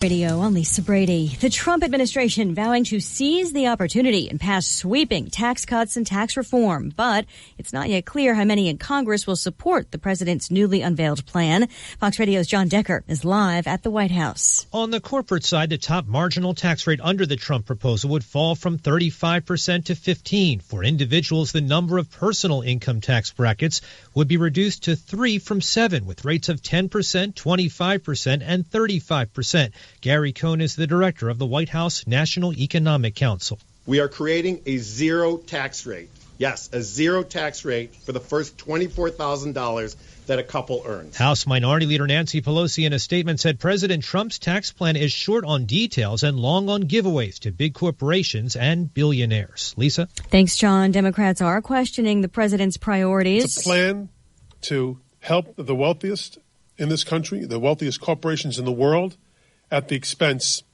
Radio, I'm Lisa Brady. The Trump administration vowing to seize the opportunity and pass sweeping tax cuts and tax reform. But it's not yet clear how many in Congress will support the president's newly unveiled plan. Fox Radio's John Decker is live at the White House. On the corporate side, the top marginal tax rate under the Trump proposal would fall from 35% to 15%. For individuals, the number of personal income tax brackets would be reduced to 3 from 7, with rates of 10%, 25%, and 35%. Gary Cohn is the director of the White House National Economic Council. We are creating a zero tax rate. Yes, a zero tax rate for the first $24,000 that a couple earns. House Minority Leader Nancy Pelosi in a statement said President Trump's tax plan is short on details and long on giveaways to big corporations and billionaires. Lisa? Thanks, John. Democrats are questioning the president's priorities. It's a plan to help the wealthiest in this country, the wealthiest corporations in the world, at the expense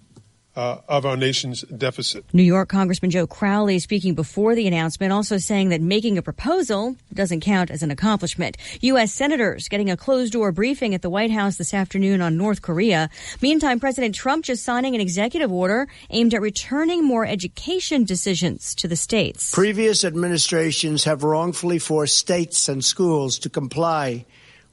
of our nation's deficit. New York Congressman Joe Crowley speaking before the announcement, also saying that making a proposal doesn't count as an accomplishment. U.S. senators getting a closed-door briefing at the White House this afternoon on North Korea. Meantime, President Trump just signing an executive order aimed at returning more education decisions to the states. Previous administrations have wrongfully forced states and schools to comply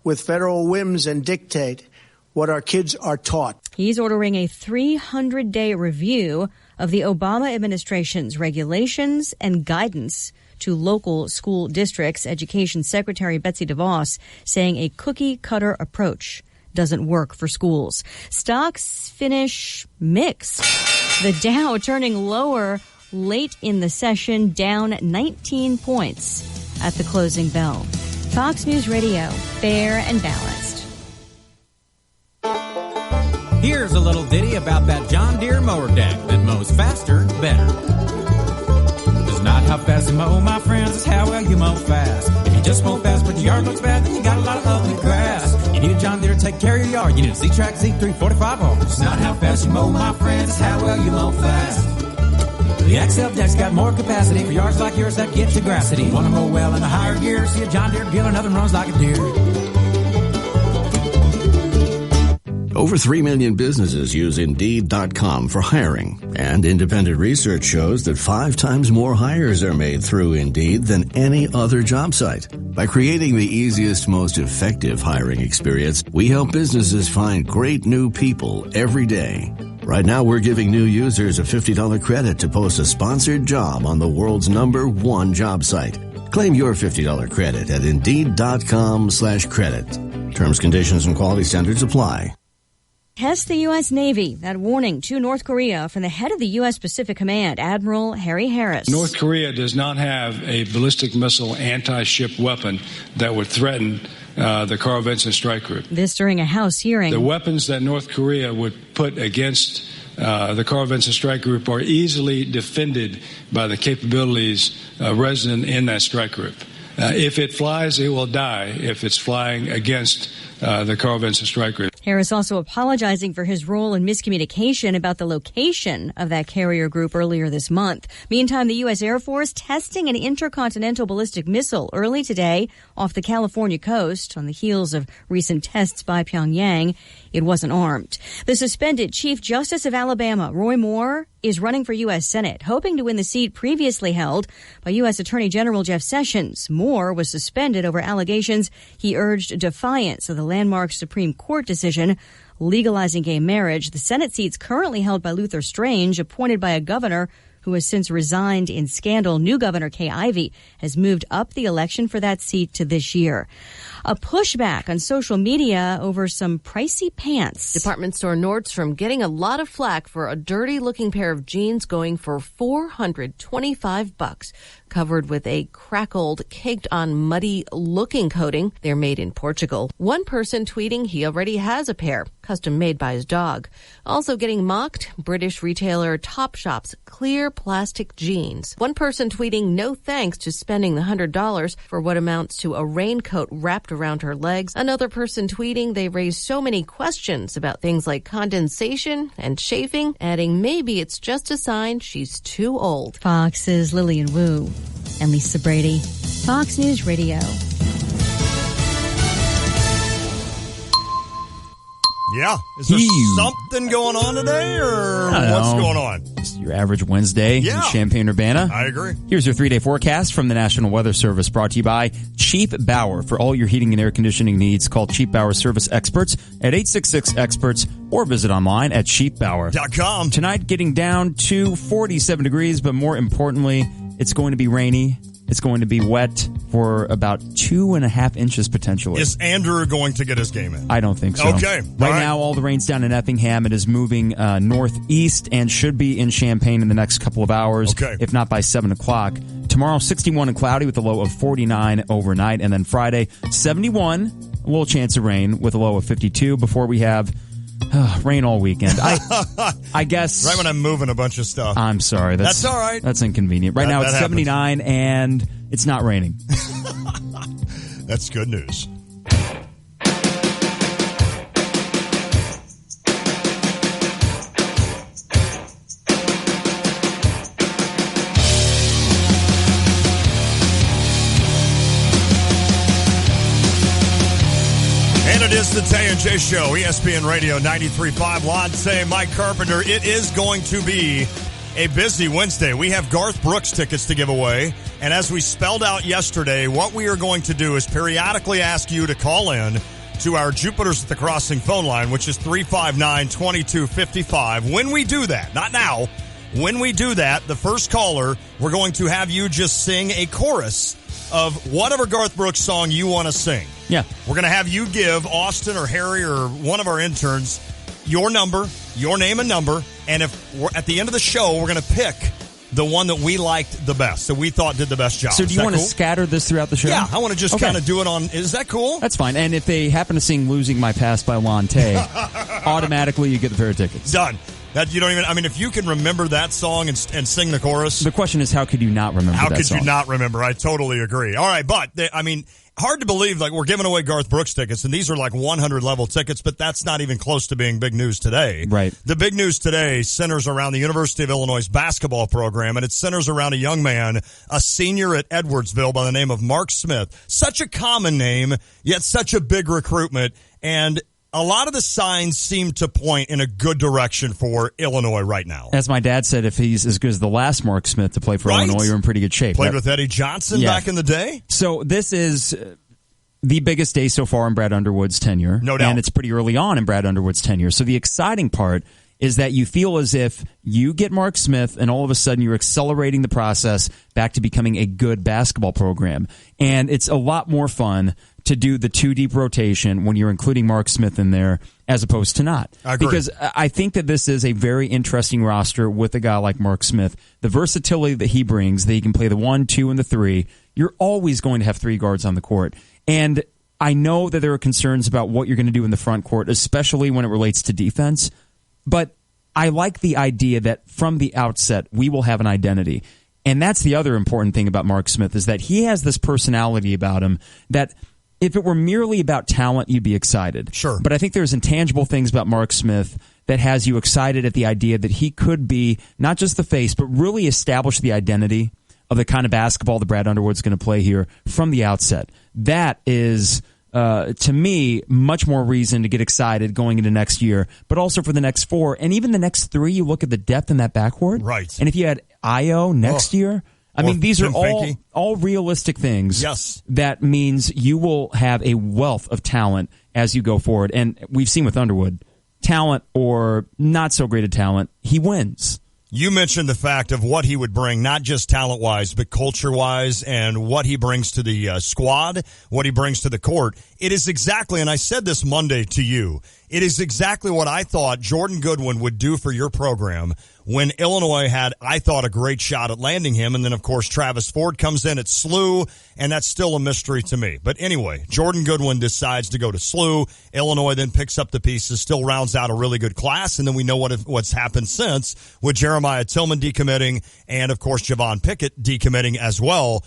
with federal whims and dictate what our kids are taught. He's ordering a 300-day review of the Obama administration's regulations and guidance to local school districts. Education Secretary Betsy DeVos saying a cookie-cutter approach doesn't work for schools. Stocks finish mixed. The Dow turning lower late in the session, down 19 points at the closing bell. Fox News Radio, fair and balanced. Here's a little ditty about that John Deere mower deck that mows faster, better. It's not how fast you mow, my friends, it's how well you mow fast. If you just mow fast but your yard looks bad, then you got a lot of ugly grass. You need a John Deere to take care of your yard. You need a Z-Track Z3 45R. It's not how fast you mow, my friends, it's how well you mow fast. The XL deck's got more capacity for yards like yours that get to grassity. Want to mow well in a higher gear? See a John Deere dealer, nothing runs like a deer. Over 3 million businesses use Indeed.com for hiring, and independent research shows that 5 times more hires are made through Indeed than any other job site. By creating the easiest, most effective hiring experience, we help businesses find great new people every day. Right now, we're giving new users a $50 credit to post a sponsored job on the world's #1 job site. Claim your $50 credit at Indeed.com/credit. Terms, conditions, and quality standards apply. Test the U.S. Navy. That warning to North Korea from the head of the U.S. Pacific Command, Admiral Harry Harris. North Korea does not have a ballistic missile anti-ship weapon that would threaten the Carl Vinson Strike Group. This during a House hearing. The weapons that North Korea would put against the Carl Vinson Strike Group are easily defended by the capabilities resident in that strike group. If it flies, it will die if it's flying against the Carl Vinson Strike Group. Harris also apologizing for his role in miscommunication about the location of that carrier group earlier this month. Meantime, the U.S. Air Force testing an intercontinental ballistic missile early today off the California coast on the heels of recent tests by Pyongyang. It wasn't armed. The suspended Chief Justice of Alabama, Roy Moore, is running for U.S. Senate, hoping to win the seat previously held by U.S. Attorney General Jeff Sessions. Moore was suspended over allegations he urged defiance of the landmark Supreme Court decision legalizing gay marriage. The Senate seat's currently held by Luther Strange, appointed by a governor who has since resigned in scandal. New Governor Kay Ivey has moved up the election for that seat to this year. A pushback on social media over some pricey pants. Department store Nordstrom getting a lot of flack for a dirty-looking pair of jeans going for $425, covered with a crackled, caked-on, muddy-looking coating. They're made in Portugal. One person tweeting he already has a pair, custom-made by his dog. Also getting mocked, British retailer Topshop's clear plastic jeans. One person tweeting no thanks to spending the $100 for what amounts to a raincoat wrapped around her legs. Another person tweeting they raised so many questions about things like condensation and chafing, adding maybe it's just a sign she's too old. Fox's Lillian Wu and Lisa Brady. Fox News Radio. Yeah. Is there something going on today, or what's going on? It's your average Wednesday in Champaign-Urbana. I agree. Here's your 3-day forecast from the National Weather Service, brought to you by Cheap Bauer. For all your heating and air conditioning needs, call Cheap Bauer Service Experts at 866-EXPERTS or visit online at cheapbauer.com. Tonight, getting down to 47 degrees, but more importantly, it's going to be rainy. It's going to be wet for about 2.5 inches potentially. Is Andrew going to get his game in? I don't think so. Okay. Right now, all the rain's down in Effingham. It is moving northeast and should be in Champaign in the next couple of hours, if not by 7 o'clock. Tomorrow, 61 and cloudy with a low of 49 overnight. And then Friday, 71, a little chance of rain with a low of 52 before we have rain all weekend. I guess. Right when I'm moving a bunch of stuff. I'm sorry. That's all right. That's inconvenient. Right now it's 79 and it's not raining. That's good news. It is the Tay and J Show, ESPN Radio 93.5. Lante, Mike Carpenter. It is going to be a busy Wednesday. We have Garth Brooks tickets to give away. And as we spelled out yesterday, what we are going to do is periodically ask you to call in to our Jupiters at the Crossing phone line, which is 359-2255. When we do that, not now, when we do that, the first caller, we're going to have you just sing a chorus of whatever Garth Brooks song you want to sing. Yeah. We're going to have you give Austin or Harry or one of our interns your number, your name and number, and if we're at the end of the show, we're going to pick the one that we liked the best, that we thought did the best job. So do you want to scatter this throughout the show? Yeah, I want to just kind of do it on, is that cool? That's fine. And if they happen to sing Losing My Past by Lante, automatically you get the pair of tickets. Done. That you don't even. I mean, if you can remember that song and sing the chorus. The question is, how could you not remember that song? How could you not remember? I totally agree. All right, but I mean, hard to believe. Like, we're giving away Garth Brooks tickets, and these are like 100 level tickets, but that's not even close to being big news today. Right. The big news today centers around the University of Illinois basketball program, and it centers around a young man, a senior at Edwardsville by the name of Mark Smith. Such a common name, yet such a big recruitment, and a lot of the signs seem to point in a good direction for Illinois right now. As my dad said, if he's as good as the last Mark Smith to play for Illinois, you're in pretty good shape. Played with Eddie Johnson back in the day. So this is the biggest day so far in Brad Underwood's tenure. No doubt. And it's pretty early on in Brad Underwood's tenure. So the exciting part is that you feel as if you get Mark Smith and all of a sudden you're accelerating the process back to becoming a good basketball program. And it's a lot more fun to do the two-deep rotation when you're including Mark Smith in there as opposed to not. I agree. Because I think that this is a very interesting roster with a guy like Mark Smith. The versatility that he brings, that he can play the 1, 2, and the 3, you're always going to have 3 guards on the court. And I know that there are concerns about what you're going to do in the front court, especially when it relates to defense. But I like the idea that from the outset, we will have an identity. And that's the other important thing about Mark Smith, is that he has this personality about him that if it were merely about talent, you'd be excited. Sure. But I think there's intangible things about Mark Smith that has you excited at the idea that he could be not just the face, but really establish the identity of the kind of basketball that Brad Underwood's going to play here from the outset. That is, to me, much more reason to get excited going into next year, but also for the next 4. And even the next 3, you look at the depth in that backcourt. Right. And if you had Io next year, I mean, these are Tim all realistic things. Yes. That means you will have a wealth of talent as you go forward. And we've seen with Underwood, talent or not so great a talent, he wins. You mentioned the fact of what he would bring, not just talent-wise, but culture-wise, and what he brings to the squad, what he brings to the court. It is exactly, and I said this Monday to you, it is exactly what I thought Jordan Goodwin would do for your program when Illinois had, I thought, a great shot at landing him. And then, of course, Travis Ford comes in at SLU, and that's still a mystery to me. But anyway, Jordan Goodwin decides to go to SLU. Illinois then picks up the pieces, still rounds out a really good class. And then we know what's happened since with Jeremiah Tillman decommitting and, of course, Javon Pickett decommitting as well.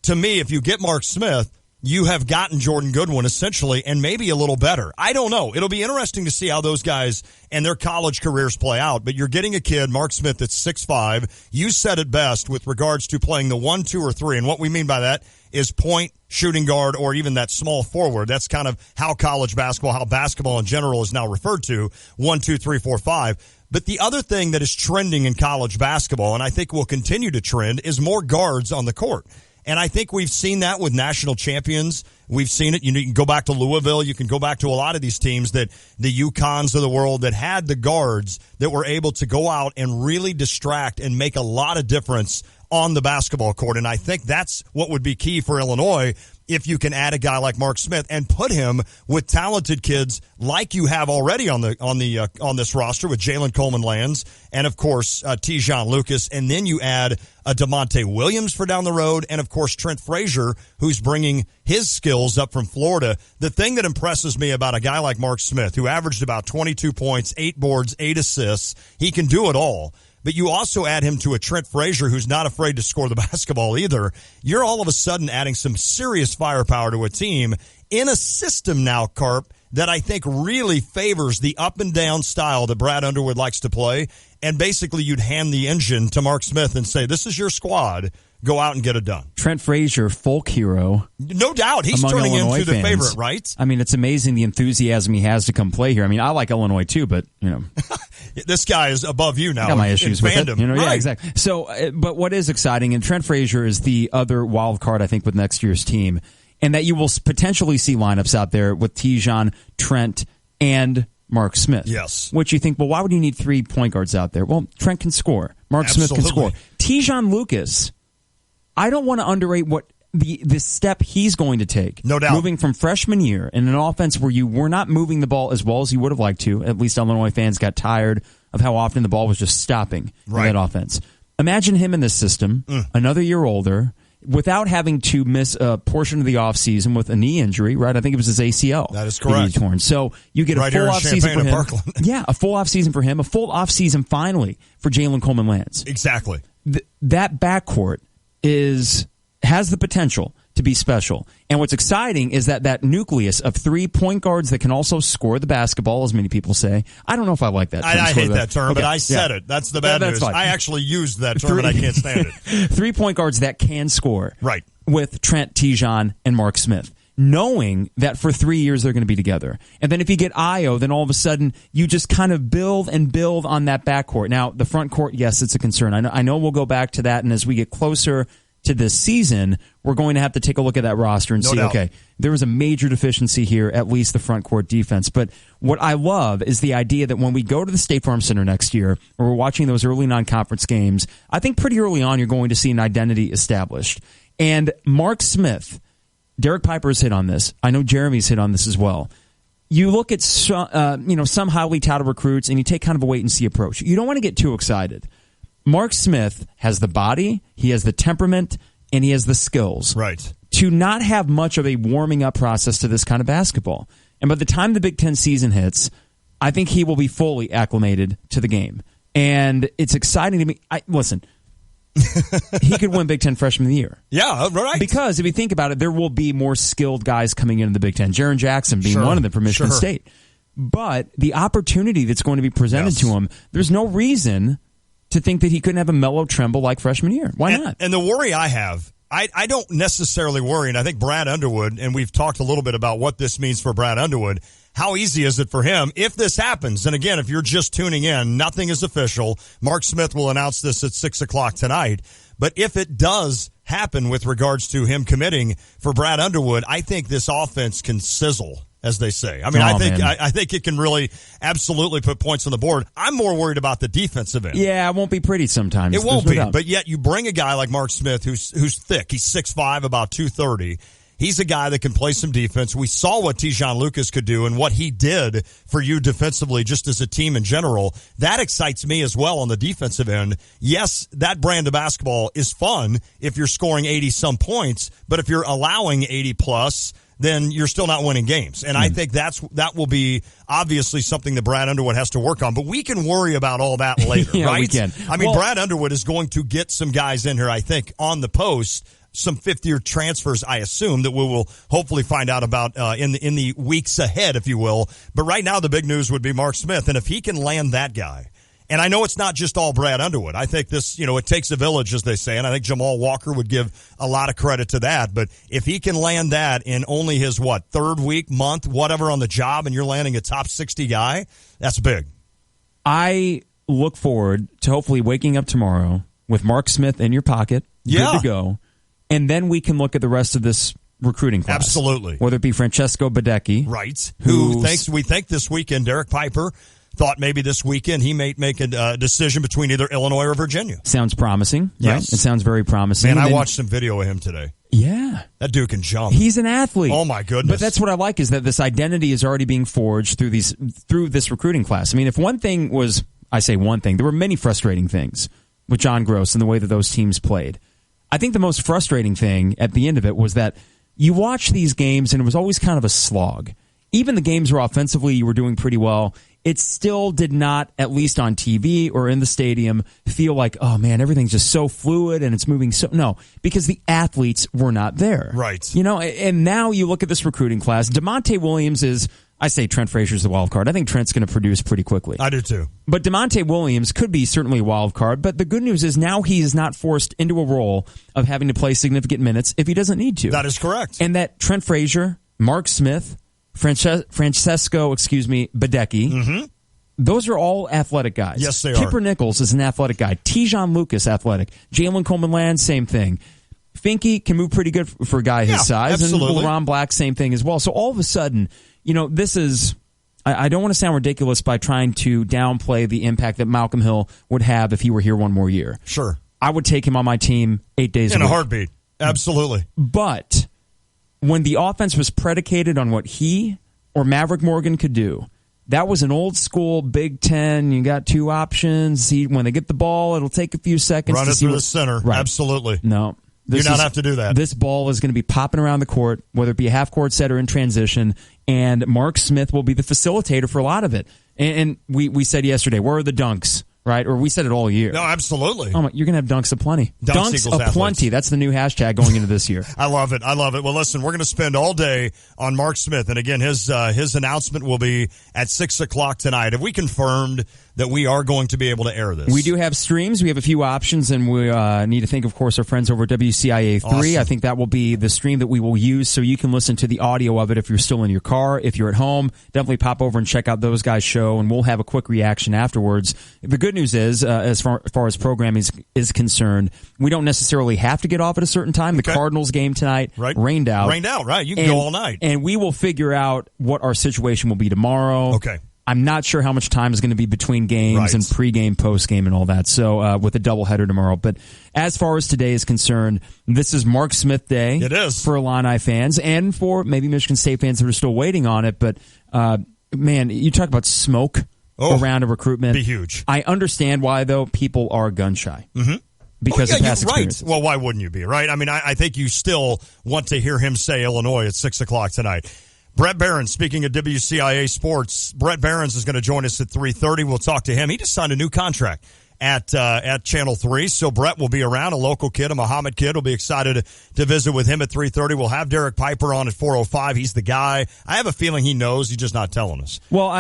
To me, if you get Mark Smith, you have gotten Jordan Goodwin essentially and maybe a little better. I don't know. It'll be interesting to see how those guys and their college careers play out. But you're getting a kid, Mark Smith, that's 6'5". You said it best with regards to playing the 1, 2, or 3. And what we mean by that is point, shooting guard, or even that small forward. That's kind of how college basketball, how basketball in general is now referred to, 1, 2, 3, 4, 5. But the other thing that is trending in college basketball, and I think will continue to trend, is more guards on the court. And I think we've seen that with national champions. We've seen it. You can go back to Louisville. You can go back to a lot of these teams, that the UConns of the world, that had the guards that were able to go out and really distract and make a lot of difference on the basketball court. And I think that's what would be key for Illinois, if you can add a guy like Mark Smith and put him with talented kids like you have already on this roster with Jalen Coleman-Lands and, of course, Tejon Lucas. And then you add a DeMonte Williams for down the road, and, of course, Trent Frazier, who's bringing his skills up from Florida. The thing that impresses me about a guy like Mark Smith, who averaged about 22 points, 8 boards, 8 assists, he can do it all. But you also add him to a Trent Frazier who's not afraid to score the basketball either. You're all of a sudden adding some serious firepower to a team in a system now, Carp, that I think really favors the up and down style that Brad Underwood likes to play. And basically you'd hand the engine to Mark Smith and say, this is your squad. Go out and get it done. Trent Frazier, folk hero. No doubt. He's turning Illinois into the fans. favorite, right? I mean, it's amazing the enthusiasm he has to come play here. I mean, I like Illinois too, but, this guy is above you now. I got my issues with fandom. it. Right. Yeah, exactly. So, but what is exciting, and Trent Frazier is the other wild card, I think, with next year's team, and that you will potentially see lineups out there with Tejon, Trent, and Mark Smith. Yes. Which you think, well, why would you need 3 point guards out there? Well, Trent can score. Mark Smith can score. Tejon Lucas, I don't want to underrate what the step he's going to take. No doubt. Moving from freshman year in an offense where you were not moving the ball as well as you would have liked to. At least Illinois fans got tired of how often the ball was just stopping in that offense. Imagine him in this system, another year older, without having to miss a portion of the offseason with a knee injury, right? I think it was his ACL. That is correct. Torn. So you get a full offseason for him. Yeah, a full offseason for him, a full offseason finally for Jalen Coleman-Lands. Exactly. That backcourt has the potential to be special. And what's exciting is that nucleus of 3 point guards that can also score the basketball, as many people say. I don't know if I like that term. I hate that term, but I said it. That's the bad news. Fine. I actually used that term, and I can't stand it. 3 point guards that can score. Right. With Trent, Tejon, and Mark Smith. Knowing that for 3 years they're going to be together. And then if you get Io, then all of a sudden you just kind of build on that backcourt. Now, the front court, yes, it's a concern. I know we'll go back to that, and as we get closer to this season, we're going to have to take a look at that roster and see, okay, there was a major deficiency here, at least the front court defense. But what I love is the idea that when we go to the State Farm Center next year, or we're watching those early non-conference games, I think pretty early on you're going to see an identity established. And Mark Smith, Derek Piper's hit on this. I know Jeremy's hit on this as well. You look at some highly touted recruits, and you take kind of a wait-and-see approach. You don't want to get too excited. Mark Smith has the body, he has the temperament, and he has the skills. Right. To not have much of a warming up process to this kind of basketball. And by the time the Big Ten season hits, I think he will be fully acclimated to the game. And it's exciting to me. Listen, he could win Big Ten Freshman of the Year. Yeah, right. Because if you think about it, there will be more skilled guys coming into the Big Ten. Jaron Jackson being one of them for Michigan State. But the opportunity that's going to be presented to him, there's no reason to think that he couldn't have a mellow tremble like freshman year. Why not? And the worry I have, I don't necessarily worry, and I think Brad Underwood, and we've talked a little bit about what this means for Brad Underwood, how easy is it for him if this happens? And again, if you're just tuning in, nothing is official. Mark Smith will announce this at 6 o'clock tonight. But if it does happen with regards to him committing for Brad Underwood, I think this offense can sizzle, as they say. I mean, I think it can really absolutely put points on the board. I'm more worried about the defensive end. Yeah, it won't be pretty sometimes. It won't be, but yet you bring a guy like Mark Smith who's thick. He's 6'5", about 230. He's a guy that can play some defense. We saw what Tejon Lucas could do and what he did for you defensively just as a team in general. That excites me as well on the defensive end. Yes, that brand of basketball is fun if you're scoring 80-some points, but if you're allowing 80-plus, then you're still not winning games. And I think that will be obviously something that Brad Underwood has to work on. But we can worry about all that later, yeah, right? We can. I mean, Brad Underwood is going to get some guys in here, I think, on the post some fifth-year transfers, I assume, that we will hopefully find out about in the weeks ahead, if you will. But right now, the big news would be Mark Smith. And if he can land that guy, and I know it's not just all Brad Underwood. I think this, it takes a village, as they say, and I think Jamal Walker would give a lot of credit to that. But if he can land that in only his, third week, month, whatever on the job, and you're landing a top 60 guy, that's big. I look forward to hopefully waking up tomorrow with Mark Smith in your pocket, good to go, and then we can look at the rest of this recruiting class. Absolutely. Whether it be Francesco Badecki. Right. We think this weekend, Derek Piper thought maybe this weekend he may make a decision between either Illinois or Virginia. Sounds promising. Yes. Right? It sounds very promising. Man, I watched some video of him today. Yeah. That dude can jump. He's an athlete. Oh, my goodness. But that's what I like, is that this identity is already being forged through this recruiting class. I mean, if one thing was, I say one thing, there were many frustrating things with John Gross and the way that those teams played. I think the most frustrating thing at the end of it was that you watch these games and it was always kind of a slog. Even the games where offensively you were doing pretty well, it still did not, at least on TV or in the stadium, feel like, oh man, everything's just so fluid and it's moving so. No, because the athletes were not there. Right. And now you look at this recruiting class. DeMonte Williams is, I say Trent Frazier's the wild card. I think Trent's going to produce pretty quickly. I do too. But DeMonte Williams could be certainly a wild card. But the good news is now he is not forced into a role of having to play significant minutes if he doesn't need to. That is correct. And that Trent Frazier, Mark Smith, Francesco, Badecki, those are all athletic guys. Yes, they are. Kipper Nichols is an athletic guy. Tijon Lucas, athletic. Jalen Coleman-Land, same thing. Finke can move pretty good for a guy his size. Absolutely. And Ron Black, same thing as well. So all of a sudden, this is, I don't want to sound ridiculous by trying to downplay the impact that Malcolm Hill would have if he were here one more year. Sure. I would take him on my team 8 days a week. In a heartbeat. Absolutely. But when the offense was predicated on what he or Maverick Morgan could do, that was an old school Big Ten. You got two options. When they get the ball, it'll take a few seconds Run to it see through the center. Right. Absolutely. No. You don't have to do that. This ball is going to be popping around the court, whether it be a half-court set or in transition, and Mark Smith will be the facilitator for a lot of it. And we said yesterday, where are the dunks? Right? Or we said it all year. No, absolutely. Oh, you're going to have dunks aplenty. Dunks aplenty. That's the new hashtag going into this year. I love it. Well, listen, we're going to spend all day on Mark Smith. And again, his announcement will be at 6 o'clock tonight. Have we confirmed that we are going to be able to air this? We do have streams. We have a few options, and we need to thank, of course, our friends over at WCIA 3. Awesome. I think that will be the stream that we will use, so you can listen to the audio of it if you're still in your car. If you're at home, definitely pop over and check out those guys' show, and we'll have a quick reaction afterwards. The good news is, as far as programming is concerned, we don't necessarily have to get off at a certain time. The Cardinals game tonight rained out. Right. You can go all night. And we will figure out what our situation will be tomorrow. Okay. I'm not sure how much time is going to be between games and pregame, postgame, and all that. So with a doubleheader tomorrow. But as far as today is concerned, this is Mark Smith Day. It is. For Illini fans and for maybe Michigan State fans that are still waiting on it. But, man, you talk about smoke around a recruitment. Be huge. I understand why, though, people are gun-shy. Mm-hmm. Because of past experiences. Well, why wouldn't you be, right? I mean, I think you still want to hear him say Illinois at 6 o'clock tonight. Brett Behrens, speaking of WCIA Sports, Brett Behrens is going to join us at 3:30. We'll talk to him. He just signed a new contract at Channel 3, so Brett will be around, a local kid, a Muhammad kid. We'll be excited to visit with him at 3:30. We'll have Derek Piper on at 4:05. He's the guy. I have a feeling he knows. He's just not telling us. Well,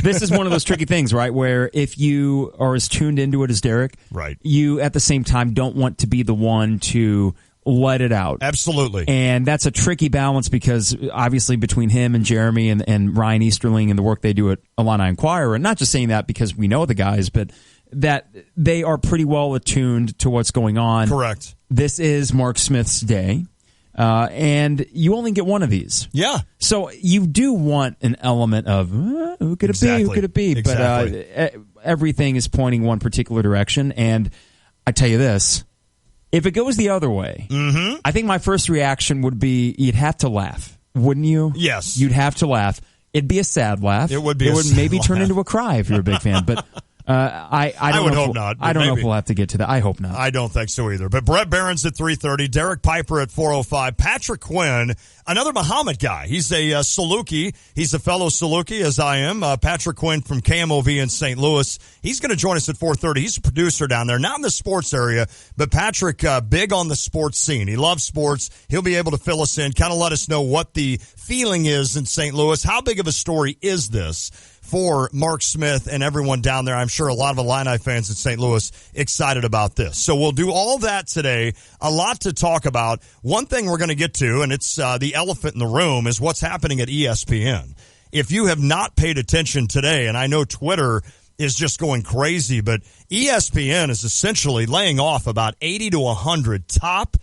this is one of those tricky things, right, where if you are as tuned into it as Derek, you at the same time don't want to be the one to let it out. Absolutely. And that's a tricky balance because obviously between him and Jeremy and Ryan Easterling and the work they do at Illini Inquirer, and not just saying that because we know the guys, but that they are pretty well attuned to what's going on. Correct. This is Mark Smith's day. And you only get one of these. Yeah. So you do want an element of, who could it be? Who could it be? Exactly. But everything is pointing one particular direction. And I tell you this, if it goes the other way, I think my first reaction would be you'd have to laugh, wouldn't you? Yes. You'd have to laugh. It'd be a sad laugh. It would be It would maybe turn into a cry if you're a big fan. But I would hope not. I don't know if we'll have to get to that. I hope not. I don't think so either. But Brett Barron's at 3:30, Derek Piper at 4:05, Patrick Quinn, another Muhammad guy. He's a Saluki. He's a fellow Saluki, as I am. Patrick Quinn from KMOV in St. Louis. He's going to join us at 4:30. He's a producer down there, not in the sports area, but Patrick, big on the sports scene. He loves sports. He'll be able to fill us in, kind of let us know what the feeling is in St. Louis. How big of a story is this for Mark Smith and everyone down there? I'm sure a lot of Illini fans in St. Louis excited about this. So we'll do all that today. A lot to talk about. One thing we're going to get to, and it's the elephant in the room, is what's happening at ESPN. If you have not paid attention today, and I know Twitter is just going crazy, but ESPN is essentially laying off about 80 to 100 top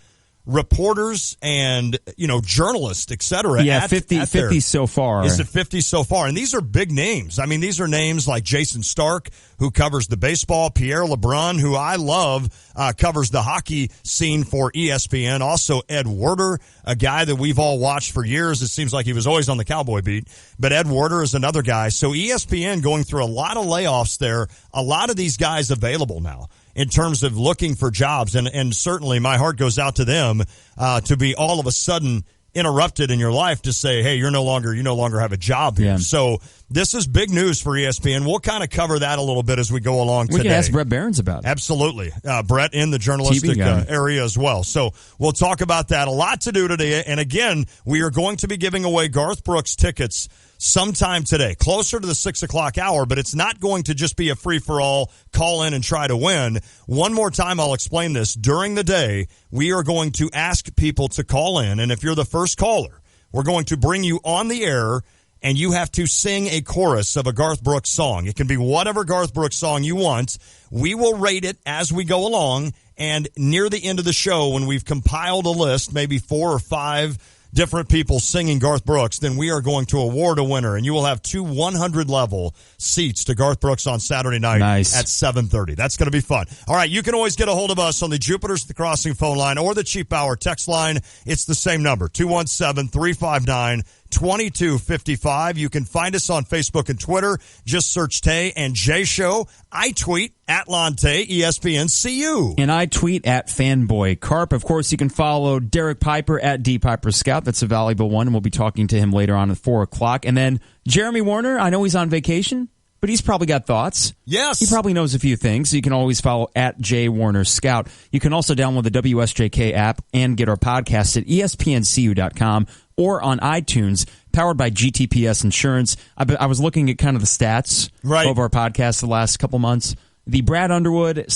reporters and, journalists, et cetera. Yeah, 50 so far. Is it 50 so far? And these are big names. I mean, these are names like Jason Stark, who covers the baseball, Pierre LeBrun, who I love, covers the hockey scene for ESPN. Also, Ed Werder, a guy that we've all watched for years. It seems like he was always on the Cowboy beat. But Ed Werder is another guy. So ESPN going through a lot of layoffs there. A lot of these guys available now in terms of looking for jobs. And certainly my heart goes out to them to be all of a sudden interrupted in your life to say, hey, you no longer have a job here. Yeah. So this is big news for ESPN. We'll kind of cover that a little bit as we go along today. We can ask Brett Barron's about it. Absolutely. Brett in the journalistic area as well. So we'll talk about that. A lot to do today. And again, we are going to be giving away Garth Brooks tickets sometime today, closer to the 6 o'clock hour, but it's not going to just be a free-for-all, call in and try to win. One more time, I'll explain this. During the day, we are going to ask people to call in, and if you're the first caller, we're going to bring you on the air, and you have to sing a chorus of a Garth Brooks song. It can be whatever Garth Brooks song you want. We will rate it as we go along, and near the end of the show, when we've compiled a list, maybe 4 or 5 different people singing Garth Brooks, then we are going to award a winner, and you will have 2 100-level seats to Garth Brooks on Saturday night at 7:30. That's going to be fun. All right, you can always get a hold of us on the Jupiter's at the Crossing phone line or the Cheap Hour text line. It's the same number, 217-359-2255. You can find us on Facebook and Twitter. Just search Tay and J Show. I tweet at Lante, ESPN, CU. And I tweet at Fanboy Carp. Of course, you can follow Derek Piper at D Piper Scout. That's a valuable one, and we'll be talking to him later on at 4 o'clock. And then Jeremy Warner, I know he's on vacation, but he's probably got thoughts. Yes. He probably knows a few things. So you can always follow at J Warner Scout. You can also download the WSJK app and get our podcast at espncu.com or on iTunes, powered by GTPS Insurance. I was looking at kind of the stats of our podcast the last couple months. The Brad Underwood /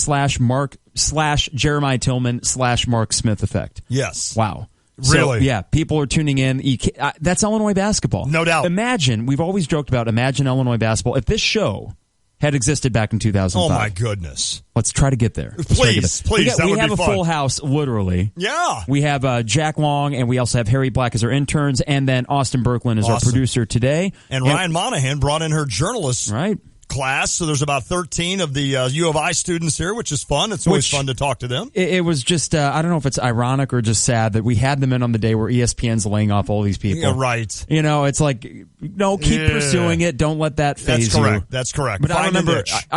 Jeremiah Tillman / Mark Smith effect. Yes. Wow. Really? So, yeah, people are tuning in. That's Illinois basketball. No doubt. We've always joked about Illinois basketball. If this show had existed back in 2005. Oh, my goodness. Let's try to get there. Please, we that would be fun. We have a full house, literally. Yeah. We have Jack Long, and we also have Harry Black as our interns, and then Austin Berkland is our producer today. And Ryan Monahan brought in her journalist class, so there's about 13 of the U of I students here, which is fun. It's always fun to talk to them. It was just, I don't know if it's ironic or just sad that we had them in on the day where ESPN's laying off all these people. Yeah, right. It's like, no, keep pursuing it. Don't let that phase you. That's correct. But I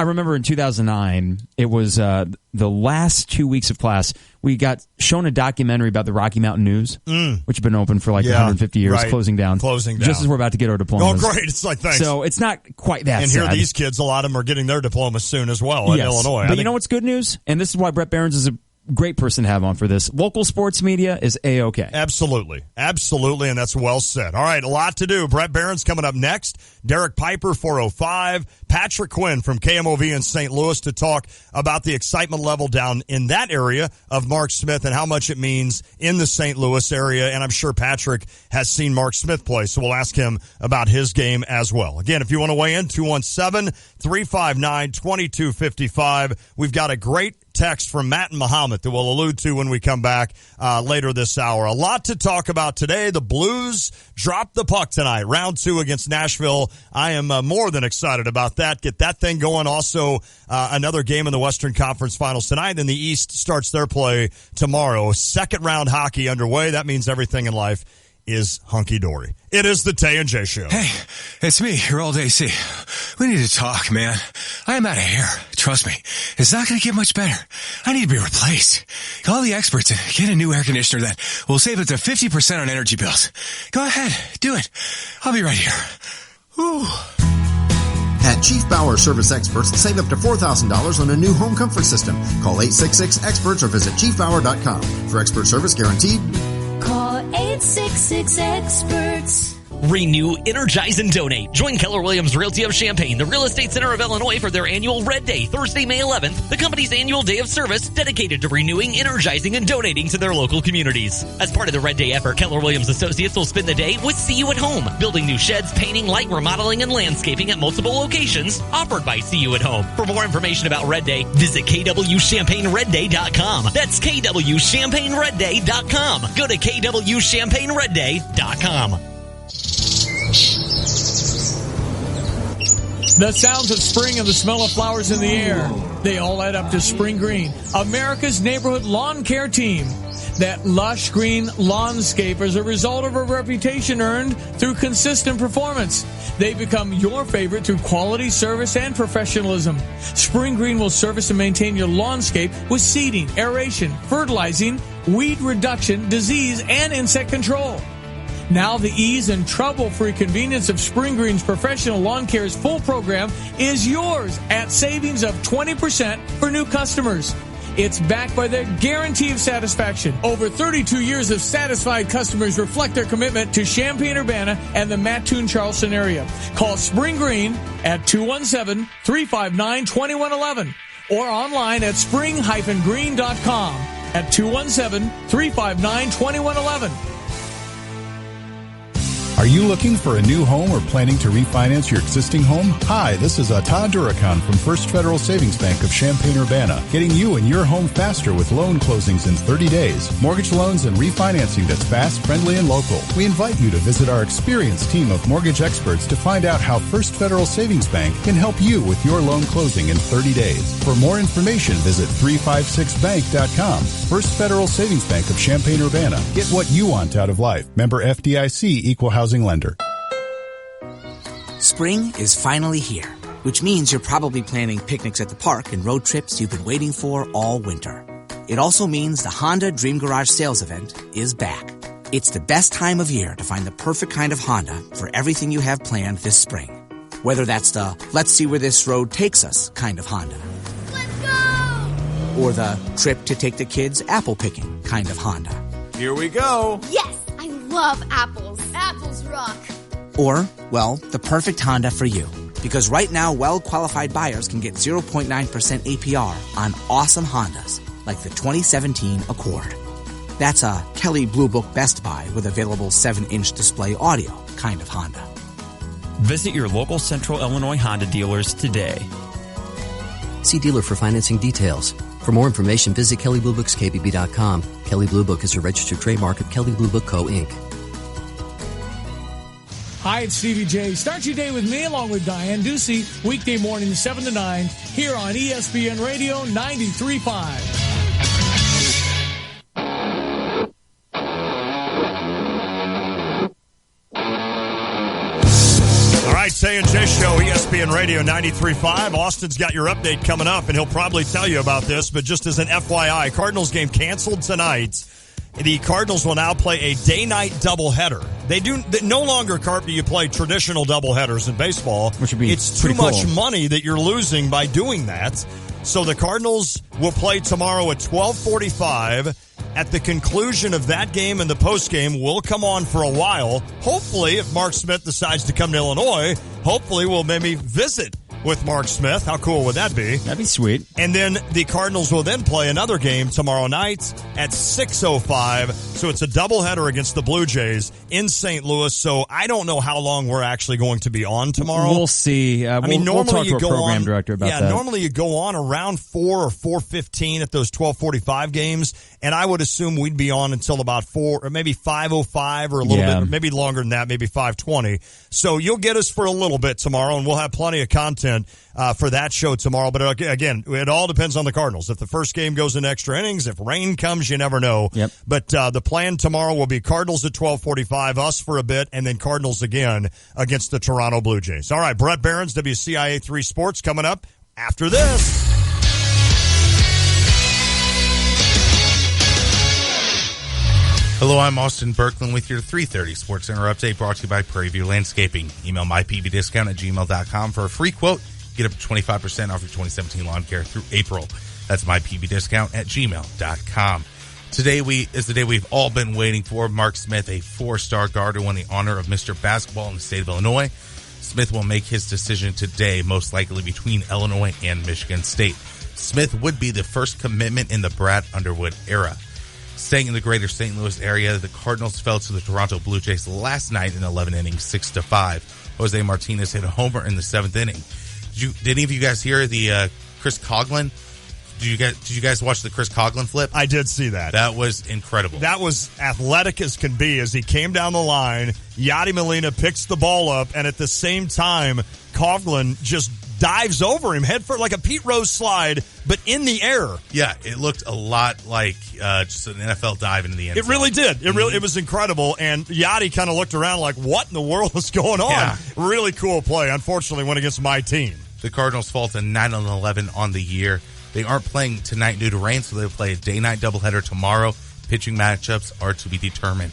remember in 2009, it was the last 2 weeks of class, we got shown a documentary about the Rocky Mountain News, which had been open for 150 years, closing down. Just as we're about to get our diplomas. Oh, great. It's like, thanks. So it's not quite that sad. And here these kids, a lot of them are getting their diplomas soon as well in Illinois. But you know what's good news? And this is why Brett Barron's is a great person to have on for this. Local sports media is A-OK. Absolutely. And that's well said. All right, a lot to do. Brett Barron's coming up next. Derek Piper, 405. Patrick Quinn from KMOV in St. Louis to talk about the excitement level down in that area of Mark Smith and how much it means in the St. Louis area. And I'm sure Patrick has seen Mark Smith play, so we'll ask him about his game as well. Again, if you want to weigh in, 217-359-2255. We've got a great text from Matt and Muhammad that we'll allude to when we come back later this hour. A lot to talk about today. The Blues dropped the puck tonight, round 2 against Nashville. I am more than excited about that. Get that thing going. Also, another game in the Western Conference Finals tonight, and the East starts their play tomorrow. Second round hockey underway. That means everything in life is hunky-dory. It is the Tay and J Show. Hey, it's me, your old AC. We need to talk, man. I am out of hair. Trust me, it's not going to get much better. I need to be replaced. Call the experts and get a new air conditioner that will save up to 50% on energy bills. Go ahead, do it. I'll be right here. Whew. At Chief Bauer Service Experts, save up to $4,000 on a new home comfort system. Call 866-EXPERTS or visit chiefbauer.com. For expert service guaranteed. Call 866-EXPERTS. Renew, energize, and donate. Join Keller Williams Realty of Champaign, the Real Estate Center of Illinois, for their annual Red Day, Thursday, May 11th, the company's annual day of service dedicated to renewing, energizing, and donating to their local communities. As part of the Red Day effort, Keller Williams Associates will spend the day with See You at Home, building new sheds, painting, light remodeling, and landscaping at multiple locations offered by See You at Home. For more information about Red Day, visit kwchampagneredday.com. That's kwchampagneredday.com. Go to kwchampagneredday.com. The sounds of spring and the smell of flowers in the air, they all add up to Spring Green, America's neighborhood lawn care team. That lush green lawnscape is a result of a reputation earned through consistent performance. They become your favorite through quality service and professionalism. Spring Green will service and maintain your lawnscape with seeding, aeration, fertilizing, weed reduction, disease, and insect control. Now the ease and trouble-free convenience of Spring Green's professional lawn care's full program is yours at savings of 20% for new customers. It's backed by their guarantee of satisfaction. Over 32 years of satisfied customers reflect their commitment to Champaign-Urbana and the Mattoon-Charleston area. Call Spring Green at 217-359-2111 or online at spring-green.com at 217-359-2111. Are you looking for a new home or planning to refinance your existing home? Hi, this is Todd Duracon from First Federal Savings Bank of Champaign-Urbana, getting you and your home faster with loan closings in 30 days, mortgage loans and refinancing that's fast, friendly, and local. We invite you to visit our experienced team of mortgage experts to find out how First Federal Savings Bank can help you with your loan closing in 30 days. For more information, visit 356bank.com. First Federal Savings Bank of Champaign-Urbana. Get what you want out of life. Member FDIC, Equal Housing Lender. Spring is finally here, which means you're probably planning picnics at the park and road trips you've been waiting for all winter. It also means the Honda Dream Garage sales event is back. It's the best time of year to find the perfect kind of Honda for everything you have planned this spring. Whether that's the let's see where this road takes us kind of Honda. Let's go! Or the trip to take the kids apple picking kind of Honda. Here we go! Yes! I love apples. Apples rock. Or, well, the perfect Honda for you. Because right now, well-qualified buyers can get 0.9% APR on awesome Hondas, like the 2017 Accord. That's a Kelley Blue Book Best Buy with available 7-inch display audio kind of Honda. Visit your local Central Illinois Honda dealers today. See dealer for financing details. For more information, visit KelleyBlueBooksKBB.com. Kelley Blue Book is a registered trademark of Kelley Blue Book Co., Inc. Hi, it's Stevie J. Start your day with me along with Diane Ducey, weekday mornings 7 to 9, here on ESPN Radio 93.5. Tay and J Show, ESPN Radio 93.5. Austin's got your update coming up, and he'll probably tell you about this, but just as an FYI, Cardinals game canceled tonight. The Cardinals will now play a day-night doubleheader. They no longer, Carp, do you play traditional doubleheaders in baseball. Which would be it's too much cool. money that you're losing by doing that. So the Cardinals will play tomorrow at 12:45. At the conclusion of that game and the postgame, we'll come on for a while. Hopefully, if Mark Smith decides to come to Illinois, hopefully we'll maybe visit with Mark Smith. How cool would that be? That'd be sweet. And then the Cardinals will then play another game tomorrow night at 6:05. So it's a doubleheader against the Blue Jays in St. Louis. So I don't know how long we're actually going to be on tomorrow. We'll see. Normally we'll talk to our program on, director about that. Normally you go on around 4 or 4:15 at those 12:45 games, and I would assume we'd be on until about 4 or maybe 5:05 or a little bit, maybe longer than that, maybe 5:20. So you'll get us for a little bit tomorrow, and we'll have plenty of content content for that show tomorrow. But again, it all depends on the Cardinals. If the first game goes in extra innings, if rain comes, you never know. Yep. But the plan tomorrow will be Cardinals at 12:45, us for a bit, and then Cardinals again against the Toronto Blue Jays. All right, Brett Barons, WCIA 3 Sports, coming up after this. Hello, I'm Austin Berkland with your 3:30 Sports Center update brought to you by Prairie View Landscaping. Email mypbdiscount@gmail.com for a free quote. Get up to 25% off your 2017 lawn care through April. That's mypbdiscount@gmail.com. Today is the day we've all been waiting for. Mark Smith, a 4-star guard who won the honor of Mr. Basketball in the state of Illinois. Smith will make his decision today, most likely between Illinois and Michigan State. Smith would be the first commitment in the Brad Underwood era. Staying in the greater St. Louis area, the Cardinals fell to the Toronto Blue Jays last night in 11 innings, 6-5. Jose Martinez hit a homer in the 7th inning. Did any of you guys hear the Chris Coughlin? Did you guys watch the Chris Coughlin flip? I did see that. That was incredible. That was athletic as can be as he came down the line. Yadi Molina picks the ball up, and at the same time, Coughlin just dives over him head first, like a Pete Rose slide, but in the air. Yeah, it looked a lot like just an NFL dive into the end zone. It really did. It was incredible, and Yadi kind of looked around like, what in the world is going on? Yeah. Really cool play. Unfortunately, went against my team. The Cardinals fall to 9-11 on the year. They aren't playing tonight due to rain, so they'll play a day-night doubleheader tomorrow. Pitching matchups are to be determined.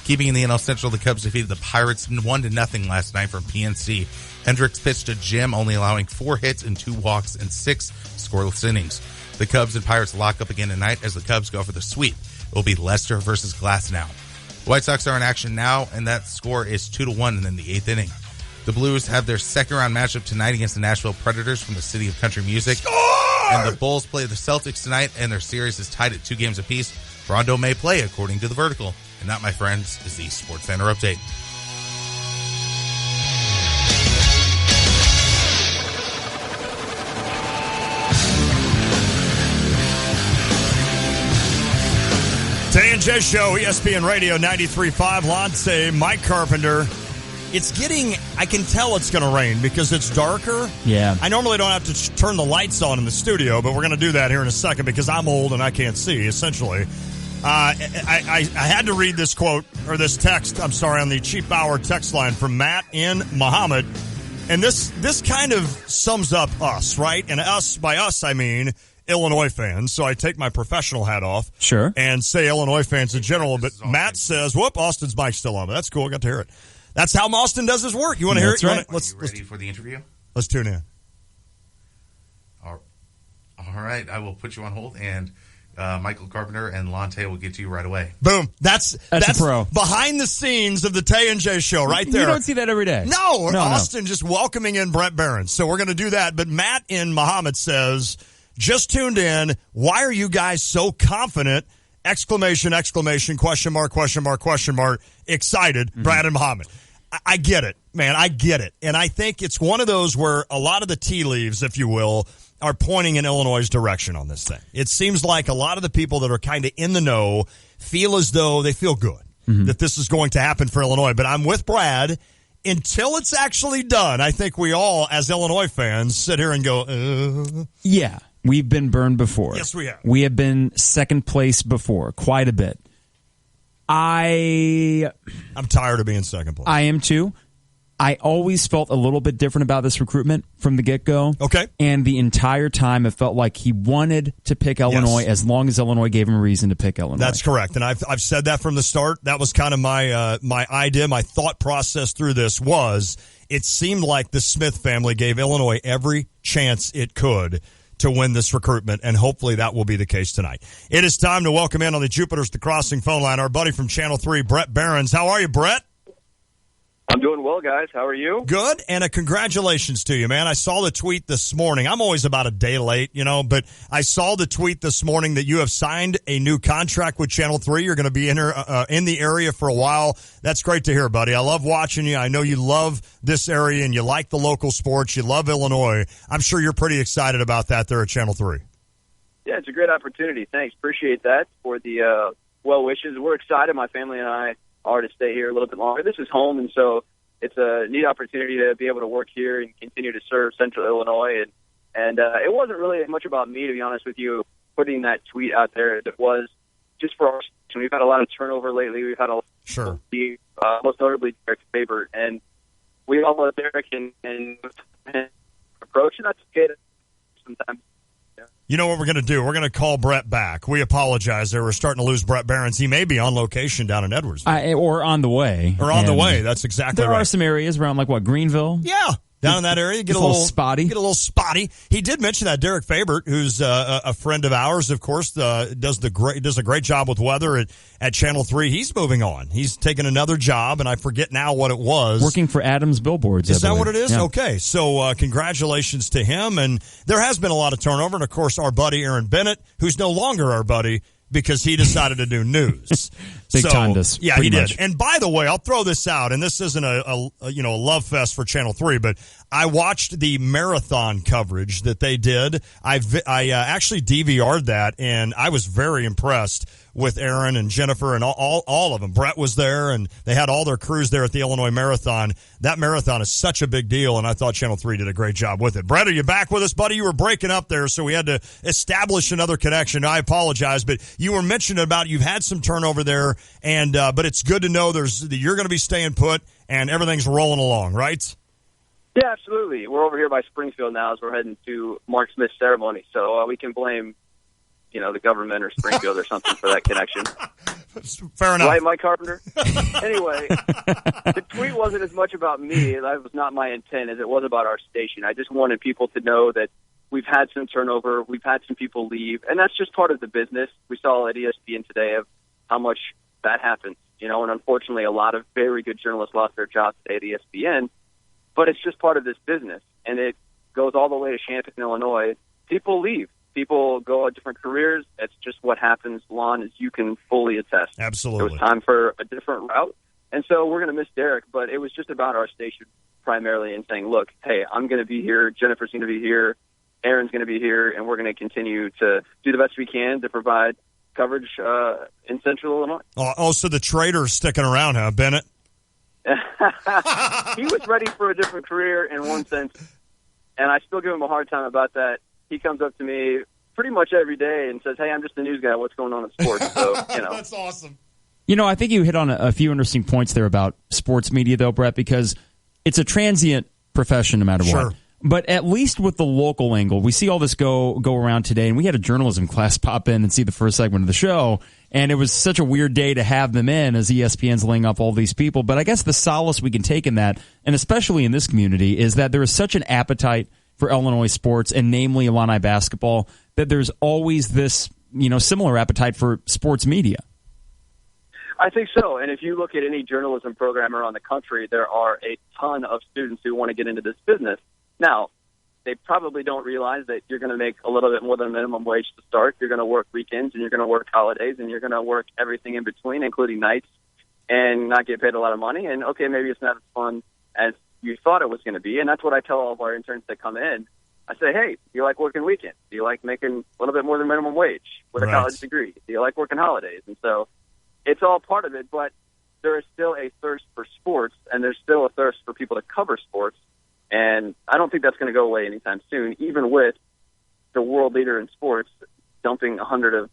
Keeping in the NL Central, the Cubs defeated the Pirates 1-0 last night from PNC. Hendricks pitched to Jim, only allowing 4 hits and 2 walks and 6 scoreless innings. The Cubs and Pirates lock up again tonight as the Cubs go for the sweep. It will be Lester versus Glasnow. The White Sox are in action now, and that score is 2-1 in the 8th inning. The Blues have their second-round matchup tonight against the Nashville Predators from the City of Country Music. Score! And the Bulls play the Celtics tonight, and their series is tied at 2 games apiece. Rondo may play, according to the Vertical. And that, my friends, is the Sports Center update. Tay and J Show, ESPN Radio 93.5, Lonte, Mike Carpenter. It's getting, I can tell it's going to rain because it's darker. Yeah. I normally don't have to turn the lights on in the studio, but we're going to do that here in a second because I'm old and I can't see, essentially. I had to read this quote, or this text, on the Cheap Hour text line from Matt in Muhammad. And this kind of sums up us, right? And us, by us, I mean Illinois fans. So I take my professional hat off. Sure. And say Illinois fans in general. But Matt says, whoop, Austin's mic's still on. But that's cool. I got to hear it. That's how Austin does his work. You want to hear it? Right. Are you ready for the interview? Let's tune in. All right. I will put you on hold, and Michael Carpenter and Lonte will get to you right away. Boom. That's a pro. Behind the scenes of the Tay and J Show right there. You don't see that every day. No, Austin just welcoming in Brett Barons. So we're going to do that. But Matt in Muhammad says, just tuned in. Why are you guys so confident? Exclamation, exclamation, question mark, question mark, question mark. Excited, Brad and Muhammad. I get it, man. I get it. And I think it's one of those where a lot of the tea leaves, if you will, are pointing in Illinois' direction on this thing. It seems like a lot of the people that are kind of in the know feel as though they feel good that this is going to happen for Illinois. But I'm with Brad. Until it's actually done, I think we all, as Illinois fans, sit here and go, Yeah, we've been burned before. Yes, we have. We have been second place before, quite a bit. I'm tired of being second place. I am too. I always felt a little bit different about this recruitment from the get-go. Okay. And the entire time it felt like he wanted to pick Illinois as long as Illinois gave him a reason to pick Illinois. That's correct. And I've said that from the start. That was kind of my idea, my thought process through this was it seemed like the Smith family gave Illinois every chance it could to win this recruitment, and hopefully that will be the case tonight. It is time to welcome in on the Jupiter's The Crossing phone line our buddy from Channel 3, Brett Barons. How are you, Brett? I'm doing well, guys. How are you? Good, and a congratulations to you, man. I saw the tweet this morning. I'm always about a day late, but I saw the tweet this morning that you have signed a new contract with Channel 3. You're going to be in the area for a while. That's great to hear, buddy. I love watching you. I know you love this area, and you like the local sports. You love Illinois. I'm sure you're pretty excited about that there at Channel 3. Yeah, it's a great opportunity. Thanks. Appreciate that for the well wishes. We're excited. My family and I are to stay here a little bit longer. This is home, and so it's a neat opportunity to be able to work here and continue to serve Central Illinois. And it wasn't really much about me, to be honest with you, putting that tweet out there. It was just for our station. We've had a lot of turnover lately. We've had a lot of most notably Derek Faber. And we all love Derek and approach, and that's okay sometimes. You know what we're going to do? We're going to call Brett back. We apologize there. We're starting to lose Brett Behrens. He may be on location down in Edwardsville. Or on the way. Or on the way. That's exactly right. There are some areas around, Greenville? Yeah. Down in that area, get a little spotty. He did mention that Derek Faber, who's a friend of ours, of course, does a great job with weather at Channel 3. He's moving on. He's taking another job, and I forget now what it was. Working for Adams Billboards. Is that what it is? Yeah. Okay, so congratulations to him. And there has been a lot of turnover, and of course, our buddy Aaron Bennett, who's no longer our buddy, because he decided to do news. Timed us. Yeah, he much. did. And by the way, I'll throw this out, and this isn't a love fest for Channel 3, but I watched the marathon coverage that they did. I actually DVR'd that, and I was very impressed with Aaron and Jennifer and all of them. Brett was there, and they had all their crews there at the Illinois Marathon. That marathon is such a big deal, and I thought Channel 3 did a great job with it. Brett, are you back with us, buddy? You were breaking up there, so we had to establish another connection. I apologize, but you were mentioning about you've had some turnover there, and but it's good to know you're going to be staying put, and everything's rolling along, right? Yeah, absolutely. We're over here by Springfield now as we're heading to Mark Smith's ceremony, so we can blame the government or Springfield or something for that connection. Fair enough. Right, Mike Carpenter? Anyway, the tweet wasn't as much about me. That was not my intent as it was about our station. I just wanted people to know that we've had some turnover. We've had some people leave, and that's just part of the business. We saw at ESPN today of how much that happens, and unfortunately a lot of very good journalists lost their jobs today at ESPN, but it's just part of this business, and it goes all the way to Champaign, Illinois. People leave. People go on different careers. It's just what happens, Lon, as you can fully attest. Absolutely. It was time for a different route. And so we're going to miss Derek, but it was just about our station primarily and saying, look, hey, I'm going to be here. Jennifer's going to be here. Aaron's going to be here. And we're going to continue to do the best we can to provide coverage in Central Illinois. Oh, so the traitor's sticking around, huh, Bennett? He was ready for a different career in one sense, and I still give him a hard time about that. He comes up to me pretty much every day and says, hey, I'm just a news guy. What's going on in sports? So, That's awesome. I think you hit on a few interesting points there about sports media, though, Brett, because it's a transient profession no matter what. But at least with the local angle, we see all this go around today, and we had a journalism class pop in and see the first segment of the show, and it was such a weird day to have them in as ESPN's laying off all these people. But I guess the solace we can take in that, and especially in this community, is that there is such an appetite for Illinois sports, and namely Illini basketball, that there's always this, similar appetite for sports media. I think so. And if you look at any journalism program around the country, there are a ton of students who want to get into this business. Now, they probably don't realize that you're going to make a little bit more than minimum wage to start. You're going to work weekends, and you're going to work holidays, and you're going to work everything in between, including nights, and not get paid a lot of money. And, okay, maybe it's not as fun as you thought it was going to be, and that's what I tell all of our interns that come in. I say, hey, do you like working weekends? Do you like making a little bit more than minimum wage with a college degree? Do you like working holidays? And so it's all part of it, but there is still a thirst for sports, and there's still a thirst for people to cover sports, and I don't think that's going to go away anytime soon, even with the world leader in sports dumping 100 of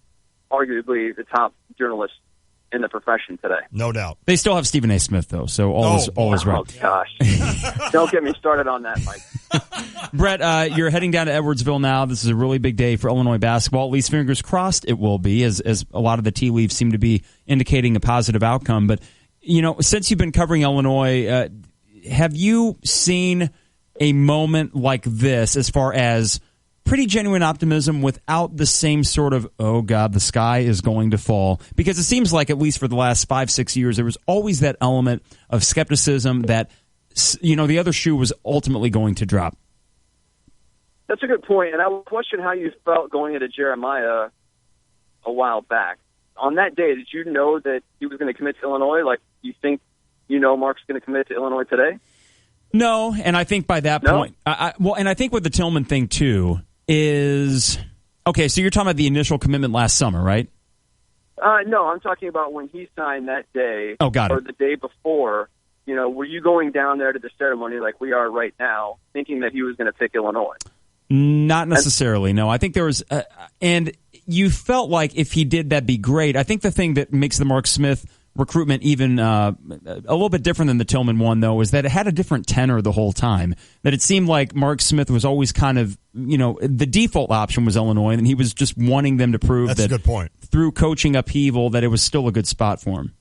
arguably the top journalists in the profession today. No doubt. They still have Stephen A. Smith, though, so all is right. Oh, gosh. Don't get me started on that, Mike. Brett, you're heading down to Edwardsville now. This is a really big day for Illinois basketball. At least fingers crossed it will be, as a lot of the tea leaves seem to be indicating a positive outcome. But, since you've been covering Illinois, have you seen a moment like this as far as pretty genuine optimism without the same sort of, oh, God, the sky is going to fall? Because it seems like, at least for the last 5-6 years, there was always that element of skepticism that, the other shoe was ultimately going to drop. That's a good point, and I would question how you felt going into Jeremiah a while back. On that day, did you know that he was going to commit to Illinois? Like, you think Mark's going to commit to Illinois today? No, and I think by that point, and I think with the Tillman thing, too, is, okay, so you're talking about the initial commitment last summer, right? No, I'm talking about when he signed that day. Oh, got it. Or the day before. were you going down there to the ceremony like we are right now, thinking that he was going to pick Illinois? Not necessarily, no. I think there was, and you felt like if he did, that'd be great. I think the thing that makes the Mark Smith recruitment even a little bit different than the Tillman one, though, is that it had a different tenor the whole time. That it seemed like Mark Smith was always kind of, the default option was Illinois, and he was just wanting them to prove That's that a good point. Through coaching upheaval that it was still a good spot for him.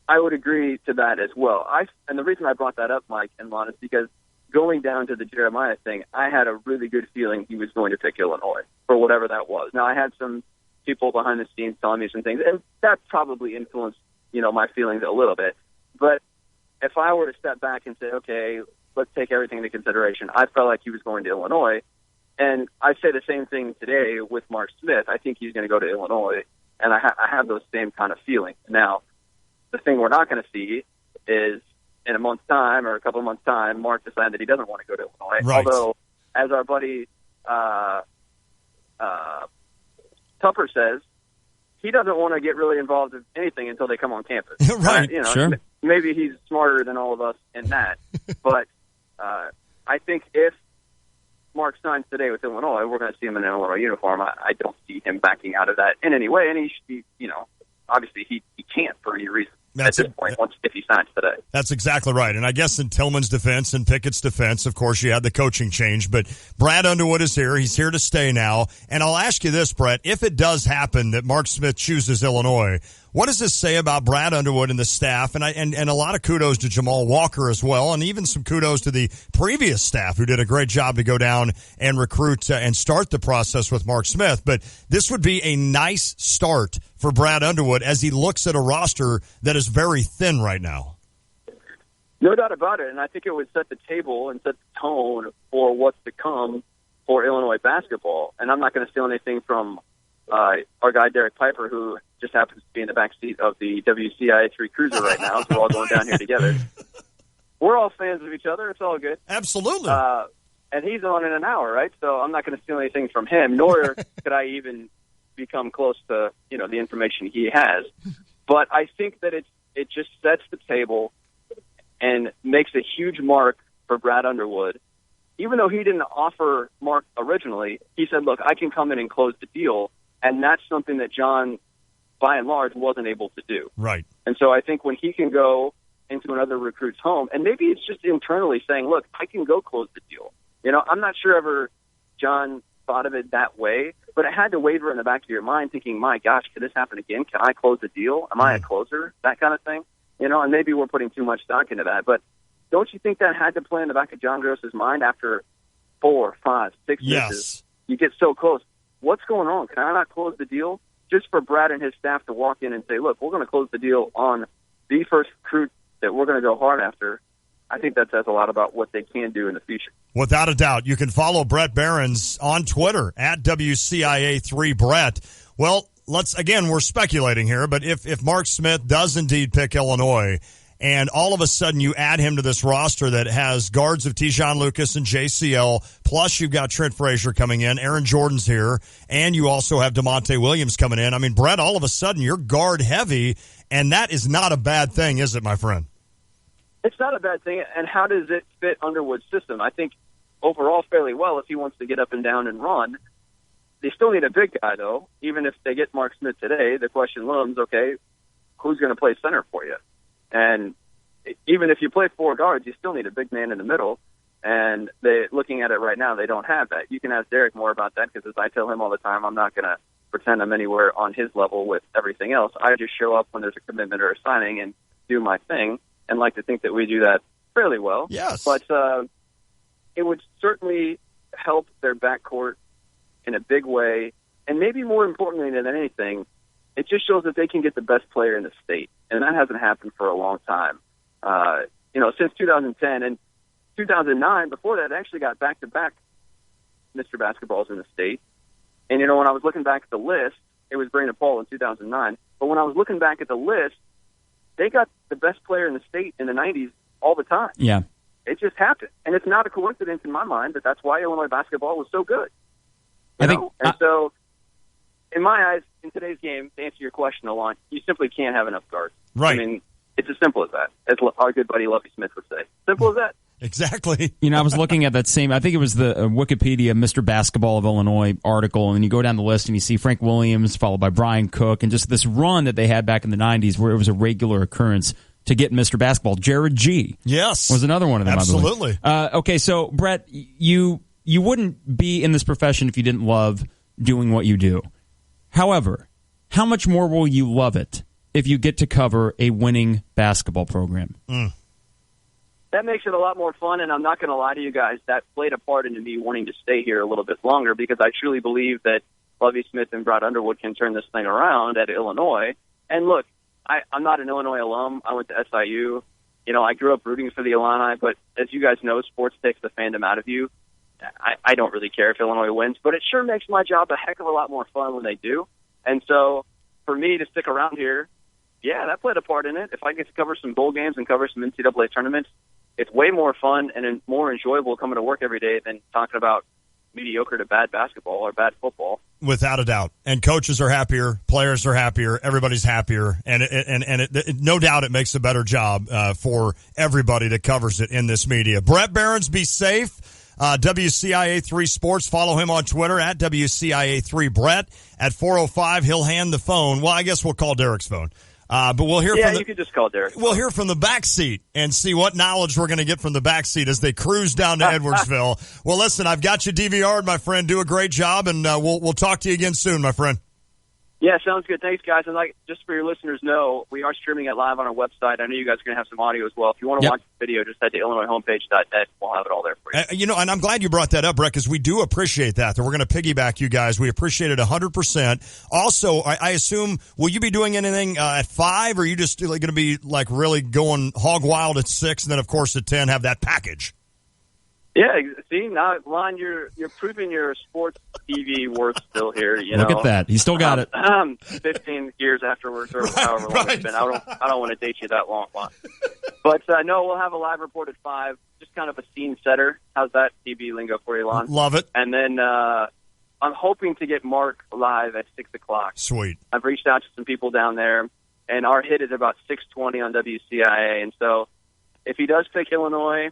I would agree to that as well. And the reason I brought that up, Mike and Lon, is because going down to the Jeremiah thing, I had a really good feeling he was going to pick Illinois for whatever that was. Now, I had some people behind the scenes telling me some things, and that probably influenced, my feelings a little bit. But if I were to step back and say, okay, let's take everything into consideration, I felt like he was going to Illinois. And I say the same thing today with Mark Smith. I think he's going to go to Illinois, and I have those same kind of feelings. Now, the thing we're not going to see is in a month's time or a couple of months' time, Mark decided that he doesn't want to go to Illinois. Right. Although, as our buddy Tupper says, he doesn't want to get really involved in anything until they come on campus. Right, sure. Maybe he's smarter than all of us in that. But I think if Mark signs today with Illinois, we're going to see him in an Illinois uniform. I don't see him backing out of that in any way. And he should be, obviously he can't for any reason at this point if he signs today. That's exactly right. And I guess in Tillman's defense and Pickett's defense, of course, you had the coaching change. But Brad Underwood is here. He's here to stay now. And I'll ask you this, Brett. If it does happen that Mark Smith chooses Illinois, what does this say about Brad Underwood and the staff? And a lot of kudos to Jamal Walker as well, and even some kudos to the previous staff who did a great job to go down and recruit and start the process with Mark Smith. But this would be a nice start for Brad Underwood as he looks at a roster that is very thin right now. No doubt about it, and I think it would set the table and set the tone for what's to come for Illinois basketball. And I'm not going to steal anything from our guy Derek Piper, who just happens to be in the backseat of the WCIA-3 Cruiser right now, so we're all going down here together. We're all fans of each other. It's all good. Absolutely. And he's on in an hour, right? So I'm not going to steal anything from him, nor could I even become close to, the information he has. But I think that it just sets the table and makes a huge mark for Brad Underwood. Even though he didn't offer Mark originally, he said, look, I can come in and close the deal. And that's something that John, by and large, wasn't able to do. Right. And so I think when he can go into another recruit's home, and maybe it's just internally saying, look, I can go close the deal. I'm not sure ever John thought of it that way, but it had to waver in the back of your mind thinking, my gosh, could this happen again? Can I close the deal? Am I a closer? That kind of thing. And maybe we're putting too much stock into that. But don't you think that had to play in the back of John Gross's mind after 4, 5, 6 misses? You get so close. What's going on? Can I not close the deal? Just for Brad and his staff to walk in and say, look, we're going to close the deal on the first recruit that we're going to go hard after. I think that says a lot about what they can do in the future. Without a doubt. You can follow Brett Behrens on Twitter at WCIA3Brett. Well, we're speculating here, but if Mark Smith does indeed pick Illinois, and all of a sudden you add him to this roster that has guards of Tijon Lucas and JCL, plus you've got Trent Frazier coming in, Aaron Jordan's here, and you also have DeMonte Williams coming in. I mean, Brett, all of a sudden you're guard heavy, and that is not a bad thing, is it, my friend? It's not a bad thing. And how does it fit Underwood's system? I think overall fairly well if he wants to get up and down and run. They still need a big guy, though. Even if they get Mark Smith today, the question looms, okay, who's going to play center for you? And even if you play 4 guards, you still need a big man in the middle. And looking at it right now, they don't have that. You can ask Derek more about that because, as I tell him all the time, I'm not going to pretend I'm anywhere on his level with everything else. I just show up when there's a commitment or a signing and do my thing, and like to think that we do that fairly well. Yes. But it would certainly help their backcourt in a big way. And maybe more importantly than anything, it just shows that they can get the best player in the state. And that hasn't happened for a long time. Since 2010 and 2009, before that, actually got back-to-back Mr. Basketballs in the state. And, when I was looking back at the list, it was Brandon Paul in 2009. But when I was looking back at the list, they got the best player in the state in the 90s all the time. Yeah. It just happened. And it's not a coincidence in my mind that that's why Illinois basketball was so good. So, in my eyes, in today's game, to answer your question, Alon, you simply can't have enough guards. Right. I mean, It's as simple as that, as our good buddy Lovie Smith would say. Simple as that. Exactly. I was looking at that same, I think it was the Wikipedia Mr. Basketball of Illinois article, and you go down the list and you see Frank Williams followed by Brian Cook, and just this run that they had back in the 90s where it was a regular occurrence to get Mr. Basketball. Jared G. Yes. Was another one of them, Absolutely. I believe. Okay, so, Brett, you wouldn't be in this profession if you didn't love doing what you do. However, how much more will you love it if you get to cover a winning basketball program? That makes it a lot more fun, and I'm not going to lie to you guys, that played a part into me wanting to stay here a little bit longer because I truly believe that Lovie Smith and Brad Underwood can turn this thing around at Illinois. And look, I'm not an Illinois alum. I went to SIU. I grew up rooting for the Illini, but as you guys know, sports takes the fandom out of you. I don't really care if Illinois wins, but it sure makes my job a heck of a lot more fun when they do. And so for me to stick around here, yeah, that played a part in it. If I get to cover some bowl games and cover some NCAA tournaments, it's way more fun and more enjoyable coming to work every day than talking about mediocre to bad basketball or bad football. Without a doubt. And coaches are happier, players are happier, everybody's happier, and no doubt it makes a better job for everybody that covers it in this media. Brett Behrens, be safe. WCIA3 Sports. Follow him on Twitter at WCIA3Brett. At 4:05, he'll hand the phone. Well, I guess we'll call Derek's phone. But we'll hear you could just call Derek. We'll hear from the back seat and see what knowledge we're going to get from the back seat as they cruise down to Edwardsville. Well, listen, I've got you DVR'd, my friend. Do a great job, and we'll talk to you again soon, my friend. Yeah, sounds good. Thanks, guys. And just for your listeners know, we are streaming it live on our website. I know you guys are going to have some audio as well. If you want to watch the video, just head to IllinoisHomepage.net. We'll have it all there for you. And I'm glad you brought that up, Brett, because we do appreciate that we're going to piggyback you guys. We appreciate it 100%. Also, I assume, will you be doing anything at 5, or are you just going to be really going hog wild at 6, and then, of course, at 10 have that package? Yeah, see, now, Lon, you're proving your sports TV worth still here. Look at that. He still got it. 15 years afterwards, or however long it's been. I don't want to date you that long, Lon. But, no, we'll have a live report at 5, just kind of a scene setter. How's that TV lingo for you, Lon? Love it. And then I'm hoping to get Mark live at 6 o'clock. Sweet. I've reached out to some people down there, and our hit is about 6:20 on WCIA. And so if he does pick Illinois,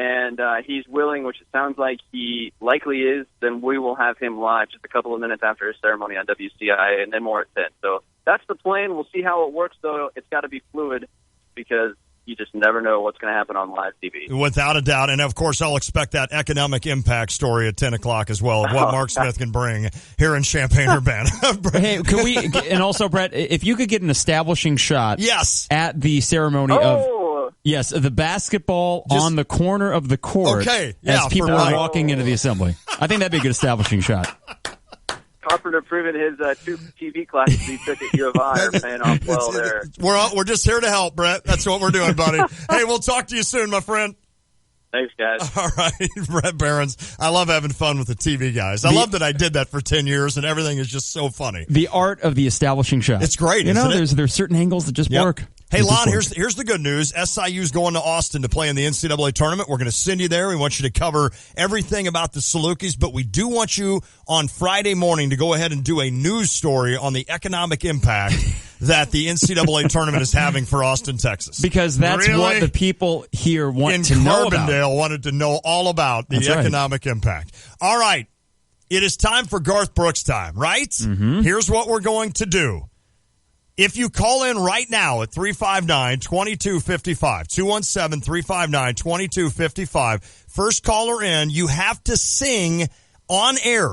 and he's willing, which it sounds like he likely is, then we will have him live just a couple of minutes after his ceremony on WCIA, and then more at 10. So that's the plan. We'll see how it works, though. It's got to be fluid because you just never know what's going to happen on live TV. Without a doubt. And, of course, I'll expect that economic impact story at 10 o'clock as well of what Mark Smith can bring here in Champaign-Urbana. Hey, can we – and also, Brett, if you could get an establishing shot at the ceremony of – yes, the basketball on the corner of the court as people are walking into the assembly. I think that'd be a good establishing shot. Carpenter proving his 2 TV classes he took at U of I are paying off well there. We're just here to help, Brett. That's what we're doing, buddy. Hey, we'll talk to you soon, my friend. Thanks, guys. All right, Brett Behrens. I love having fun with the TV guys. I love that I did that for 10 years, and everything is just so funny. The art of the establishing shot. It's great, isn't it? There's certain angles that just work. Hey, Lon, here's the good news. SIU's going to Austin to play in the NCAA tournament. We're going to send you there. We want you to cover everything about the Salukis, but we do want you on Friday morning to go ahead and do a news story on the economic impact that the NCAA tournament is having for Austin, Texas. Because that's what the people here want to know about. Carbondale wanted to know all about the economic impact. All right. It is time for Garth Brooks time, right? Mm-hmm. Here's what we're going to do. If you call in right now at 359-2255, 217-359-2255, first caller in, you have to sing on air.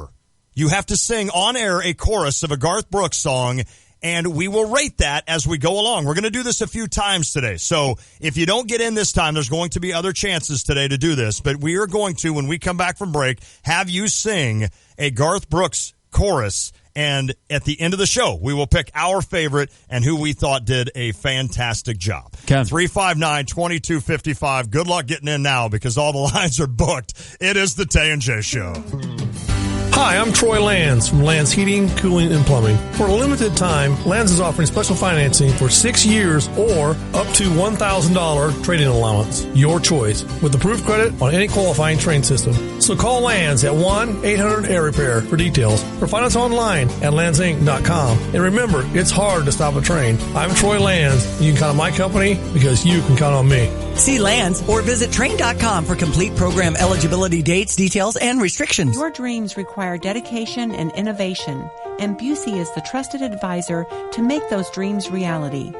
You have to sing on air a chorus of a Garth Brooks song, and we will rate that as we go along. We're going to do this a few times today. So if you don't get in this time, there's going to be other chances today to do this. But we are going to, when we come back from break, have you sing a Garth Brooks chorus. And at the end of the show, we will pick our favorite and who we thought did a fantastic job. 359-2255. Good luck getting in now because all the lines are booked. It is the Tay and J Show. Hi, I'm Troy Lands from Lands Heating, Cooling, and Plumbing. For a limited time, Lands is offering special financing for 6 years or up to $1,000 trade-in allowance. Your choice, with approved credit on any qualifying train system. So call Lands at 1-800-AIR-REPAIR for details, or find us online at landsinc.com. And remember, it's hard to stop a train. I'm Troy Lands, and you can count on my company because you can count on me. See Lands or visit train.com for complete program eligibility dates, details, and restrictions. Your dreams require dedication and innovation, and Busey is the trusted advisor to make those dreams reality.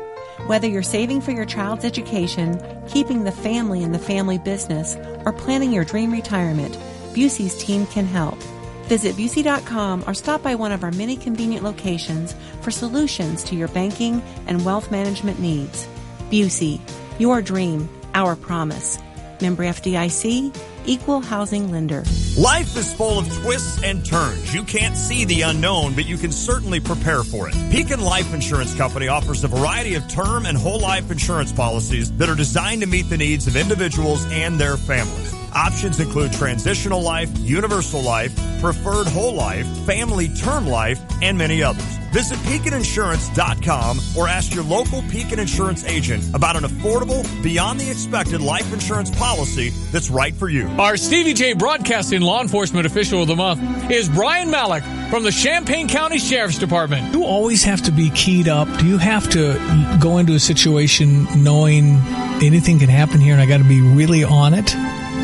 Whether you're saving for your child's education, keeping the family in the family business, or planning your dream retirement, Busey's team can help. Visit Busey.com or stop by one of our many convenient locations for solutions to your banking and wealth management needs. Busey, your dream, our promise. Member FDIC, Equal Housing Lender. Life is full of twists and turns. You can't see the unknown, but you can certainly prepare for it. Pekin Life Insurance Company offers a variety of term and whole life insurance policies that are designed to meet the needs of individuals and their families. Options include transitional life, universal life, preferred whole life, family term life, and many others. Visit PekinInsurance.com or ask your local Pekin Insurance agent about an affordable, beyond the expected life insurance policy that's right for you. Our Stevie J Broadcasting Law Enforcement Official of the Month is Brian Malik from the Champaign County Sheriff's Department. Do you always have to be keyed up? Do you have to go into a situation knowing anything can happen here and I got to be really on it?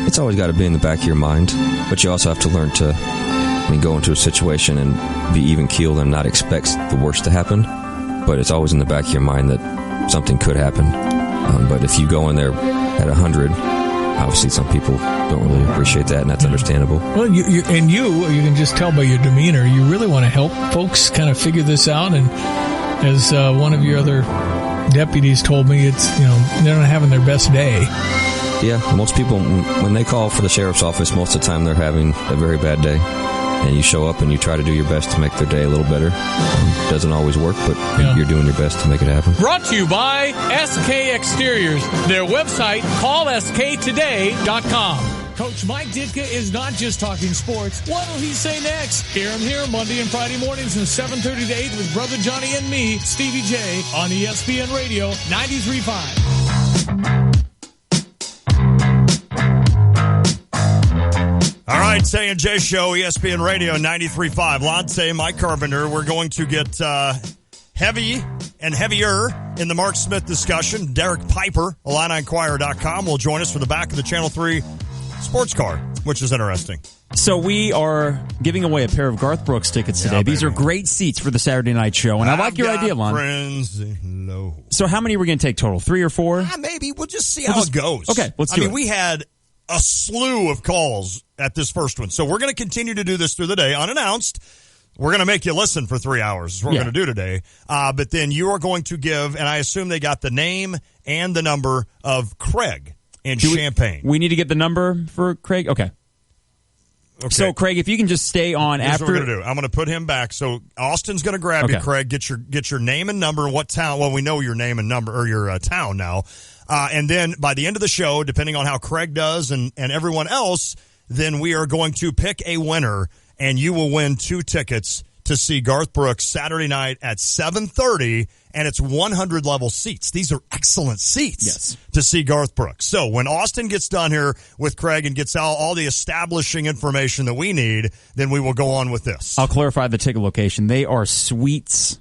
It's always got to be in the back of your mind, but you also have to learn to go into a situation and be even keeled and not expect the worst to happen. But it's always in the back of your mind that something could happen. But if you go in there at 100, obviously some people don't really appreciate that, and that's understandable. Well, you can just tell by your demeanor, you really want to help folks kind of figure this out. And as one of your other deputies told me, it's they're not having their best day. Yeah, most people, when they call for the sheriff's office, most of the time they're having a very bad day. And you show up and you try to do your best to make their day a little better. Doesn't always work, but you're doing your best to make it happen. Brought to you by SK Exteriors. Their website, callsktoday.com. Coach Mike Ditka is not just talking sports. What will he say next? Hear him here Monday and Friday mornings from 7:30 to 8 with Brother Johnny and me, Stevie J, on ESPN Radio 93.5. All right, Tay and J Show, ESPN Radio 93.5. Lante, Mike Carpenter. We're going to get heavy and heavier in the Mark Smith discussion. Derek Piper, IlliniInquirer.com, will join us for the back of the Channel 3 sports car, which is interesting. So we are giving away a pair of Garth Brooks tickets today. These are great seats for the Saturday night show, and I like your idea, Lon. Friends in low. So how many are we going to take total? 3 or 4? Maybe. We'll just see how it goes. Okay, let's do it. We had a slew of calls at this first one. So we're going to continue to do this through the day, unannounced. We're going to make you listen for 3 hours is what we're going to do today. But then you are going to give, and I assume they got the name and the number of Craig in Champaign. We need to get the number for Craig? Okay. So, Craig, if you can just stay on Here's after. What we're going to do. I'm going to put him back. So Austin's going to grab you, Craig. Get your name and number and what town. Well, we know your name and number, or your town now. And then by the end of the show, depending on how Craig does and everyone else, then we are going to pick a winner, and you will win 2 tickets to see Garth Brooks Saturday night at 7:30, and it's 100 level seats. These are excellent seats to see Garth Brooks. So when Austin gets done here with Craig and gets all the establishing information that we need, then we will go on with this. I'll clarify the ticket location. They are suites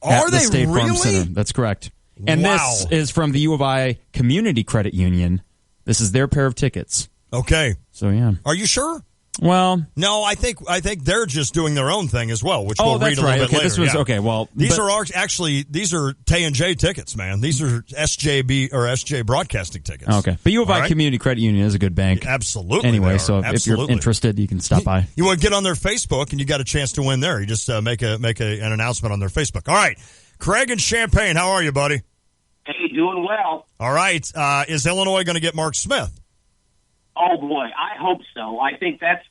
at the they State really? Farm Center. That's correct. And this is from the U of I Community Credit Union. This is their pair of tickets. Okay. So, yeah. Are you sure? Well, no, I think they're just doing their own thing as well, which we'll read a little bit later. This was okay. Well, these are Tay and J tickets, man. These are SJ Broadcasting tickets. Okay, but U of I Community Credit Union is a good bank. Absolutely. Anyway, so if you're interested, you can stop by. You want to get on their Facebook, and you got a chance to win there. You just make an announcement on their Facebook. All right, Craig in Champaign, how are you, buddy? Hey, doing well. All right, is Illinois going to get Mark Smith? Oh boy, I hope so. I think that's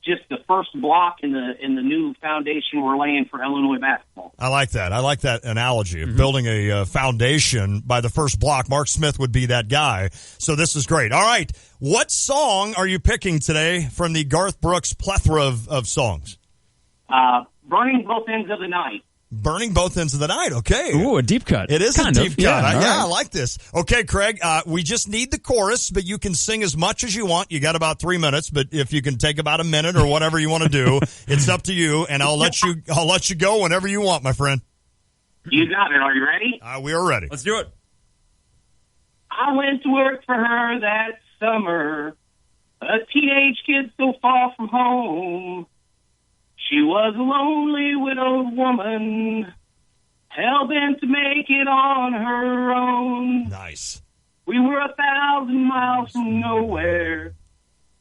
just the first block in the new foundation we're laying for Illinois basketball. I like that. I like that analogy of building a foundation by the first block. Mark Smith would be that guy. So this is great. All right, what song are you picking today from the Garth Brooks plethora of songs? Burning Both Ends of the Night. Burning Both Ends of the Night. Okay. Ooh, a deep cut. It is kind a deep cut. Yeah, I like this. Okay, Craig, we just need the chorus, but you can sing as much as you want. You got about 3 minutes, but if you can take about a minute or whatever you want to do, it's up to you, and I'll let you go whenever you want, my friend. You got it. Are you ready? We are ready. Let's do it. I went to work for her that summer, a teenage kid so far from home. She was a lonely widowed woman, hell-bent to make it on her own. Nice. We were 1,000 miles from nowhere,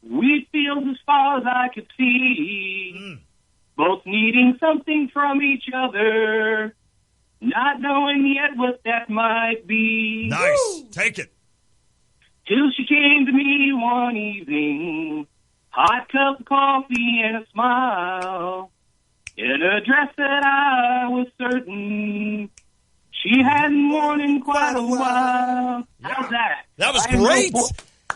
wheat fields as far as I could see, both needing something from each other, not knowing yet what that might be. Nice. Woo! Take it. Till she came to me one evening, hot cup of coffee and a smile, in a dress that I was certain she hadn't worn in quite a while. How's that? That was great.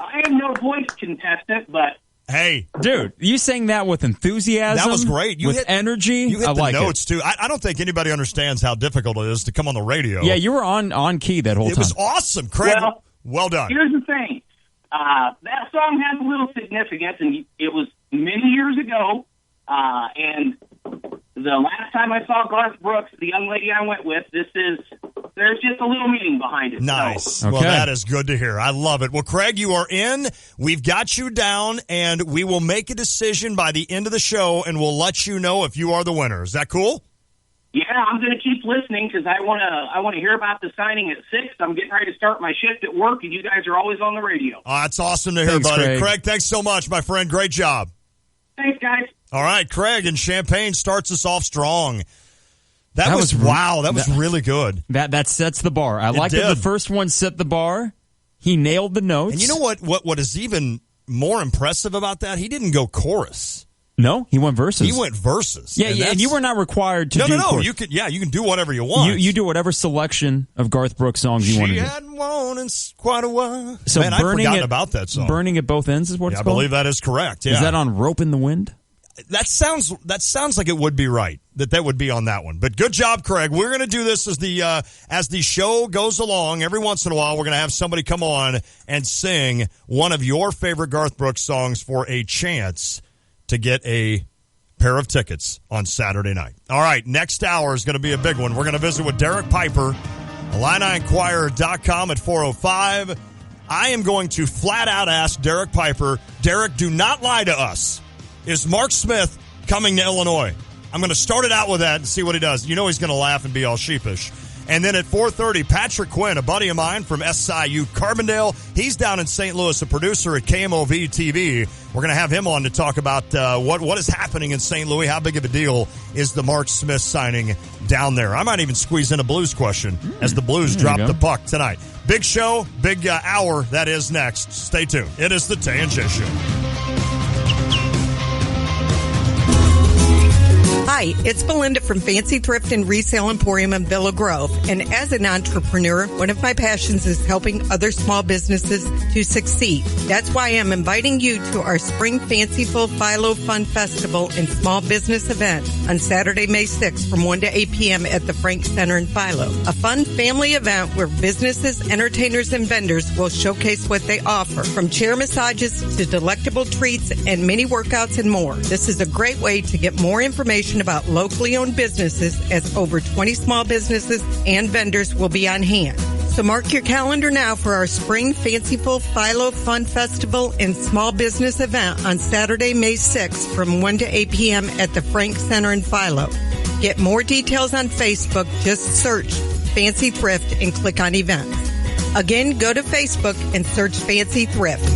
I am no voice contestant, but... Hey. Dude, you sang that with enthusiasm. That was great. You with hit energy. You hit I the like notes, too. I don't think anybody understands how difficult it is to come on the radio. Yeah, you were on key that whole time. It was awesome, Craig. Well done. Here's the thing. That song has a little significance, and it was many years ago. And the last time I saw Garth Brooks, the young lady I went with, there's just a little meaning behind it. Nice. So. Well, that is good to hear. I love it. Well, Craig, you are in. We've got you down, and we will make a decision by the end of the show, and we'll let you know if you are the winner. Is that cool? Yeah, I'm going to keep listening because I want to hear about the signing at 6. I'm getting ready to start my shift at work, and you guys are always on the radio. That's awesome to hear, Thanks, buddy. Craig. Craig, thanks so much, my friend. Great job. Thanks, guys. All right, Craig in Champaign starts us off strong. That was really good. That sets the bar. I like that the first one set the bar. He nailed the notes. And you know what is even more impressive about that? He didn't go chorus. No, he went verses. He went verses. Yeah, and you were not required to do No. chorus. You can do whatever you want. You do whatever selection of Garth Brooks songs you want to do. She hadn't won in quite a while. So Man, I'd forgotten about that song. Burning at Both Ends is what it's I called? believe that is correct. Yeah. Is that on Rope in the Wind? That sounds like it would be right. That would be on that one. But good job, Craig. We're going to do this as the show goes along. Every once in a while, we're going to have somebody come on and sing one of your favorite Garth Brooks songs for a chance to get a pair of tickets on Saturday night. All right, next hour is going to be a big one. We're going to visit with Derek Piper, IlliniInquirer.com at 4:05. I am going to flat out ask Derek Piper, Derek, do not lie to us. Is Mark Smith coming to Illinois? I'm going to start it out with that and see what he does. You know he's going to laugh and be all sheepish. And then at 4:30, Patrick Quinn, a buddy of mine from SIU Carbondale. He's down in St. Louis, a producer at KMOV TV. We're going to have him on to talk about what is happening in St. Louis. How big of a deal is the Mark Smith signing down there? I might even squeeze in a Blues question as the Blues drop the puck tonight. Big show, big hour. That is next. Stay tuned. It is the Tay and J Show. Hi, it's Belinda from Fancy Thrift and Resale Emporium in Villa Grove. And as an entrepreneur, one of my passions is helping other small businesses to succeed. That's why I'm inviting you to our Spring Fanciful Philo Fun Festival and Small Business event on Saturday, May 6th from 1 to 8 p.m. at the Frank Center in Philo. A fun family event where businesses, entertainers, and vendors will showcase what they offer, from chair massages to delectable treats and mini workouts and more. This is a great way to get more information about locally owned businesses, as over 20 small businesses and vendors will be on hand. So mark your calendar now for our Spring Fanciful Philo Fun Festival and Small Business event on Saturday, May 6th from 1 to 8 p.m. at the Frank Center in Philo. Get more details on Facebook. Just search Fancy Thrift and click on events. Again, go to Facebook and search Fancy Thrift.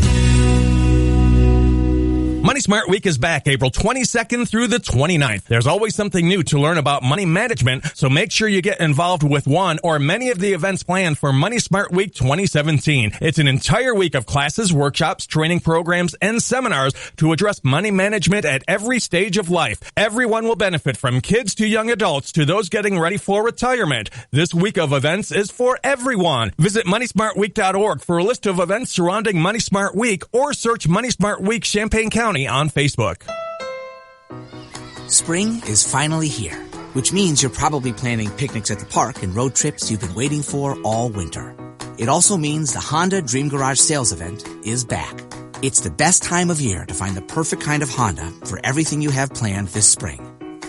Money Smart Week is back April 22nd through the 29th. There's always something new to learn about money management, so make sure you get involved with one or many of the events planned for Money Smart Week 2017. It's an entire week of classes, workshops, training programs, and seminars to address money management at every stage of life. Everyone will benefit, from kids to young adults to those getting ready for retirement. This week of events is for everyone. Visit MoneySmartWeek.org for a list of events surrounding Money Smart Week, or search Money Smart Week Champaign County on Facebook. Spring is finally here, which means you're probably planning picnics at the park and road trips you've been waiting for all winter. It also means the Honda Dream Garage sales event is back. It's the best time of year to find the perfect kind of Honda for everything you have planned this spring.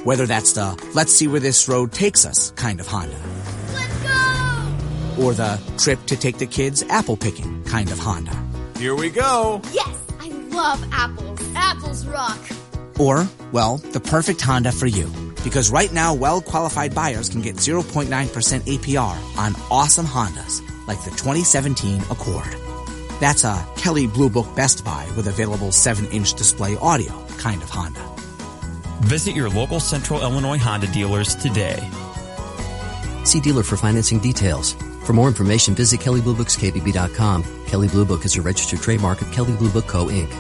Whether that's the let's see where this road takes us kind of Honda. Let's go! Or the trip to take the kids apple picking kind of Honda. Here we go! Yes, I love apples. Apples rock. Or, well, the perfect Honda for you. Because right now, well-qualified buyers can get 0.9% APR on awesome Hondas, like the 2017 Accord. That's a Kelley Blue Book Best Buy with available 7-inch display audio kind of Honda. Visit your local Central Illinois Honda dealers today. See dealer for financing details. For more information, visit KelleyBlueBooksKBB.com. Kelley Blue Book is a registered trademark of Kelley Blue Book Co., Inc.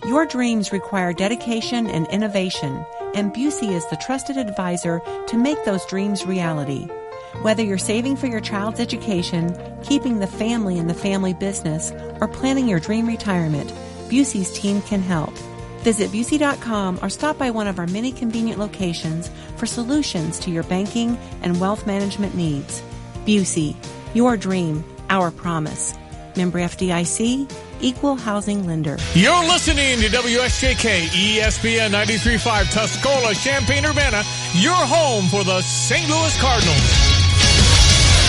Your dreams require dedication and innovation, and Busey is the trusted advisor to make those dreams reality. Whether you're saving for your child's education, keeping the family in the family business, or planning your dream retirement, Busey's team can help. Visit Busey.com or stop by one of our many convenient locations for solutions to your banking and wealth management needs. Busey, your dream, our promise. Member FDIC, Equal Housing Lender. You're listening to WSJK ESPN 93.5 Tuscola, Champaign-Urbana, your home for the St. Louis Cardinals.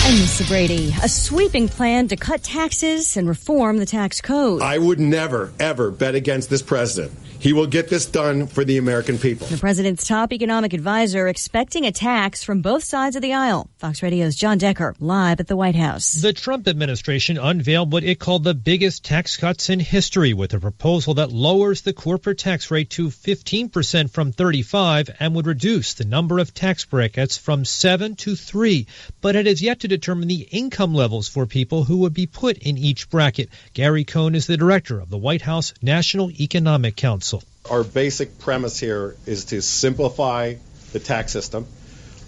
And Mr. Brady, a sweeping plan to cut taxes and reform the tax code. I would never, ever bet against this president. He will get this done for the American people. The president's top economic advisor expecting attacks from both sides of the aisle. Fox Radio's John Decker, live at the White House. The Trump administration unveiled what it called the biggest tax cuts in history with a proposal that lowers the corporate tax rate to 15% from 35% and would reduce the number of tax brackets from 7 to 3. But it has yet to determine the income levels for people who would be put in each bracket. Gary Cohn is the director of the White House National Economic Council. Our basic premise here is to simplify the tax system,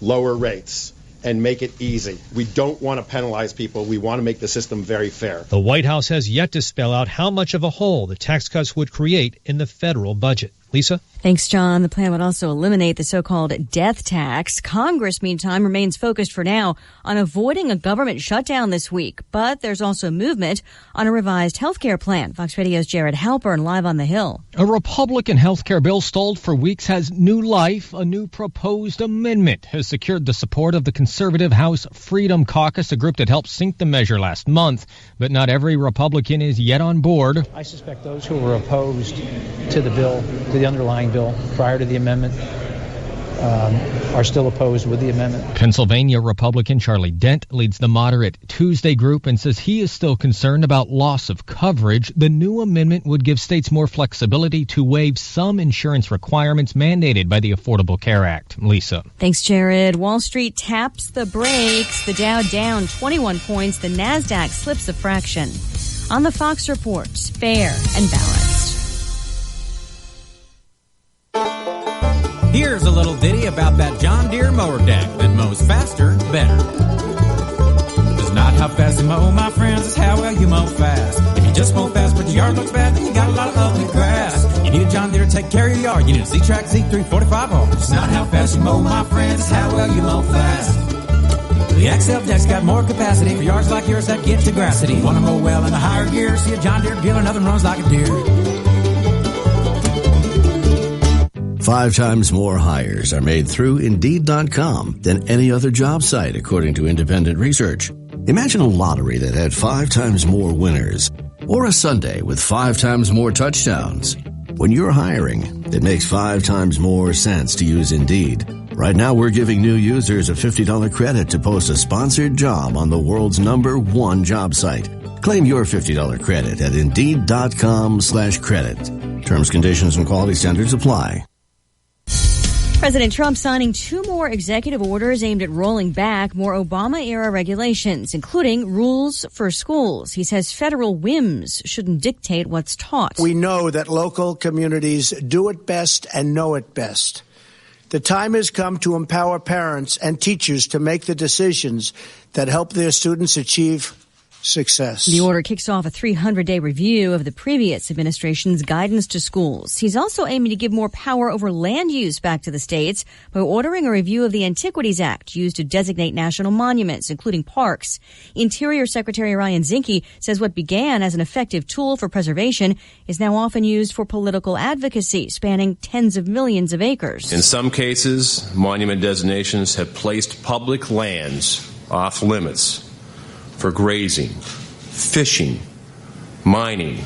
lower rates, and make it easy. We don't want to penalize people. We want to make the system very fair. The White House has yet to spell out how much of a hole the tax cuts would create in the federal budget. Lisa? Thanks, John. The plan would also eliminate the so-called death tax. Congress, meantime, remains focused for now on avoiding a government shutdown this week. But there's also movement on a revised health care plan. Fox Radio's Jared Halpern, live on the Hill. A Republican health care bill stalled for weeks has new life. A new proposed amendment has secured the support of the conservative House Freedom Caucus, a group that helped sink the measure last month. But not every Republican is yet on board. I suspect those who were opposed to the bill, to the underlying bill prior to the amendment, are still opposed with the amendment. Pennsylvania Republican Charlie Dent leads the moderate Tuesday group and says he is still concerned about loss of coverage. The new amendment would give states more flexibility to waive some insurance requirements mandated by the Affordable Care Act. Lisa. Thanks, Jared. Wall Street taps the brakes. The Dow down 21 points. The NASDAQ slips a fraction. On the Fox Report, fair and balanced. Here's a little ditty about that John Deere mower deck that mows faster, better. It's not how fast you mow, my friends, it's how well you mow fast. If you just mow fast but your yard looks bad, then you got a lot of ugly grass. You need a John Deere to take care of your yard. You need a Z-Track Z3 45R. It's not how fast you mow, my friends, it's how well you mow fast. The XL deck's got more capacity for yards like yours that get to grassity. Want to mow well in a higher gear? See a John Deere dealer, nothing runs like a deer. 5 times more hires are made through Indeed.com than any other job site, according to independent research. Imagine a lottery that had 5 times more winners, or a Sunday with 5 times more touchdowns. When you're hiring, it makes 5 times more sense to use Indeed. Right now, we're giving new users a $50 credit to post a sponsored job on the world's #1 job site. Claim your $50 credit at Indeed.com/credit. Terms, conditions, and quality standards apply. President Trump signing 2 more executive orders aimed at rolling back more Obama-era regulations, including rules for schools. He says federal whims shouldn't dictate what's taught. We know that local communities do it best and know it best. The time has come to empower parents and teachers to make the decisions that help their students achieve success. The order kicks off a 300-day review of the previous administration's guidance to schools. He's also aiming to give more power over land use back to the states by ordering a review of the Antiquities Act used to designate national monuments, including parks. Interior Secretary Ryan Zinke says what began as an effective tool for preservation is now often used for political advocacy, spanning tens of millions of acres. In some cases, monument designations have placed public lands off limits for grazing, fishing, mining,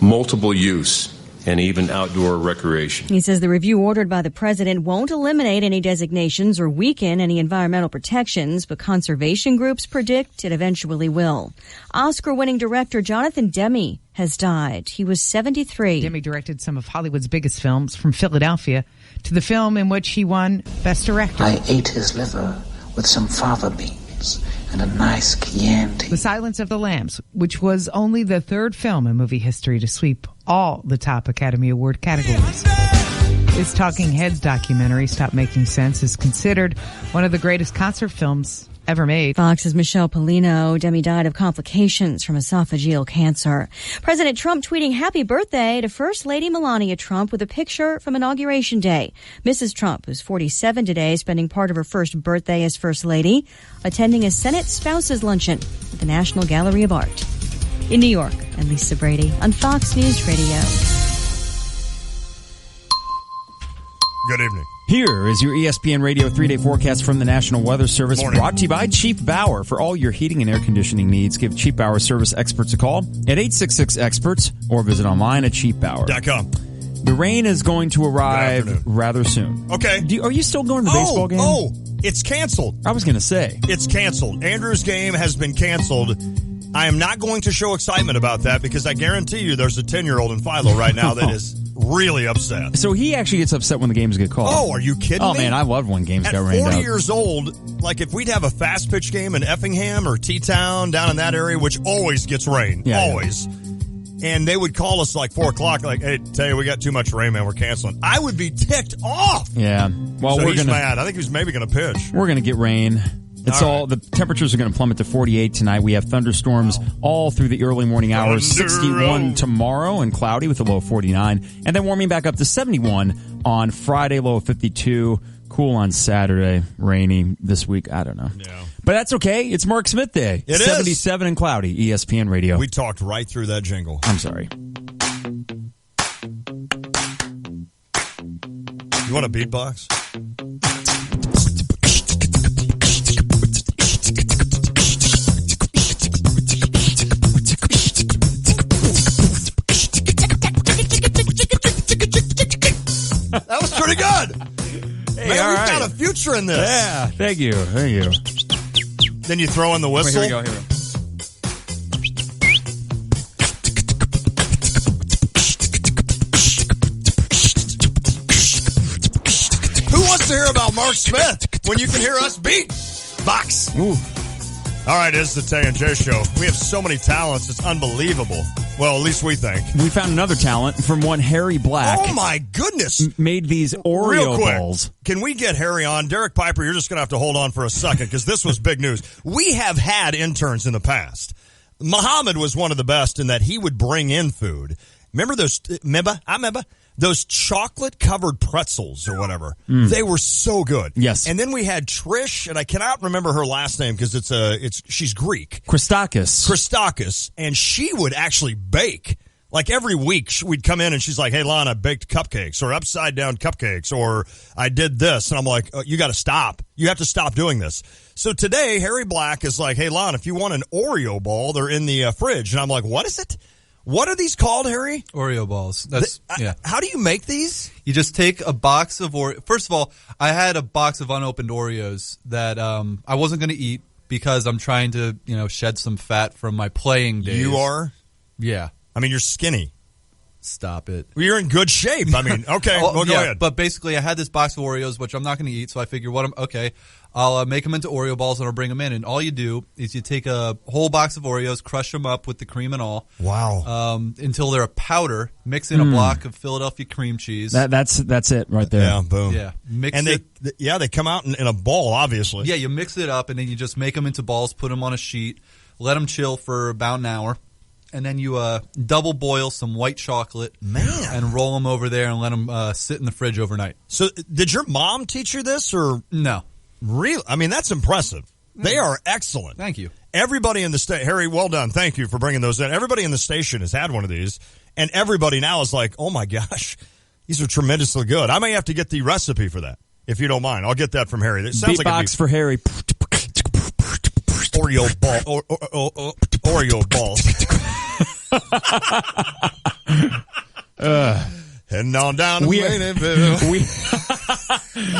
multiple use, and even outdoor recreation. He says the review ordered by the president won't eliminate any designations or weaken any environmental protections, but conservation groups predict it eventually will. Oscar-winning director Jonathan Demme has died. He was 73. Demme directed some of Hollywood's biggest films, from Philadelphia to the film in which he won Best Director. I ate his liver with some fava beans and a nice Chianti. The Silence of the Lambs, which was only the third film in movie history to sweep all the top Academy Award categories. This Talking Heads documentary, Stop Making Sense, is considered one of the greatest concert films ever made. Fox's Michelle Polino. Demme died of complications from esophageal cancer. President Trump tweeting happy birthday to First Lady Melania Trump with a picture from Inauguration Day. Mrs. Trump, who's 47 today, spending part of her first birthday as First Lady, attending a Senate Spouses Luncheon at the National Gallery of Art. In New York, I'm Lisa Brady on Fox News Radio. Good evening. Here is your ESPN Radio 3-day forecast from the National Weather Service, brought to you by Chief Bauer. For all your heating and air conditioning needs, give Chief Bauer service experts a call at 866-EXPERTS or visit online at chiefbauer.com. The rain is going to arrive rather soon. Okay. Are you still going to the baseball game? Oh, it's canceled. I was going to say. It's canceled. Andrew's game has been canceled. I am not going to show excitement about that because I guarantee you there's a 10-year-old in Philo right now that is really upset. So he actually gets upset when the games get called. Oh, are you kidding me? Oh, man, I loved when games got rained out. At 40 years old, like if we'd have a fast pitch game in Effingham or T-Town down in that area, which always gets rain, always, and they would call us like 4 o'clock, like, hey, tell you, we got too much rain, man, we're canceling. I would be ticked off. Yeah. Well, so we're he's mad. I think he's maybe going to pitch. We're going to get rain. The temperatures are going to plummet to 48 tonight. We have thunderstorms all through the early morning hours. 61 tomorrow and cloudy with a low of 49. And then warming back up to 71 on Friday, low of 52. Cool on Saturday, rainy this week. I don't know. Yeah. But that's okay. It's Mark Smith Day. It 77 is. And cloudy, ESPN Radio. We talked right through that jingle. I'm sorry. You want a beatbox? That was pretty good. Hey, man, all we've right. got a future in this. Yeah, thank you. Thank you. Then you throw in the whistle. Wait, here we go. Who wants to hear about Mark Smith when you can hear us beat box? Ooh. All right, it's the Tay and J Show. We have so many talents, it's unbelievable. Well, at least we think. We found another talent from one Harry Black. Oh, my goodness. Made these Oreo Real quick, balls. Can we get Harry on? Derek Piper, you're just going to have to hold on for a second because this was big news. We have had interns in the past. Muhammad was one of the best in that he would bring in food. Remember those? I remember those chocolate-covered pretzels or whatever. They were so good. Yes. And then we had Trish, and I cannot remember her last name because she's Greek. Christakis, and she would actually bake. Like every week, we'd come in and she's like, "Hey, Lon, I baked cupcakes or upside down cupcakes, or I did this," and I'm like, "You got to stop. You have to stop doing this." So today, Harry Black is like, "Hey, Lon, if you want an Oreo ball, they're in the fridge," and I'm like, "What is it? What are these called, Harry?" Oreo balls. That's yeah. How do you make these? You just take a box of Oreo. First of all, I had a box of unopened Oreos that I wasn't going to eat because I'm trying to, shed some fat from my playing days. You are? Yeah. I mean, you're skinny. Stop it. Well, you're in good shape. I mean, okay, well, go ahead. But basically, I had this box of Oreos, which I'm not going to eat, so I figure, I'll make them into Oreo balls and I'll bring them in. And all you do is you take a whole box of Oreos, crush them up with the cream and all. Wow. Until they're a powder, mix in a block of Philadelphia cream cheese. That's it right there. Yeah, boom. Yeah. They come out in a ball, obviously. Yeah, you mix it up and then you just make them into balls, put them on a sheet. let them chill for about an hour, and then you double boil some white chocolate, and roll them over there and let them sit in the fridge overnight. So, did your mom teach you this, or no? Really? I mean, that's impressive. They are excellent. Thank you. Everybody in the state, Harry, well done. Thank you for bringing those in. Everybody in the station has had one of these, and everybody now is like, "Oh my gosh, these are tremendously good." I may have to get the recipe for that, if you don't mind. I'll get that from Harry. It sounds Beatbox for Harry. Oreo ball, Oreo balls. Heading on down to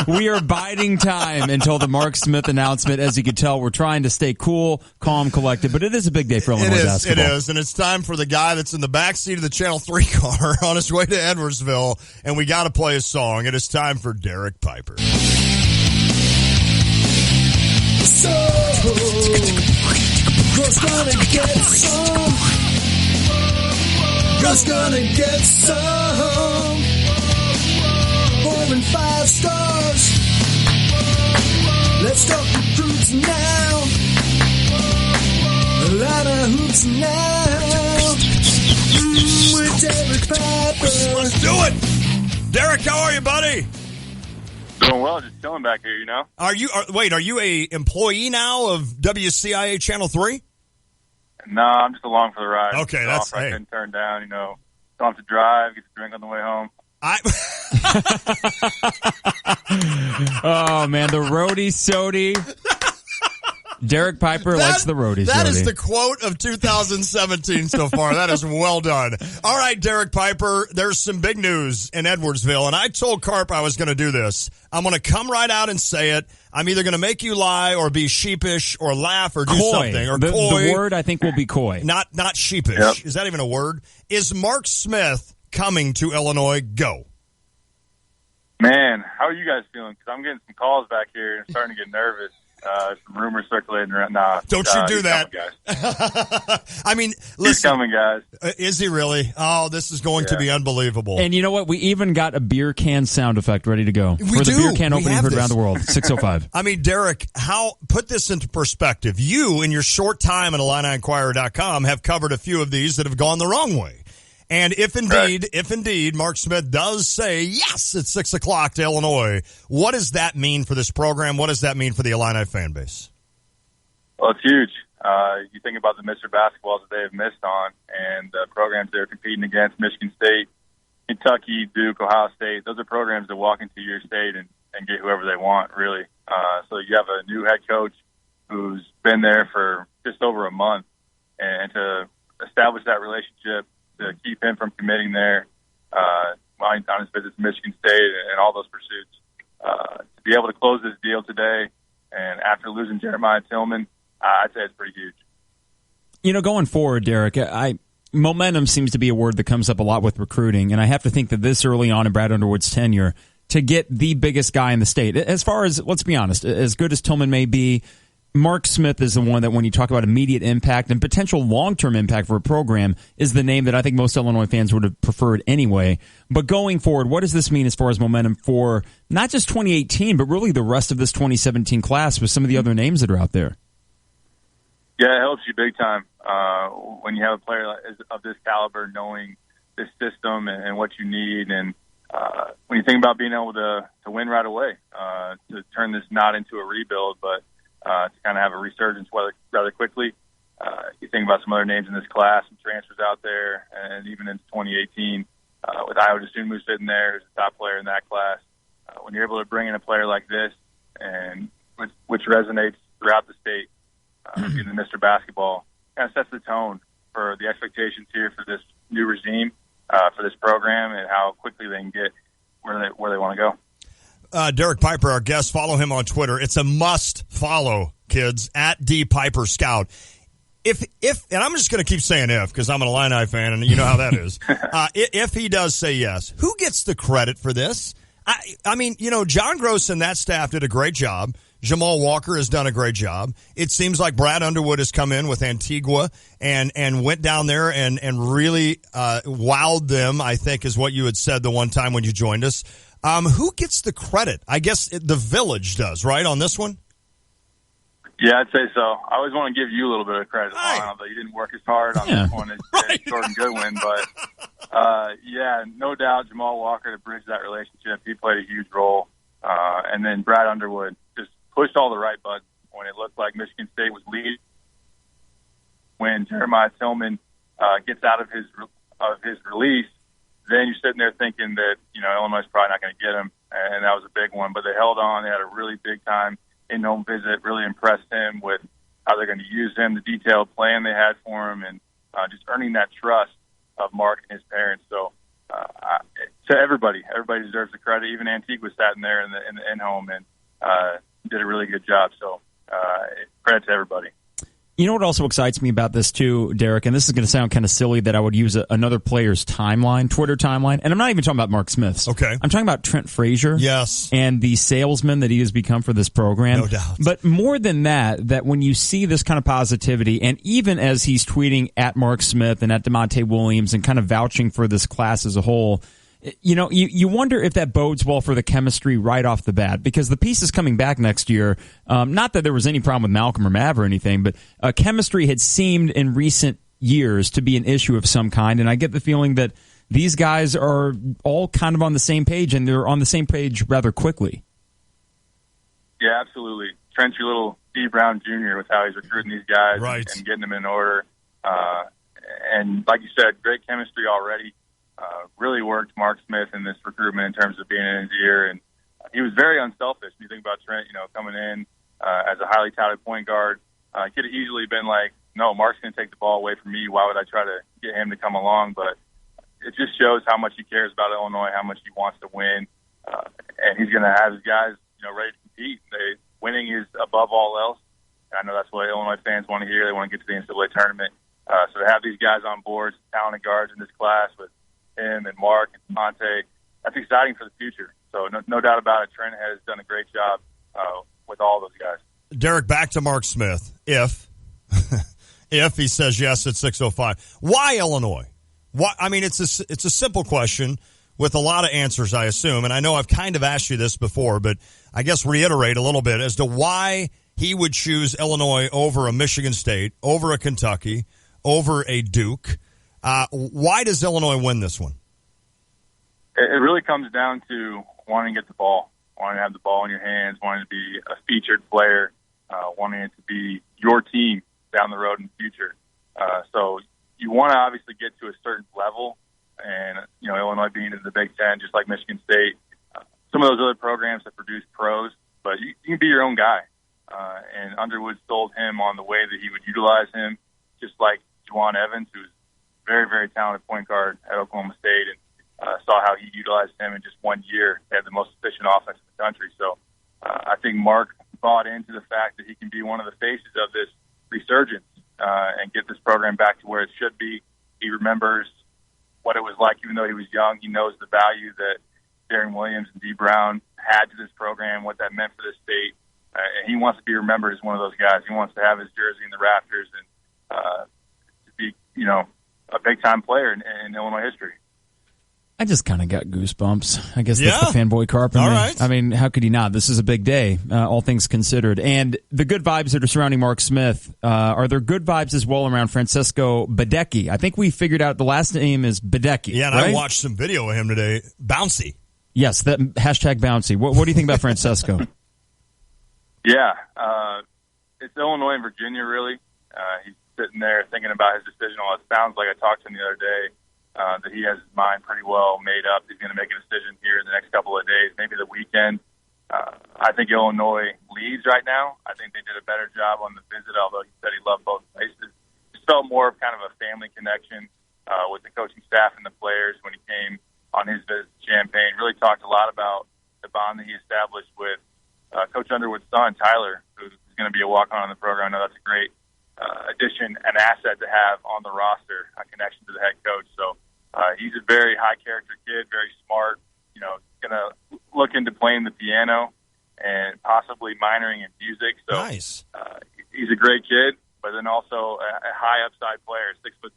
we are biding time until the Mark Smith announcement. As you can tell, we're trying to stay cool, calm, collected, but it is a big day for Illinois basketball. It is, and it's time for the guy that's in the backseat of the Channel 3 car on his way to Edwardsville, and we got to play a song. It is time for Derek Piper. So, who's gonna get some? Who's gonna get some? 4 and 5 stars. Let's talk recruits now. A lot of hoops now. With Derek Piper. Let's do it. Derek, how are you, buddy? Doing well, just chilling back here, you know. Are you a employee now of WCIA Channel 3? No, I'm just along for the ride. Okay, that's I couldn't turn down, you know. Don't have to drive, get to drink on the way home. Oh man, the roadie sody. Derek Piper likes the roadie That sody. is the quote of 2017 so far. That is well done. All right, Derek Piper, there's some big news in Edwardsville, and I told Carp I was going to do this. I'm going to come right out and say it. I'm either going to make you lie or be sheepish or laugh or do something. Or coy. The word, I think, will be coy. Not sheepish. Yep. Is that even a word? Is Mark Smith coming to Illinois? Go. Man, how are you guys feeling? Because I'm getting some calls back here and starting to get nervous. Some rumors circulating around. Nah, don't you do that. Coming, I mean, listen. He's coming, guys. Is he really? Oh, this is going to be unbelievable. And you know what? We even got a beer can sound effect ready to go. We for the do. beer can We opening have heard this. around the world. 605. I mean, Derek, put this into perspective. You, in your short time at IlliniInquirer.com, have covered a few of these that have gone the wrong way. And if indeed Mark Smith does say yes at 6 o'clock to Illinois, what does that mean for this program? What does that mean for the Illini fan base? Well, it's huge. You think about the Mr. Basketballs that they have missed on and the programs they're competing against, Michigan State, Kentucky, Duke, Ohio State. Those are programs that walk into your state and get whoever they want, really. So you have a new head coach who's been there for just over a month, and to establish that relationship, to keep him from committing there on his visit to Michigan State and all those pursuits. To be able to close this deal today, and after losing Jeremiah Tillman, I'd say it's pretty huge. You know, going forward, Derek, momentum seems to be a word that comes up a lot with recruiting, and I have to think that this early on in Brad Underwood's tenure, to get the biggest guy in the state, as far as, let's be honest, as good as Tillman may be, Mark Smith is the one that when you talk about immediate impact and potential long-term impact for a program is the name that I think most Illinois fans would have preferred anyway. But going forward, what does this mean as far as momentum for not just 2018, but really the rest of this 2017 class with some of the other names that are out there? Yeah, it helps you big time when you have a player of this caliber knowing this system and what you need. And when you think about being able to win right away, to turn this not into a rebuild, but to kind of have a resurgence rather quickly. You think about some other names in this class, some transfers out there, and even into 2018 with Io DeSumo sitting there, who's a top player in that class. When you're able to bring in a player like this, and which resonates throughout the state, being the Mr. Basketball, kind of sets the tone for the expectations here for this new regime, for this program, and how quickly they can get where they want to go. Derek Piper, our guest, follow him on Twitter. It's a must follow, kids, at @DPiperScout. If and I'm just going to keep saying if, because I'm an Illini fan and you know how that is. If he does say yes, who gets the credit for this? I mean, you know, John Gross and that staff did a great job. Jamal Walker has done a great job. It seems like Brad Underwood has come in with Antigua and went down there and really wowed them, I think is what you had said the one time when you joined us. Who gets the credit? I guess the Village does, right, on this one? Yeah, I'd say so. I always want to give you a little bit of credit, although you didn't work as hard on this one as Jordan Goodwin. But, yeah, no doubt Jamal Walker to bridge that relationship. He played a huge role. And then Brad Underwood just pushed all the right buttons when it looked like Michigan State was leading. When Jeremiah Tillman gets out of his release, then you're sitting there thinking that, Illinois is probably not going to get him. And that was a big one. But they held on. They had a really big time in-home visit, really impressed him with how they're going to use him, the detailed plan they had for him, and just earning that trust of Mark and his parents. So to everybody deserves the credit. Even Antigua sat in there in the in-home and did a really good job. So credit to everybody. You know what also excites me about this too, Derek, and this is going to sound kind of silly that I would use another player's timeline, Twitter timeline, and I'm not even talking about Mark Smith's. Okay. I'm talking about Trent Frazier. Yes. And the salesman that he has become for this program. No doubt. But more than that when you see this kind of positivity, and even as he's tweeting at Mark Smith and at DeMonte Williams and kind of vouching for this class as a whole, you wonder if that bodes well for the chemistry right off the bat, because the piece is coming back next year. Not that there was any problem with Malcolm or Mav or anything, but chemistry had seemed in recent years to be an issue of some kind, and I get the feeling that these guys are all kind of on the same page, and they're on the same page rather quickly. Yeah, absolutely. Trent's your little Steve Brown Jr. with how he's recruiting these guys and getting them in order. And like you said, great chemistry already. Really worked Mark Smith in this recruitment in terms of being in his ear, and he was very unselfish. When you think about Trent, coming in as a highly touted point guard, he could have easily been like, no, Mark's going to take the ball away from me. Why would I try to get him to come along? But it just shows how much he cares about Illinois, how much he wants to win, and he's going to have his guys, ready to compete. Winning is above all else. And I know that's what Illinois fans want to hear. They want to get to the NCAA tournament. So to have these guys on board, talented guards in this class with him and Mark and Monte, that's exciting for the future. So no doubt about it, Trent has done a great job with all those guys. Derek, back to Mark Smith. If he says yes at 6:05, why Illinois? Why? I mean, it's a simple question with a lot of answers, I assume. And I know I've kind of asked you this before, but I guess reiterate a little bit as to why he would choose Illinois over a Michigan State, over a Kentucky, over a Duke. Why does Illinois win this one? It really comes down to wanting to get the ball, wanting to have the ball in your hands, wanting to be a featured player, wanting it to be your team down the road in the future. So you want to obviously get to a certain level, and Illinois being in the Big Ten, just like Michigan State, some of those other programs that produce pros, but you can be your own guy. And Underwood sold him on the way that he would utilize him, just like Juwan Evans, who's very, very talented point guard at Oklahoma State, and saw how he utilized him in just 1 year. They had the most efficient offense in the country. So I think Mark bought into the fact that he can be one of the faces of this resurgence and get this program back to where it should be. He remembers what it was like, even though he was young. He knows the value that Darren Williams and D. Brown had to this program, what that meant for this state. And he wants to be remembered as one of those guys. He wants to have his jersey in the rafters and to be, a big-time player in Illinois history. I just kind of got goosebumps. I guess that's the fanboy carp in me. Right. I mean, how could he not? This is a big day, all things considered. And the good vibes that are surrounding Mark Smith, are there good vibes as well around Francesco Badecki? I think we figured out the last name is Badecki. Yeah, and right? I watched some video of him today. Bouncy. Yes, that hashtag bouncy. What do you think about Francesco? Yeah, it's Illinois and Virginia, really. He's sitting there thinking about his decision. Well, it sounds like I talked to him the other day that he has his mind pretty well made up. He's going to make a decision here in the next couple of days, maybe the weekend. I think Illinois leads right now. I think they did a better job on the visit, although he said he loved both places. Just felt more of kind of a family connection with the coaching staff and the players when he came on his visit to Champaign. Really talked a lot about the bond that he established with Coach Underwood's son, Tyler, who's going to be a walk-on in the program. I know that's a great addition, an asset to have on the roster, a connection to the head coach. So he's a very high-character kid, very smart, going to look into playing the piano and possibly minoring in music. So nice. He's a great kid, but then also a high-upside player, 6'7",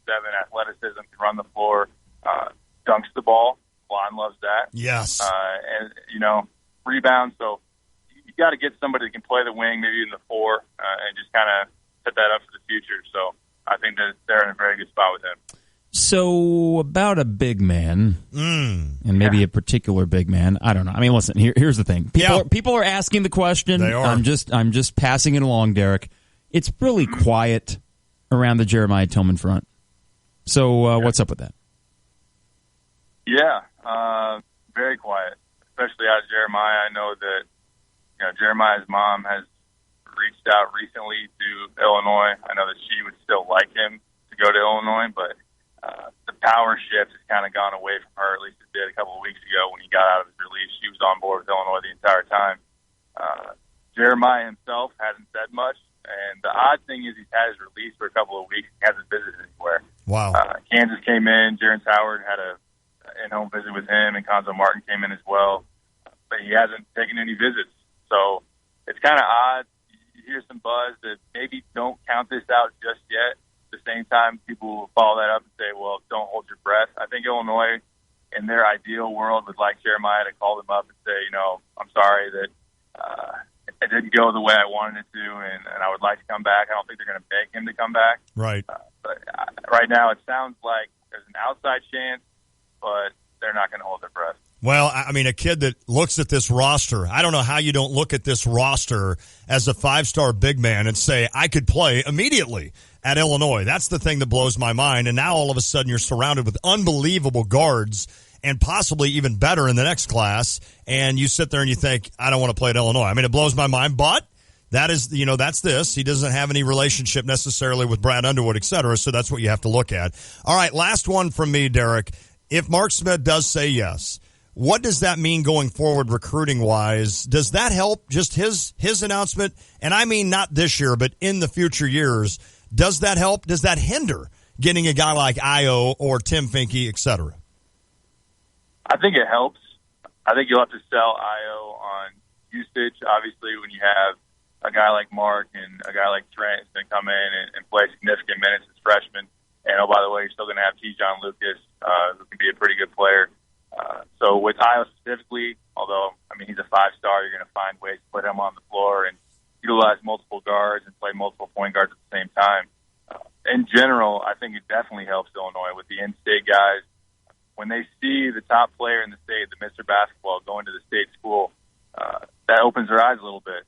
athleticism, can run the floor, dunks the ball. Juan loves that. Yes. And, rebounds. So you got to get somebody that can play the wing, maybe even the 4, and just kind of set that up for the future. So I think that they're in a very good spot with him. So about a big man, and maybe a particular big man. I don't know. I mean, listen. Here's the thing. People are asking the question. They are. I'm just passing it along, Derek. It's really quiet around the Jeremiah Tillman front. So what's up with that? Yeah, very quiet, especially out of Jeremiah. I know that Jeremiah's mom has reached out recently to Illinois. I know that she would still like him to go to Illinois, but the power shift has kind of gone away from her. At least it did a couple of weeks ago when he got out of his release. She was on board with Illinois the entire time. Jeremiah himself hasn't said much, and the odd thing is he's had his release for a couple of weeks. He hasn't visited anywhere. Wow. Kansas came in. Jerence Howard had a in-home visit with him, and Conzo Martin came in as well, but he hasn't taken any visits. So it's kind of odd. You hear some buzz that maybe don't count this out just yet. At the same time, people will follow that up and say, well, don't hold your breath. I think Illinois, in their ideal world, would like Jeremiah to call them up and say, I'm sorry that it didn't go the way I wanted it to, and I would like to come back. I don't think they're going to beg him to come back. Right. But right now it sounds like there's an outside chance, but they're not going to hold their breath. Well, I mean, a kid that looks at this roster, I don't know how you don't look at this roster as a 5-star big man and say, I could play immediately at Illinois. That's the thing that blows my mind. And now all of a sudden you're surrounded with unbelievable guards and possibly even better in the next class. And you sit there and you think, I don't want to play at Illinois. I mean, it blows my mind, but that is, that's this. He doesn't have any relationship necessarily with Brad Underwood, et cetera. So that's what you have to look at. All right. Last one from me, Derek. If Mark Smith does say yes, what does that mean going forward recruiting-wise? Does that help, just his announcement? And I mean not this year, but in the future years. Does that help? Does that hinder getting a guy like Io or Tim Finke, et cetera? I think it helps. I think you'll have to sell Io on usage. Obviously, when you have a guy like Mark and a guy like Trent is going to come in and play significant minutes as freshmen. And, oh, by the way, you're still going to have T. John Lucas, who can be a pretty good player. So with Io specifically, although, I mean, he's a 5-star, you're going to find ways to put him on the floor and utilize multiple guards and play multiple point guards at the same time. In general, I think it definitely helps Illinois with the in-state guys. When they see the top player in the state, the Mr. Basketball, going to the state school, that opens their eyes a little bit.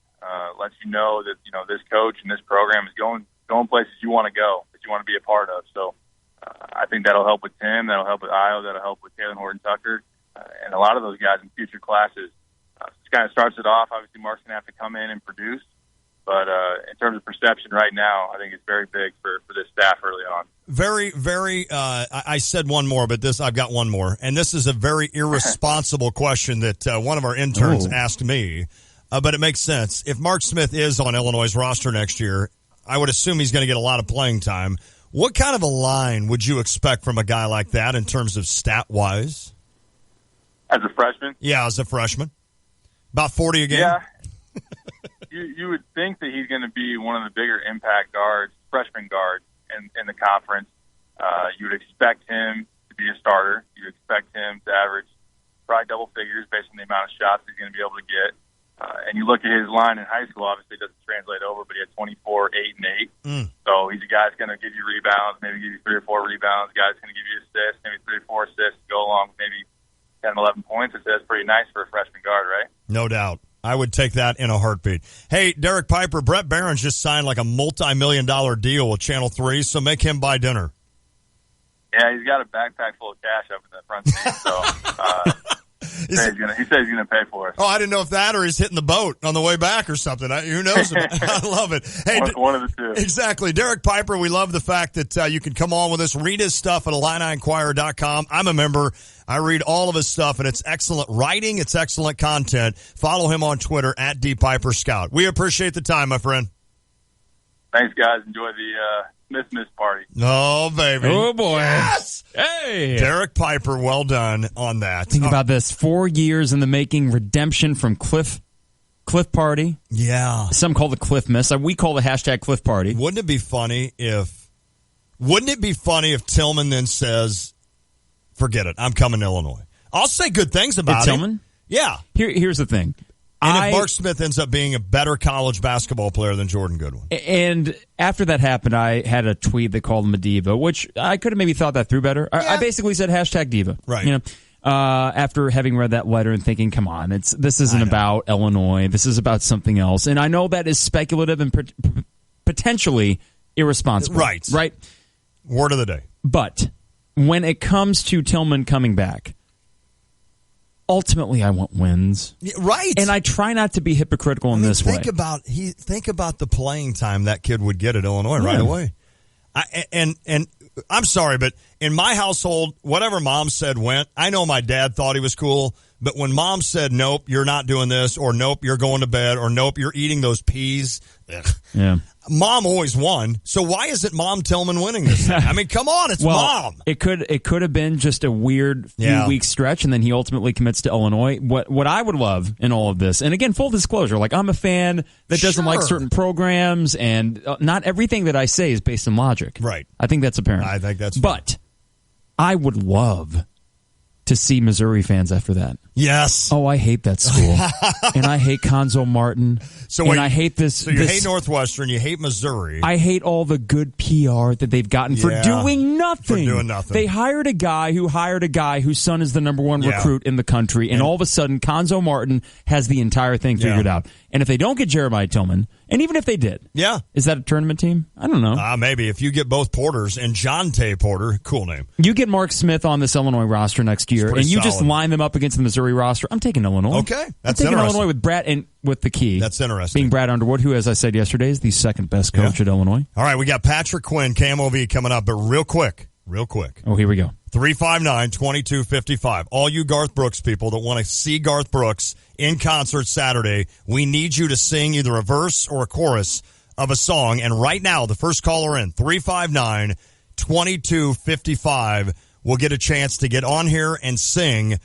Lets you know that, this coach and this program is going places you want to go, that you want to be a part of. So I think that'll help with Tim, that'll help with Io, that'll help with Taylor Horton-Tucker, and a lot of those guys in future classes. This kind of starts it off. Obviously, Mark's going to have to come in and produce. But in terms of perception right now, I think it's very big for this staff early on. Very, very, I said one more, but I've got one more. And this is a very irresponsible question that one of our interns asked me, but it makes sense. If Mark Smith is on Illinois' roster next year, I would assume he's going to get a lot of playing time. What kind of a line would you expect from a guy like that in terms of stat-wise? As a freshman? Yeah, as a freshman. About 40 a game? Yeah. You would think that he's going to be one of the bigger impact guards, freshman guards in the conference. You would expect him to be a starter. You would expect him to average probably double figures based on the amount of shots he's going to be able to get. And you look at his line in high school, obviously it doesn't translate over, but he had 24, 8, and 8. So he's a guy that's going to give you rebounds, maybe give you 3 or 4 rebounds. A guy that's going to give you assists, maybe 3 or 4 assists to go along with maybe 10, 11 points. That's pretty nice for a freshman guard, right? No doubt. I would take that in a heartbeat. Hey, Derek Piper, Brett Barron's just signed like a multi-million-dollar deal with Channel 3, so make him buy dinner. Yeah, he's got a backpack full of cash up in the front seat, so he said he's going to pay for it. Oh, I didn't know if that or he's hitting the boat on the way back or something. Who knows? I love it. Hey, one of the two. Exactly. Derek Piper, we love the fact that you can come on with us. Read his stuff at IlliniInquirer.com. I'm a member. I read all of his stuff, and it's excellent writing. It's excellent content. Follow him on Twitter at DPiperScout. We appreciate the time, my friend. Thanks, guys. Enjoy the Smith party. Oh, baby. Oh, boy. Yes! Hey! Derek Piper, well done on that. Think about this. 4 years in the making, redemption from Cliff Party. Yeah. Some call the Cliff Miss. We call the hashtag Cliff Party. Wouldn't it be funny if Tillman then says, forget it, I'm coming to Illinois. I'll say good things about Tillman? Yeah. Here's the thing. And if Mark Smith ends up being a better college basketball player than Jordan Goodwin. And after that happened, I had a tweet that called him a diva, which I could have maybe thought that through better. I basically said #diva. Right. You know, after having read that letter and thinking, come on, this isn't about Illinois. This is about something else. And I know that is speculative and potentially irresponsible. Right. Right. Word of the day. But when it comes to Tillman coming back, ultimately I want wins. Yeah, right. And I try not to be hypocritical in this way. Think about the playing time that kid would get at Illinois right away. And I'm sorry, but in my household, whatever Mom said went. I know my dad thought he was cool, but when Mom said, nope, you're not doing this, or nope, you're going to bed, or nope, you're eating those peas. Yeah. Mom always won, so why isn't Mom Tillman winning this thing? I mean, come on, it's Mom. It could have been just a weird few week stretch, and then he ultimately commits to Illinois. What I would love in all of this, and again, full disclosure, like I'm a fan that doesn't like certain programs, and not everything that I say is based on logic. Right. I think that's apparent. I think that's But I would love to see Missouri fans after that. Yes. Oh, I hate that school. And I hate Conzo Martin. And I hate this. So you hate Northwestern, you hate Missouri. I hate all the good PR that they've gotten for doing nothing. They hired a guy whose son is the number one recruit in the country, and all of a sudden Conzo Martin has the entire thing figured out. And if they don't get Jeremiah Tillman, and even if they did, is that a tournament team? I don't know. Maybe. If you get both Porters and John Tay Porter, cool name. You get Mark Smith on this Illinois roster next year, and you just line them up against the Missouri roster. I'm taking Illinois. Okay. That's I'm taking Illinois with Brad and with the key. That's interesting. Being Brad Underwood, who, as I said yesterday, is the second best coach at Illinois. All right, we got Patrick Quinn, KMOV, coming up, but real quick. Oh, here we go. 359-2255. All you Garth Brooks people that want to see Garth Brooks in concert Saturday, we need you to sing either a verse or a chorus of a song. And right now, the first caller in, 359-2255, will get a chance to get on here and sing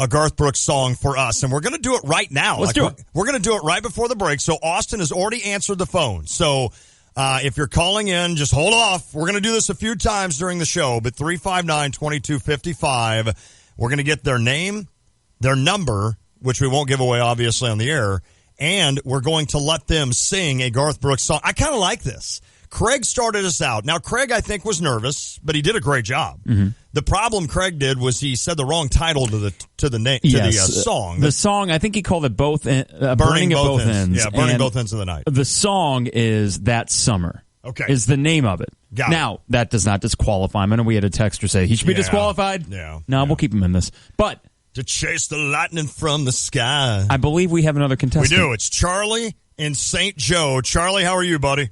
a Garth Brooks song for us. And we're going to do it right now. Let's do it. We're going to do it right before the break. So Austin has already answered the phone. So if you're calling in, just hold off. We're going to do this a few times during the show, but 359-2255, we're going to get their name, their number, which we won't give away, obviously, on the air, and we're going to let them sing a Garth Brooks song. I kind of like this. Craig started us out. Now, Craig, I think, was nervous, but he did a great job. Mm-hmm. The problem Craig did was he said the wrong title to the song. The song, I think he called it Burning at Both Ends. Yeah, Burning Both Ends of the Night. The song is That Summer. Okay. Is the name of it. Now, that does not disqualify him. I know we had a texter say he should be disqualified. No, we'll keep him in this. But to chase the lightning from the sky. I believe we have another contestant. We do. It's Charlie in St. Joe. Charlie, how are you, buddy?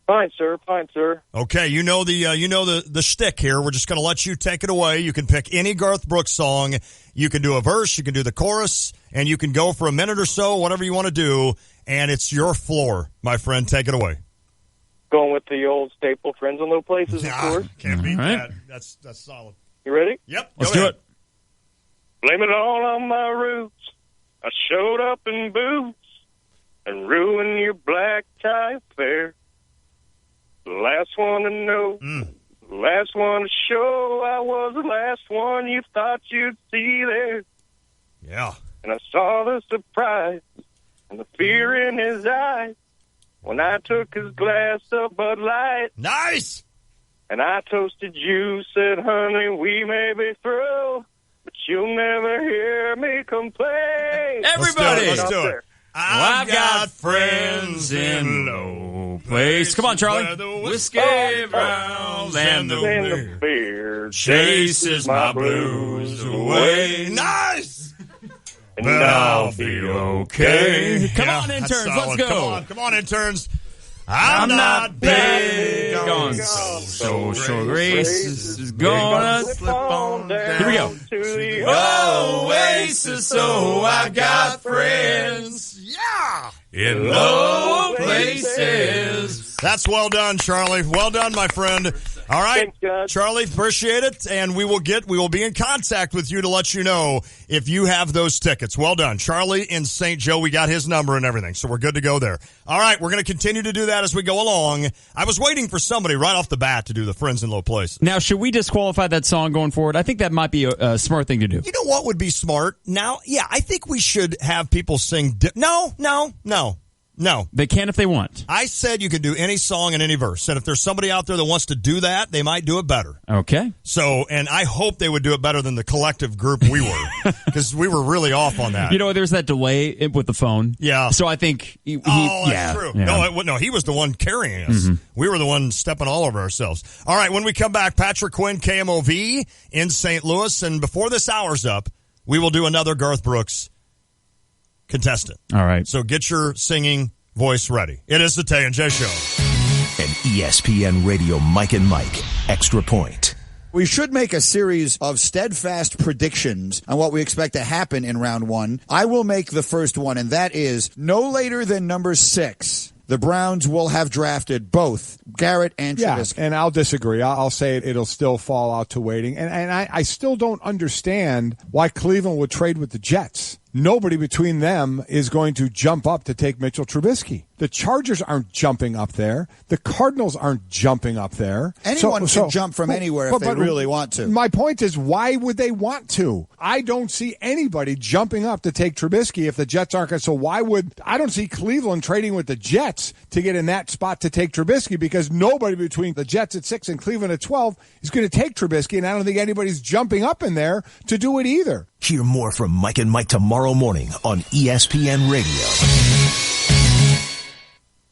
Fine, sir. Fine, sir. Okay, you know the shtick here. We're just going to let you take it away. You can pick any Garth Brooks song. You can do a verse, you can do the chorus, and you can go for a minute or so, whatever you want to do. And it's your floor, my friend. Take it away. Going with the old staple, Friends in Low Places, of course. Can't beat that. That's solid. You ready? Yep. Let's do it. Blame it all on my roots. I showed up in boots and ruined your black tie affair. The last one to know, the last one to show, I was the last one you thought you'd see there. Yeah. And I saw the surprise and the fear in his eyes when I took his glass of Bud Light. Nice! And I toasted you, said, honey, we may be through, but you'll never hear me complain. Everybody! Let's do it. I've got friends in low place. Come on, Charlie. The whiskey browns and the beer chases my blues away. Nice! And but I'll be okay. Come on, interns, let's go. Come on, interns. I'm not big on social grace is gonna slip on down. Here we go. To the oasis, so I've got friends. Yeah! In low places. That's well done, Charlie. Well done, my friend. All right. Thanks, guys. Charlie, appreciate it. And we will be in contact with you to let you know if you have those tickets. Well done. Charlie in St. Joe, we got his number and everything, so we're good to go there. All right, we're going to continue to do that as we go along. I was waiting for somebody right off the bat to do the Friends in Low Places. Now, should we disqualify that song going forward? I think that might be a smart thing to do. You know what would be smart? Now, yeah, I think we should have people sing. No. They can if they want. I said you could do any song in any verse. And if there's somebody out there that wants to do that, they might do it better. Okay. So, and I hope they would do it better than the collective group we were. Because we were really off on that. You know, there's that delay with the phone. Yeah. So I think that's true. Yeah. No, he was the one carrying us. Mm-hmm. We were the one stepping all over ourselves. All right, when we come back, Patrick Quinn, KMOV in St. Louis. And before this hour's up, we will do another Garth Brooks contestant. All right. So get your singing voice ready. It is the Tay and J Show. An ESPN Radio Mike and Mike Extra Point. We should make a series of steadfast predictions on what we expect to happen in round one. I will make the first one, and that is no later than number 6. The Browns will have drafted both Garrett and Trubisky. Yeah, and I'll disagree. I'll say it'll still fall out to waiting. And I still don't understand why Cleveland would trade with the Jets. Nobody between them is going to jump up to take Mitchell Trubisky. The Chargers aren't jumping up there. The Cardinals aren't jumping up there. Anyone can jump from anywhere if they really want to. My point is, why would they want to? I don't see anybody jumping up to take Trubisky if the Jets aren't going to. So I don't see Cleveland trading with the Jets to get in that spot to take Trubisky, because nobody between the Jets at 6 and Cleveland at 12 is going to take Trubisky, and I don't think anybody's jumping up in there to do it either. Hear more from Mike and Mike tomorrow morning on ESPN Radio.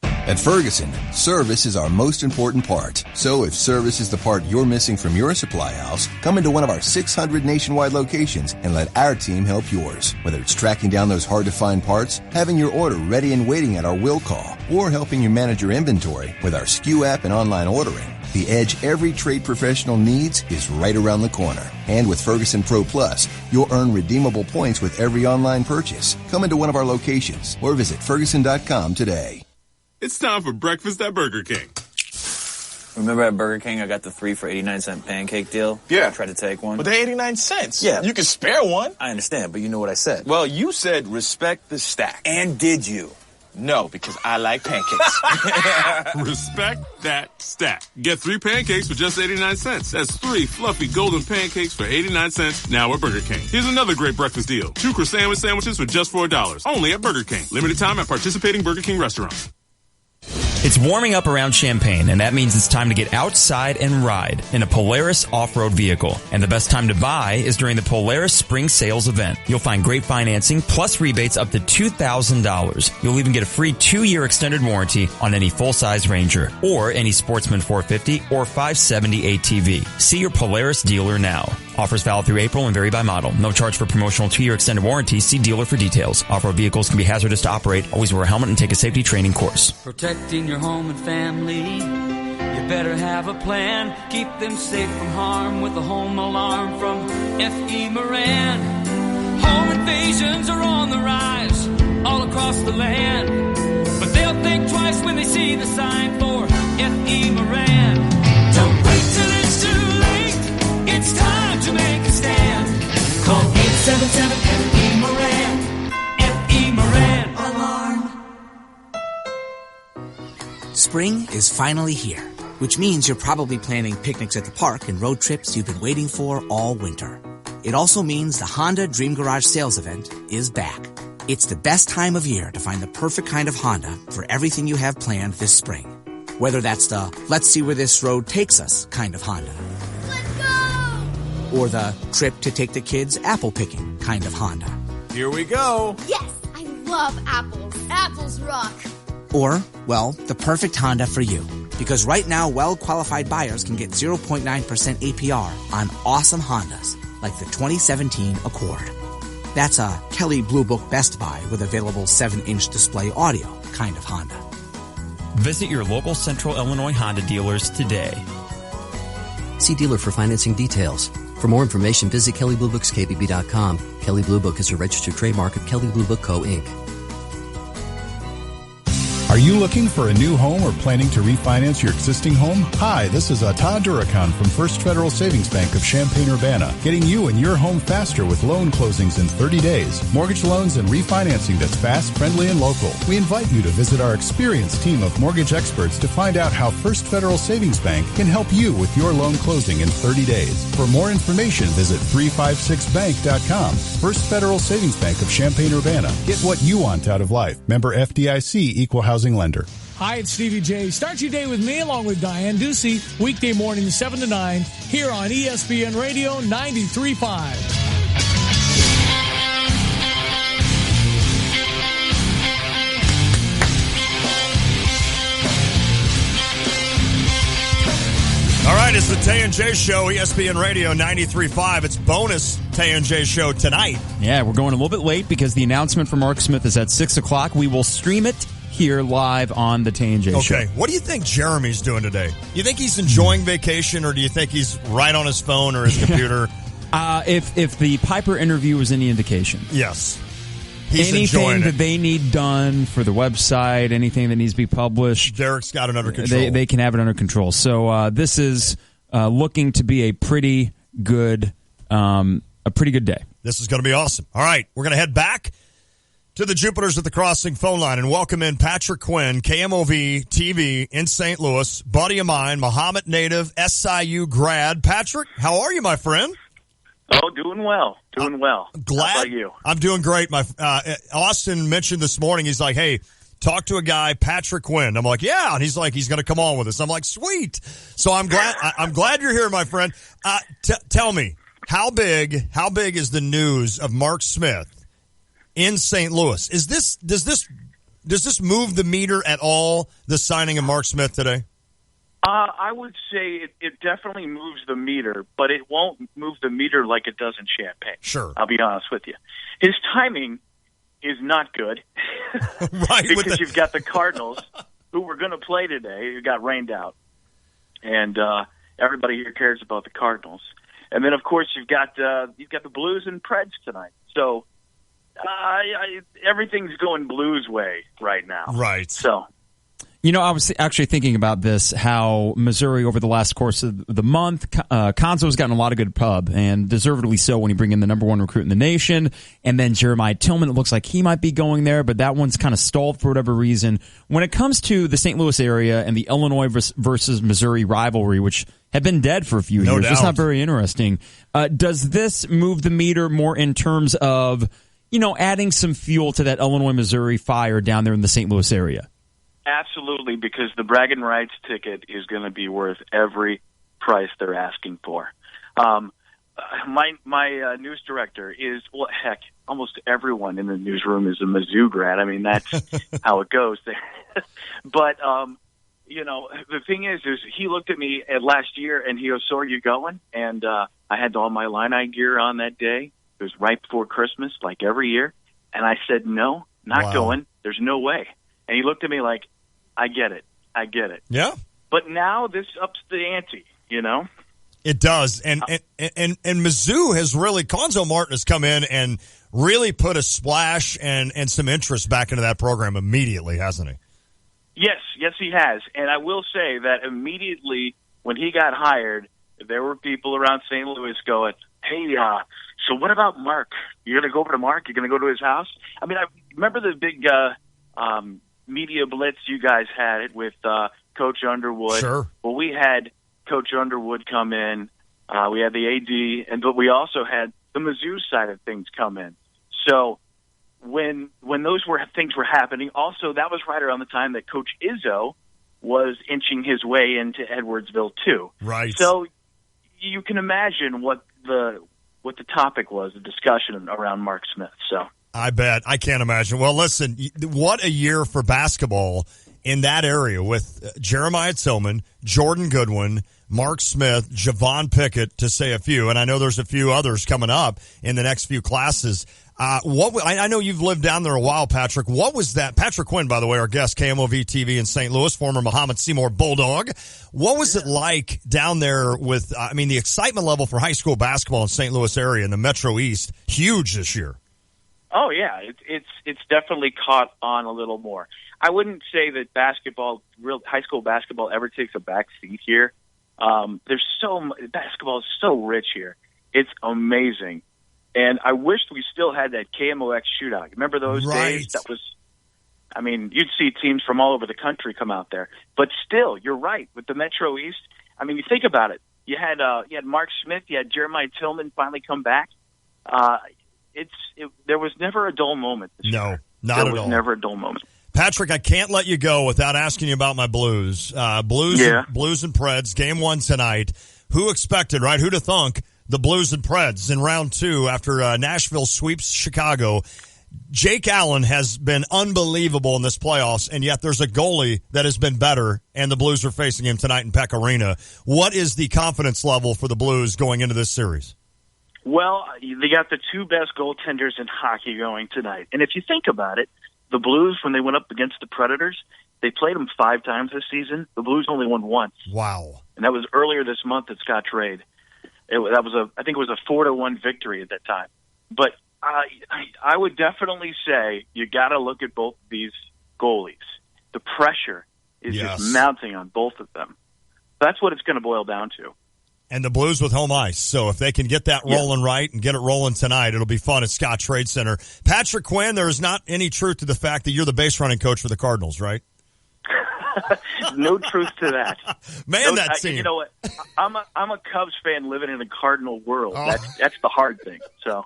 At Ferguson, service is our most important part. So if service is the part you're missing from your supply house, come into one of our 600 nationwide locations and let our team help yours. Whether it's tracking down those hard-to-find parts, having your order ready and waiting at our will call, or helping you manage your inventory with our SKU app and online ordering, the edge every trade professional needs is right around the corner. And with Ferguson Pro Plus, you'll earn redeemable points with every online purchase. Come into one of our locations or visit Ferguson.com today. It's time for breakfast at Burger King. Remember at Burger King, I got the 3 for 89-cent pancake deal? Yeah. I tried to take one. But they're 89 cents. Yeah. You can spare one. I understand, but you know what I said. Well, you said respect the stack. And did you? No, because I like pancakes. Respect that stack. Get 3 pancakes for just 89 cents. That's 3 fluffy golden pancakes for 89 cents now at Burger King. Here's another great breakfast deal. 2 croissant sandwiches for just $4. Only at Burger King. Limited time at participating Burger King restaurants. It's warming up around Champaign, and that means it's time to get outside and ride in a Polaris off-road vehicle. And the best time to buy is during the Polaris Spring Sales event. You'll find great financing plus rebates up to $2,000. You'll even get a free 2-year extended warranty on any full-size Ranger or any Sportsman 450 or 570 ATV. See your Polaris dealer now. Offers valid through April and vary by model. No charge for promotional 2-year extended warranty. See dealer for details. Off-road vehicles can be hazardous to operate. Always wear a helmet and take a safety training course. Protecting your home and family, you better have a plan. Keep them safe from harm with a home alarm from F.E. Moran. Home invasions are on the rise all across the land, but they'll think twice when they see the sign for F.E. Moran. Don't wait till it's too late. It's time to make a stand. Call 877 F.E. Moran. F.E. Moran. Alarm. Spring is finally here, which means you're probably planning picnics at the park and road trips you've been waiting for all winter. It also means the Honda Dream Garage sales event is back. It's the best time of year to find the perfect kind of Honda for everything you have planned this spring. Whether that's the let's see where this road takes us kind of Honda. Let's go! Or the trip to take the kids apple picking kind of Honda. Here we go. Yes, I love apples. Apples rock. Or, well, the perfect Honda for you. Because right now, well-qualified buyers can get 0.9% APR on awesome Hondas, like the 2017 Accord. That's a Kelley Blue Book Best Buy with available 7-inch display audio kind of Honda. Visit your local Central Illinois Honda dealers today. See dealer for financing details. For more information, visit KelleyBlueBooksKBB.com. Kelley Blue Book is a registered trademark of Kelley Blue Book Co., Inc. Are you looking for a new home or planning to refinance your existing home? Hi, this is Todd Durakan from First Federal Savings Bank of Champaign-Urbana, getting you and your home faster with loan closings in 30 days, mortgage loans and refinancing that's fast, friendly, and local. We invite you to visit our experienced team of mortgage experts to find out how First Federal Savings Bank can help you with your loan closing in 30 days. For more information, visit 356bank.com. First Federal Savings Bank of Champaign-Urbana. Get what you want out of life. Member FDIC, Equal Housing Lender. Hi, it's Stevie J. Start your day with me along with Diane Ducey, weekday morning 7 to 9, here on ESPN Radio 93.5. All right, it's the Tay and J Show, ESPN Radio 93.5. It's bonus Tay and J Show tonight. Yeah, we're going a little bit late because the announcement from Mark Smith is at 6 o'clock. We will stream it here live on the Tay and J Show. Okay, what do you think Jeremy's doing today? You think he's enjoying vacation, or do you think he's right on his phone or his computer? If the Piper interview was any indication. Yes. He's enjoying anything it. that they need done for the website, anything that needs to be published, Derek's got it under control. They can have it under control. So this is looking to be a pretty good day. This is going to be awesome. All right, we're going to head back to the Jupiters at the Crossing phone line and welcome in Patrick Quinn, KMOV TV in St. Louis, buddy of mine, Muhammad native, SIU grad. Patrick, how are you, my friend? Oh, doing well. Glad. How about you? I'm doing great. Austin mentioned this morning, he's like, hey, talk to a guy, Patrick Quinn. I'm like, yeah. And he's like, he's going to come on with us. I'm like, sweet. So I'm glad you're here, my friend. Tell me, how big is the news of Mark Smith in St. Louis? Does this move the meter at all, the signing of Mark Smith today? I would say it definitely moves the meter, but it won't move the meter like it does in Champaign. Sure. I'll be honest with you. His timing is not good. Right. Because you've got the Cardinals, who were going to play today, who got rained out. And everybody here cares about the Cardinals. And then, of course, you've got the Blues and Preds tonight. So everything's going Blues way right now. Right. So... You know, I was actually thinking about this, how Missouri over the last course of the month, Konzo's gotten a lot of good pub, and deservedly so when you bring in the number one recruit in the nation. And then Jeremiah Tillman, it looks like he might be going there, but that one's kind of stalled for whatever reason. When it comes to the St. Louis area and the Illinois versus Missouri rivalry, which had been dead for a few years, it's not very interesting. Does this move the meter more in terms of, adding some fuel to that Illinois-Missouri fire down there in the St. Louis area? Absolutely, because the bragging rights ticket is going to be worth every price they're asking for. My news director is, well, heck, almost everyone in the newsroom is a Mizzou grad. I mean, that's how it goes there. But, the thing is he looked at me last year and he goes, so are you going? And I had all my Illini gear on that day. It was right before Christmas, like every year. And I said, no, not going. There's no way. And he looked at me like, I get it. Yeah. But now this ups the ante, It does. And Mizzou has really, Konzo Martin has come in and really put a splash and some interest back into that program immediately, hasn't he? Yes, he has. And I will say that immediately when he got hired, there were people around St. Louis going, hey, so what about Mark? You're going to go over to Mark? You're going to go to his house? I mean, I remember the big media blitz you guys had it with Coach Underwood. Sure. Well, we had Coach Underwood come in. We had the AD, but we also had the Mizzou side of things come in. So when those things were happening, also that was right around the time that Coach Izzo was inching his way into Edwardsville too. Right. So you can imagine what the topic was, the discussion around Mark Smith. So. I bet. I can't imagine. Well, listen, what a year for basketball in that area with Jeremiah Tillman, Jordan Goodwin, Mark Smith, Javon Pickett, to say a few. And I know there's a few others coming up in the next few classes. I know you've lived down there a while, Patrick. What was that? Patrick Quinn, by the way, our guest, KMOV TV in St. Louis, former Muhammad Seymour Bulldog. What was it like down there with, the excitement level for high school basketball in St. Louis area in the Metro East, huge this year? Oh yeah, it's definitely caught on a little more. I wouldn't say that real high school basketball, ever takes a back seat here. Basketball is so rich here. It's amazing, and I wish we still had that KMOX shootout. Remember those days? That was, I mean, you'd see teams from all over the country come out there. But still, you're right with the Metro East. I mean, you think about it. You had Mark Smith, you had Jeremiah Tillman finally come back. There was never a dull moment this year. No, not at all. There was never a dull moment. Patrick, I can't let you go without asking you about my Blues. Blues and Preds, game 1 tonight. Who expected, right? Who'd have thunk the Blues and Preds in round 2 after Nashville sweeps Chicago? Jake Allen has been unbelievable in this playoffs, and yet there's a goalie that has been better, and the Blues are facing him tonight in Peck Arena. What is the confidence level for the Blues going into this series? Well, they got the 2 best goaltenders in hockey going tonight. And if you think about it, the Blues, when they went up against the Predators, they played them 5 times this season. The Blues only won once. Wow. And that was earlier this month at Scott Trade. I think it was a 4-1 victory at that time. But I would definitely say you got to look at both these goalies. The pressure is just mounting on both of them. That's what it's going to boil down to. And the Blues with home ice. So if they can get that rolling right and get it rolling tonight, it'll be fun at Scott Trade Center. Patrick Quinn, there is not any truth to the fact that you're the base running coach for the Cardinals, right? No truth to that. Man, that team. You know what? I'm a Cubs fan living in a Cardinal world. That's the hard thing. So,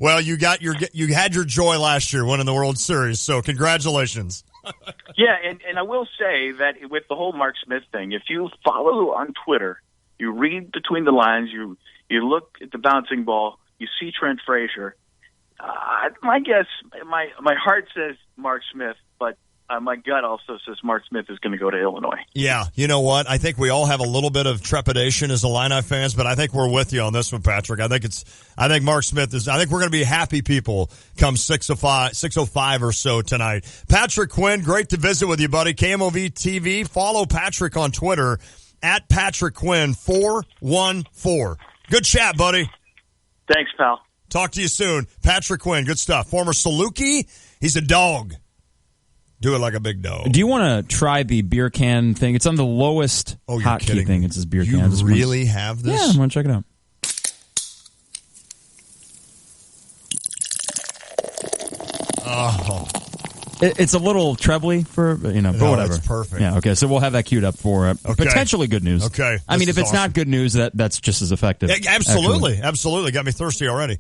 well, you had your joy last year winning the World Series. So congratulations. Yeah, and I will say that with the whole Mark Smith thing, if you follow on Twitter, you read between the lines, you look at the bouncing ball, you see Trent Frazier. My guess, my heart says Mark Smith, but my gut also says Mark Smith is going to go to Illinois. Yeah, you know what? I think we all have a little bit of trepidation as Illini fans, but I think we're with you on this one, Patrick. I think Mark Smith is. I think we're going to be happy people come 6:05 or so tonight. Patrick Quinn, great to visit with you, buddy. KMOV TV. Follow Patrick on Twitter at Patrick Quinn 414. Good chat, buddy. Thanks, pal. Talk to you soon. Patrick Quinn, good stuff. Former Saluki. He's a dog. Do it like a big dog. Do you want to try the beer can thing? It's on the lowest hotkey thing. It's this beer can. You really have this? Yeah, I'm going to check it out. Oh. It's a little trebly for, but whatever. It's perfect. Yeah, okay, so we'll have that queued up for potentially good news. Okay. I mean, if it's not good news, that's just as effective. Yeah, absolutely. Absolutely. Got me thirsty already.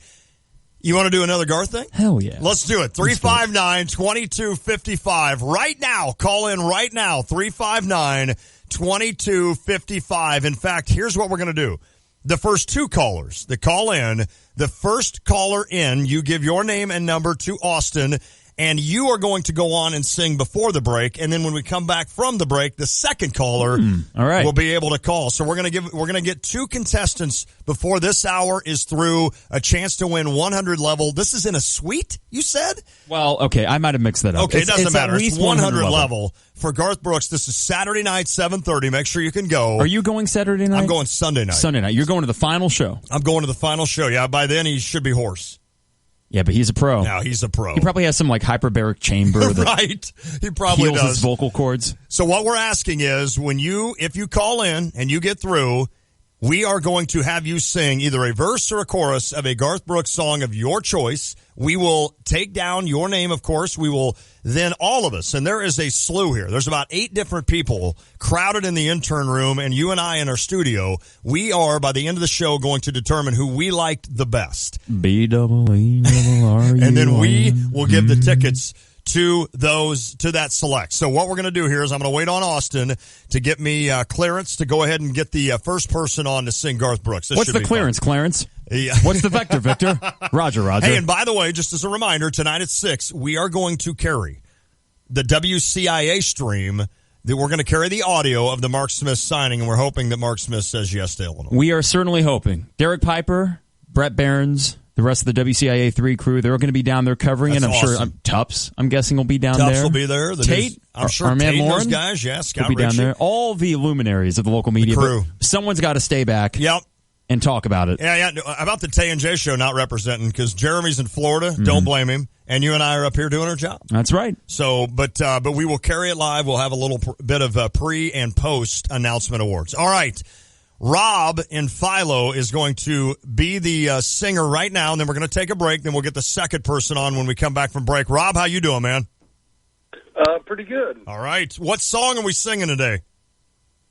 You want to do another Garth thing? Hell yeah. Let's do it. 359-2255. Right now. Call in right now. 359-2255. In fact, here's what we're going to do. The first 2 callers that call in, the first caller in, you give your name and number to Austin, and you are going to go on and sing before the break. And then when we come back from the break, the second caller will be able to call. So we're going to get 2 contestants before this hour is through, a chance to win 100 level. This is in a suite, you said? Well, okay, I might have mixed that up. Okay, it doesn't matter. At least it's 100 level for Garth Brooks. This is Saturday night, 7:30. Make sure you can go. Are you going Saturday night? I'm going Sunday night. Sunday night. You're going to the final show. I'm going to the final show. Yeah, by then he should be hoarse. Yeah, but he's a pro. No, he's a pro. He probably has some hyperbaric chamber that right. He probably heals does. his vocal cords. So what we're asking is, if you call in and you get through, we are going to have you sing either a verse or a chorus of a Garth Brooks song of your choice. We will take down your name, of course. We will then all of us, and there is a slew here. There's about 8 different people crowded in the intern room, and you and I in our studio. We are, by the end of the show, going to determine who we liked the best. B-double-E-double-R-U-I. And then we will give the tickets to that select. So what we're going to do here is I'm going to wait on Austin to get me clearance to go ahead and get the first person on to sing Garth Brooks. What's the clearance, Clarence? Yeah. What's the vector, Victor? Roger. Hey, and by the way, just as a reminder, tonight at 6, we are going to carry the WCIA stream. That we're going to carry the audio of the Mark Smith signing, and we're hoping that Mark Smith says yes to Illinois. We are certainly hoping. Derek Piper, Brett Barons, the rest of the WCIA 3 crew, they're going to be down there covering it. I'm sure Tups, I'm guessing, will be down there. Tups will be there. Tate, I'm sure our man Tate and Lauren, those guys, Scott will be down Ritchie. there. All the luminaries of the local media. The crew. Someone's got to stay back. Yep. and talk about it. Yeah. About the Tay and J Show not representing, because Jeremy's in Florida. Don't blame him. And you and I are up here doing our job. That's right. So, but we will carry it live. We'll have a little bit of pre and post announcement awards. All right. Rob in Philo is going to be the singer right now, and then we're going to take a break. Then we'll get the second person on when we come back from break. Rob, how you doing, man? Pretty good. All right. What song are we singing today?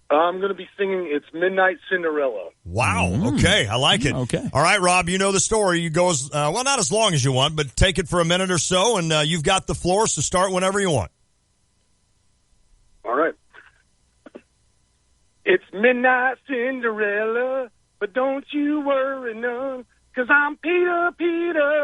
I'm going to be singing It's Midnight Cinderella. Wow. Okay. I like it. Okay. All right, Rob, you know the story. You go, well, not as long as you want, but take it for a minute or so, and you've got the floor, so start whenever you want. All right. It's Midnight Cinderella, but don't you worry none, 'cause I'm Peter,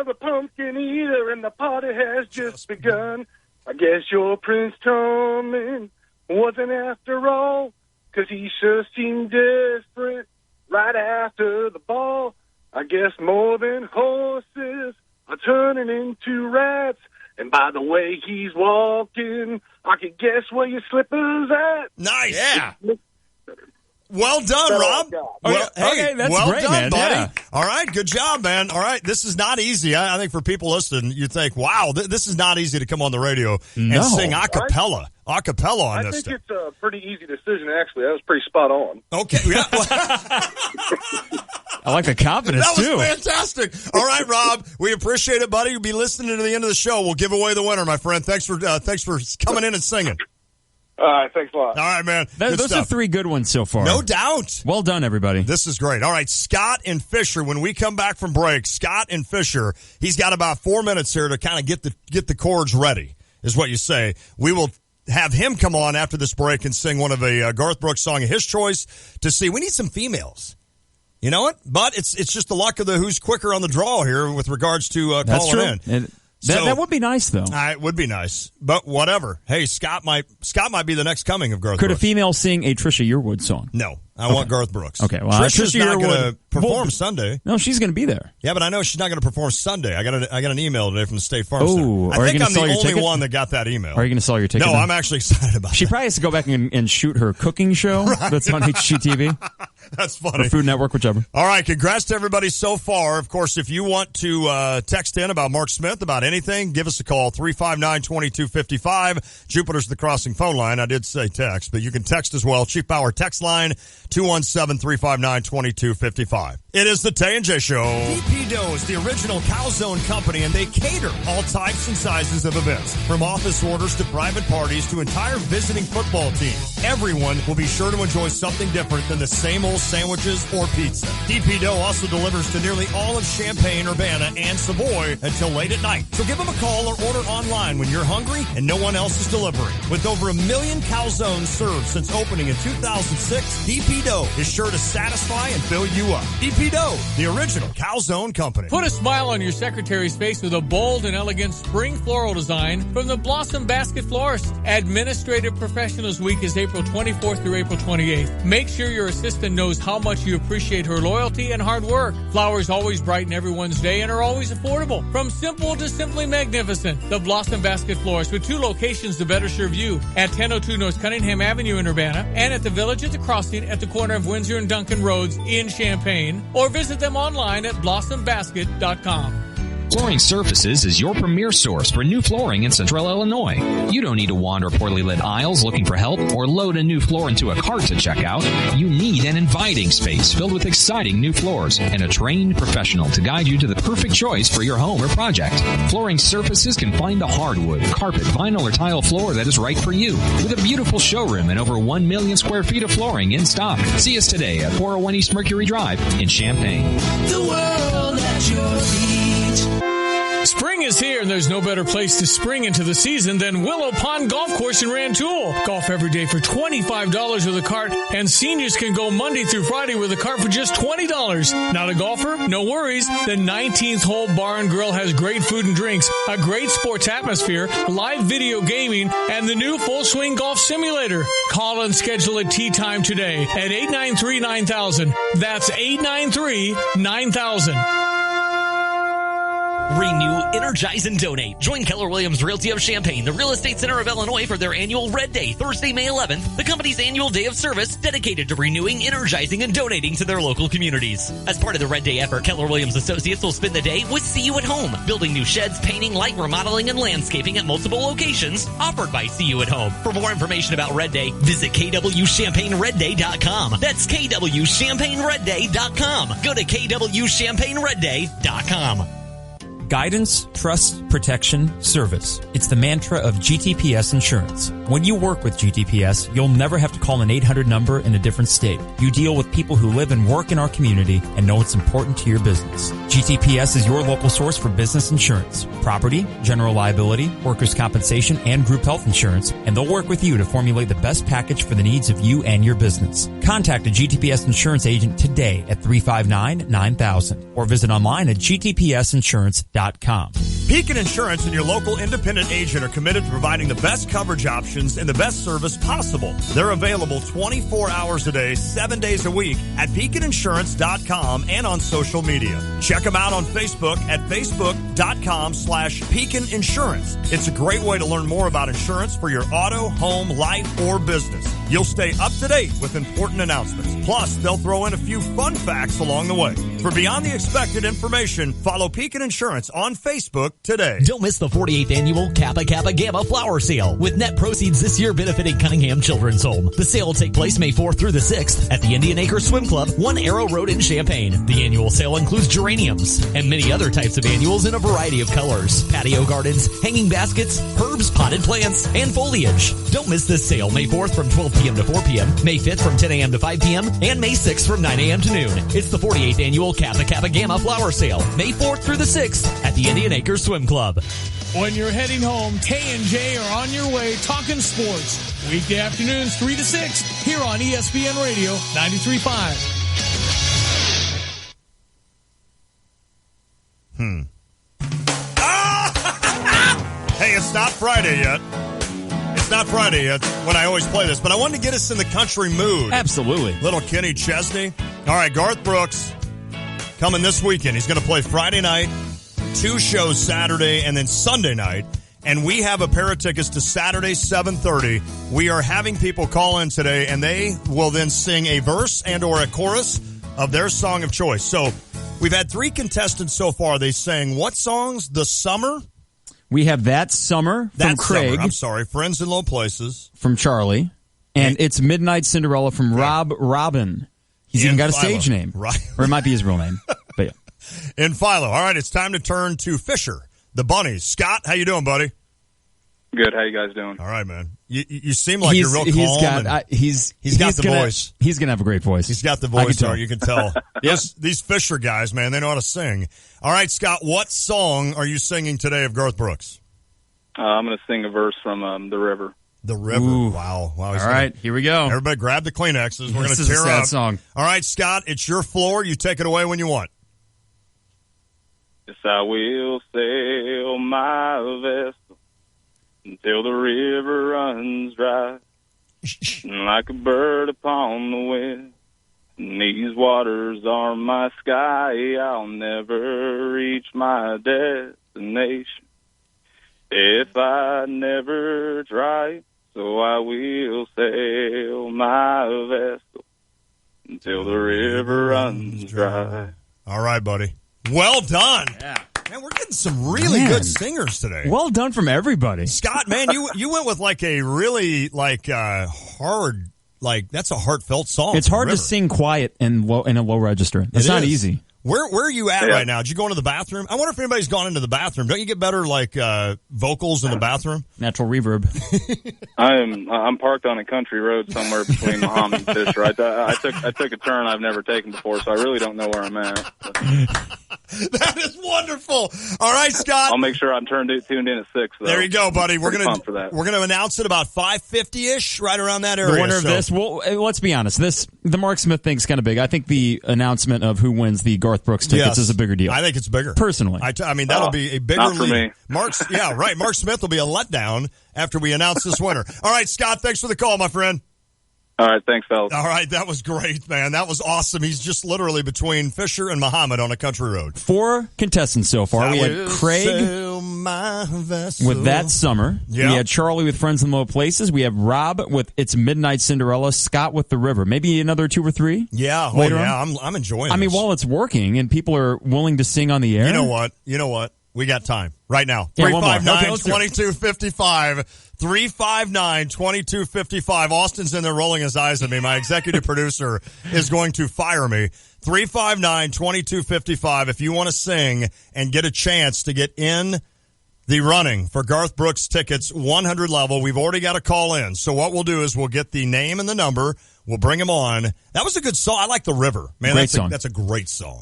the pumpkin eater, and the party has just begun. I guess your Prince Charming wasn't after all, 'cause he sure seemed different right after the ball. I guess more than horses are turning into rats. And by the way he's walking, I could guess where your slipper's at. Nice. Yeah. Well done, Rob. Well, okay, that's well great, done, man. buddy. Yeah. All right, good job, man. All right, this is not easy. I think for people listening, you think, wow, this is not easy to come on the radio and sing a cappella on I this think stuff. it's a pretty easy decision, actually. That was pretty spot on. Okay, yeah. I like the confidence, that was too. fantastic. All right, Rob, we appreciate it, buddy. You'll be listening to the end of the show. We'll give away the winner, my friend. Thanks for coming in and singing. All right, thanks a lot. All right, man. Those are three good ones so far. No doubt. Well done, everybody. This is great. All right, Scott and Fisher, when we come back from break, Scott and Fisher, he's got about 4 minutes here to kind of get the chords ready, is what you say. We will have him come on after this break and sing one of a Garth Brooks song of his choice to see. We need some females. You know what? But it's just the luck of the who's quicker on the draw here with regards to calling in. That would be nice, though. It would be nice, but whatever. Hey, Scott might be the next coming of Garth Could Brooks. a female sing a Trisha Yearwood song? No, I want Garth Brooks. Okay, well, Trisha's Trisha not going Yearwood to perform Sunday. No, she's going to be there. Yeah, but I know she's not going to perform Sunday. I got an email today from the State Farm Oh, Center. I think I'm the only ticket? one that got that email. Are you going to sell your ticket? No, then? I'm actually excited about She that. probably has to go back and shoot her cooking show that's on HGTV. That's funny. Or Food Network, whichever. All right, congrats to everybody so far. Of course, if you want to text in about Mark Smith, about anything, give us a call, 359-2255. Jupiter's the Crossing phone line. I did say text, but you can text as well. Chief Power text line, 217-359-2255. It is the Tay and J Show. DP Dough is the original calzone company, and they cater all types and sizes of events, from office orders to private parties to entire visiting football teams. Everyone will be sure to enjoy something different than the same old sandwiches or pizza. DP Dough also delivers to nearly all of Champaign, Urbana, and Savoy until late at night. So give them a call or order online when you're hungry and no one else is delivering. With over 1 million calzones served since opening in 2006, DP Dough is sure to satisfy and fill you up. DP Dough, the original calzone company. Put a smile on your secretary's face with a bold and elegant spring floral design from the Blossom Basket Florist. Administrative Professionals Week is April 24th through April 28th. Make sure your assistant knows how much you appreciate her loyalty and hard work. Flowers always brighten everyone's day and are always affordable. From simple to simply magnificent, the Blossom Basket Florist, with 2 locations to better serve you, at 1002 North Cunningham Avenue in Urbana and at the Village at the Crossing at the corner of Windsor and Duncan Roads in Champaign, or visit them online at blossombasket.com. Flooring Surfaces is your premier source for new flooring in Central Illinois. You don't need to wander poorly lit aisles looking for help or load a new floor into a cart to check out. You need an inviting space filled with exciting new floors and a trained professional to guide you to the perfect choice for your home or project. Flooring Surfaces can find the hardwood, carpet, vinyl, or tile floor that is right for you. With a beautiful showroom and over 1 million square feet of flooring in stock. See us today at 401 East Mercury Drive in Champaign. The world at your feet. Spring is here, and there's no better place to spring into the season than Willow Pond Golf Course in Rantoul. Golf every day for $25 with a cart, and seniors can go Monday through Friday with a cart for just $20. Not a golfer? No worries. The 19th Hole Bar and Grill has great food and drinks, a great sports atmosphere, live video gaming, and the new Full Swing Golf Simulator. Call and schedule a tee time today at 893-9000. That's 893-9000. Renew, energize, and donate. Join Keller Williams Realty of Champaign, the Real Estate Center of Illinois, for their annual Red Day, Thursday, May 11th, the company's annual day of service dedicated to renewing, energizing, and donating to their local communities. As part of the Red Day effort, Keller Williams Associates will spend the day with See You at Home, building new sheds, painting, light remodeling, and landscaping at multiple locations offered by See You at Home. For more information about Red Day, visit kwchampagneredday.com. That's kwchampagneredday.com. Go to kwchampagneredday.com. Guidance, trust, protection, service. It's the mantra of GTPS Insurance. When you work with GTPS, you'll never have to call an 800 number in a different state. You deal with people who live and work in our community and know it's important to your business. GTPS is your local source for business insurance, property, general liability, workers' compensation, and group health insurance, and they'll work with you to formulate the best package for the needs of you and your business. Contact a GTPS insurance agent today at 359-9000 or visit online at gtpsinsurance.com. Pekin Insurance and your local independent agent are committed to providing the best coverage options and the best service possible. They're available 24 hours a day, 7 days a week at PekinInsurance.com and on social media. Check them out on Facebook at Facebook.com/Pekin Insurance. It's a great way to learn more about insurance for your auto, home, life, or business. You'll stay up to date with important announcements. Plus, they'll throw in a few fun facts along the way. For beyond the expected information, follow Pekin Insurance on Facebook today. Don't miss the 48th annual Kappa Kappa Gamma Flower Sale, with net proceeds this year benefiting Cunningham Children's Home. The sale will take place May 4th through the 6th at the Indian Acres Swim Club, 1 Arrow Road in Champaign. The annual sale includes geraniums and many other types of annuals in a variety of colors, patio gardens, hanging baskets, herbs, potted plants, and foliage. Don't miss this sale May 4th from 12 p.m. to 4 p.m., May 5th from 10 a.m. to 5 p.m., and May 6th from 9 a.m. to noon. It's the 48th annual Kappa Kappa Gamma Flower Sale, May 4th through the 6th at the Indian Acres Swim Club. When you're heading home, Tay and J are on your way talking sports. Weekday afternoons 3 to 6 here on ESPN Radio 93.5. Hey, it's not Friday yet. It's not Friday yet when I always play this, but I wanted to get us in the country mood. Absolutely. Little Kenny Chesney. All right, Garth Brooks coming this weekend. He's going to play Friday night, 2 shows Saturday, and then Sunday night. And we have a pair of tickets to Saturday, 7:30. We are having people call in today, and they will then sing a verse and or a chorus of their song of choice. So we've had 3 contestants so far. They sang what songs? The Summer? We have That Summer from Craig. I'm sorry. Friends in Low Places. From Charlie. And it's Midnight Cinderella from Rob Robin. He's even got a stage name. Right. Or it might be his real name. But yeah. In Philo. All right, it's time to turn to Fisher, the Bunnies. Scott, how you doing, buddy? Good. How you guys doing? All right, man. You seem like you're real calm. He's got the voice. He's going to have a great voice. He's got the voice, you can tell. Yes, these Fisher guys, man, they know how to sing. All right, Scott, what song are you singing today of Garth Brooks? I'm going to sing a verse from The River. The River. Ooh. Wow. All right, here we go. Everybody grab the Kleenexes. We're going to This is tear a sad up. song. All right, Scott, it's your floor. You take it away when you want. Yes, I will sail my vessel until the river runs dry. Like a bird upon the wind, and these waters are my sky. I'll never reach my destination if I never try. So I will sail my vessel until the river runs dry. All right, buddy. Well done. Yeah. Man, we're getting some really good singers today. Well done from everybody. Scott, man, you went with like a really hard, that's a heartfelt song. It's hard to sing quiet in a low register. It's not easy. Where are you at right now? Did you go into the bathroom? I wonder if anybody's gone into the bathroom. Don't you get better vocals in the bathroom? Natural reverb. I'm parked on a country road somewhere between Muhammad and Fisher. I took a turn I've never taken before, so I really don't know where I'm at. That is wonderful. All right, Scott. I'll make sure I'm tuned in at 6. Though. There you go, buddy. We're gonna announce it about 5:50ish, right around that area. The winner of this. Well, let's be honest. The Mark Smith thing's kind of big. I think the announcement of who wins the Garth Brooks tickets is a bigger deal. I think it's bigger. Personally. I mean, that'll be a bigger not for lead. me. Mark Smith will be a letdown after we announce this winner. All right, Scott, thanks for the call, my friend. All right, thanks, fellas. All right, that was great, man. That was awesome. He's just literally between Fisher and Muhammad on a country road. 4 contestants so far. We had Craig with That Summer. Yep. We had Charlie with Friends in Low Places. We have Rob with It's Midnight Cinderella. Scott with The River. Maybe another 2 or 3? Yeah, later on. I'm enjoying this. I mean, while it's working and people are willing to sing on the air. You know what? We got time right now. Yeah, 359-2255. 359-2255. Austin's in there rolling his eyes at me. My executive producer is going to fire me. 359-2255. If you want to sing and get a chance to get in the running for Garth Brooks tickets, 100 level, we've already got a call in. So what we'll do is we'll get the name and the number. We'll bring him on. That was a good song. I like The River. Man, Great song. That's a great song.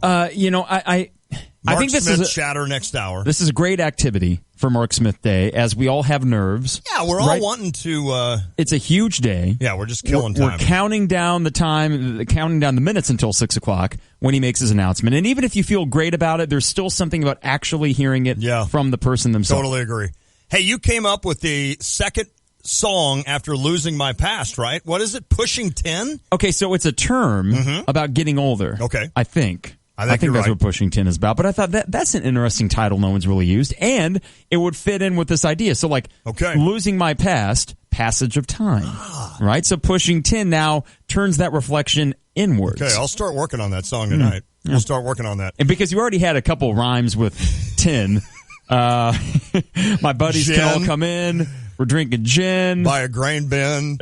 I think this Smith is chatter next hour. This is a great activity for Mark Smith Day, as we all have nerves. Yeah, we're all wanting to. It's a huge day. Yeah, we're just killing time. We're counting down the time, counting down the minutes until 6 o'clock when he makes his announcement. And even if you feel great about it, there's still something about actually hearing it from the person themselves. Totally agree. Hey, you came up with the second song after losing my past, right? What is it? Pushing 10? Okay, so it's a term about getting older. Okay. I think you're that's right. what Pushing 10 is about. But I thought that's an interesting title no one's really used, and it would fit in with this idea. So, losing my past, passage of time, right? So Pushing 10 now turns that reflection inwards. Okay, I'll start working on that song tonight. Yeah. We'll start working on that. And because you already had a couple rhymes with 10, my buddies Gin. can all come in. We're drinking gin. Buy a grain bin.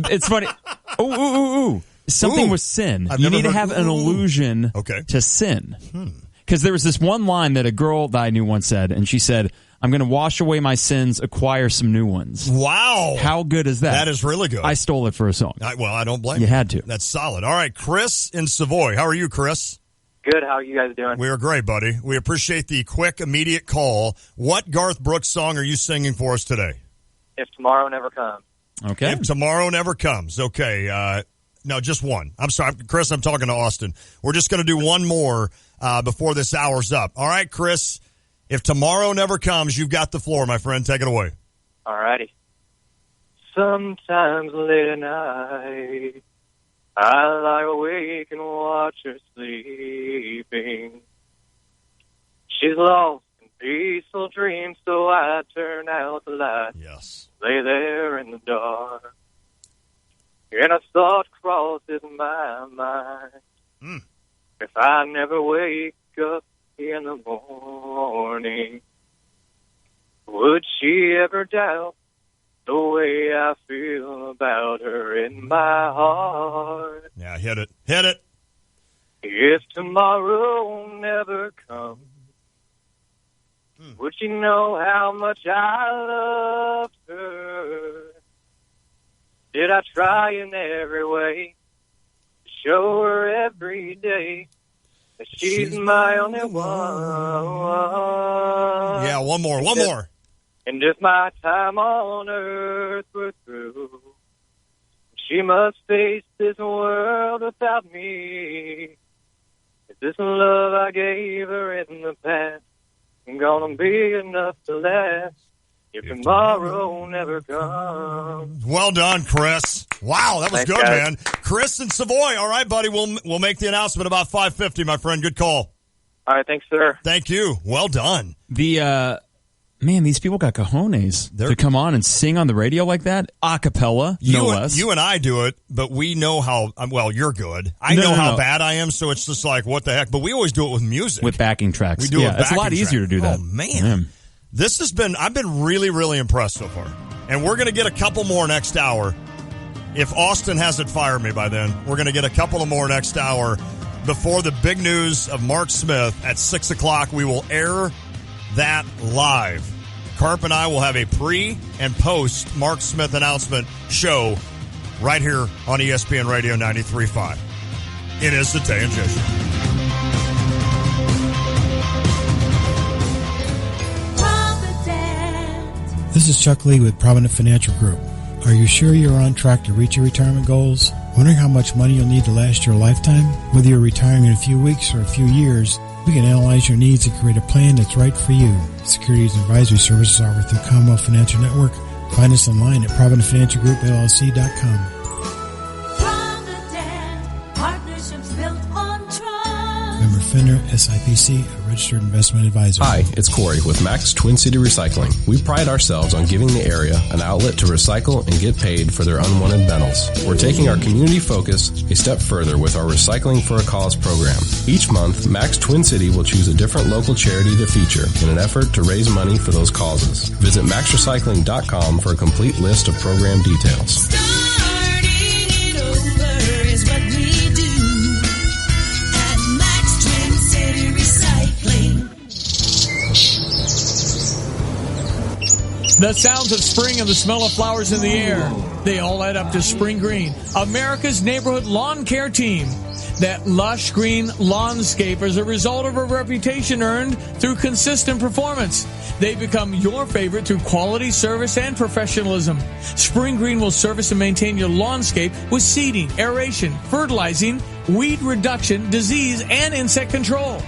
It's funny. Ooh. Something with sin. You need to have an allusion to sin. Because there was this one line that a girl that I knew once said, and she said, I'm going to wash away my sins, acquire some new ones. Wow. How good is that? That is really good. I stole it for a song. I don't blame you. You had to. That's solid. All right, Chris in Savoy. How are you, Chris? Good. How are you guys doing? We are great, buddy. We appreciate the quick, immediate call. What Garth Brooks song are you singing for us today? If Tomorrow Never Comes. Okay. If Tomorrow Never Comes. Okay. No, just one. I'm sorry, Chris, I'm talking to Austin. We're just going to do one more before this hour's up. All right, Chris, if Tomorrow Never Comes, you've got the floor, my friend. Take it away. All righty. Sometimes late at night, I lie awake and watch her sleeping. She's lost in peaceful dreams, so I turn out the light. Yes. Lay there in the dark. And a thought crosses my mind. If I never wake up in the morning, would she ever doubt the way I feel about her in my heart? Yeah, hit it. Hit it. If tomorrow never comes, would she know how much I loved her? Did I try in every way to show her every day that she's my only one? Yeah, one more. And if my time on earth were through, she must face this world without me. Is this love I gave her in the past gonna be enough to last? If tomorrow never comes. Well done, Chris. Wow, that was Thanks, good, guys. man. Chris in Savoy. All right, buddy. We'll make the announcement about 5:50, my friend. Good call. All right, thanks, sir. Thank you. Well done. These people got cojones to come on and sing on the radio like that, a cappella, no less. You and I do it, but we know how. Well, you're good. I know how bad I am, so it's just like, what the heck? But we always do it with music, with backing tracks. We do it. It's a lot easier to do that. Oh man. This has been, I've been really, really impressed so far. And we're going to get a couple more next hour. If Austin hasn't fired me by then, we're going to get a couple of more next hour before the big news of Mark Smith at 6 o'clock. We will air that live. Carp and I will have a pre and post Mark Smith announcement show right here on ESPN Radio 93.5. It is the Tay and J Show. This is Chuck Lee with Provident Financial Group. Are you sure you're on track to reach your retirement goals? Wondering how much money you'll need to last your lifetime? Whether you're retiring in a few weeks or a few years, we can analyze your needs and create a plan that's right for you. Securities and advisory services offered through Commonwealth Financial Network, Find us online at ProvidentFinancialGroupLLC.com. Partnerships built on trust. Member FINRA SIPC, a registered investment advisor. Hi, it's Corey with Max Twin City Recycling. We pride ourselves on giving the area an outlet to recycle and get paid for their unwanted metals. We're taking our community focus a step further with our Recycling for a Cause program. Each month, Max Twin City will choose a different local charity to feature in an effort to raise money for those causes. Visit maxrecycling.com for a complete list of program details. The sounds of spring and the smell of flowers in the air. They all add up to Spring Green, America's neighborhood lawn care team. That lush green lawnscape is a result of a reputation earned through consistent performance. They become your favorite through quality service and professionalism. Spring Green will service and maintain your lawnscape with seeding, aeration, fertilizing, weed reduction, disease, and insect control.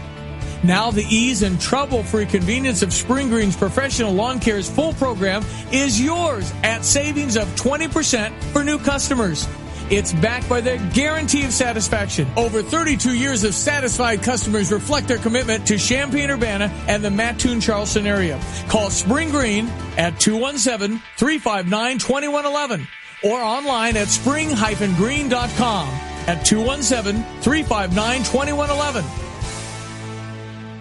Now the ease and trouble-free convenience of Spring Green's professional lawn care's full program is yours at savings of 20% for new customers. It's backed by their guarantee of satisfaction. Over 32 years of satisfied customers reflect their commitment to Champaign-Urbana and the Mattoon-Charleston area. Call Spring Green at 217-359-2111 or online at spring-green.com at 217-359-2111.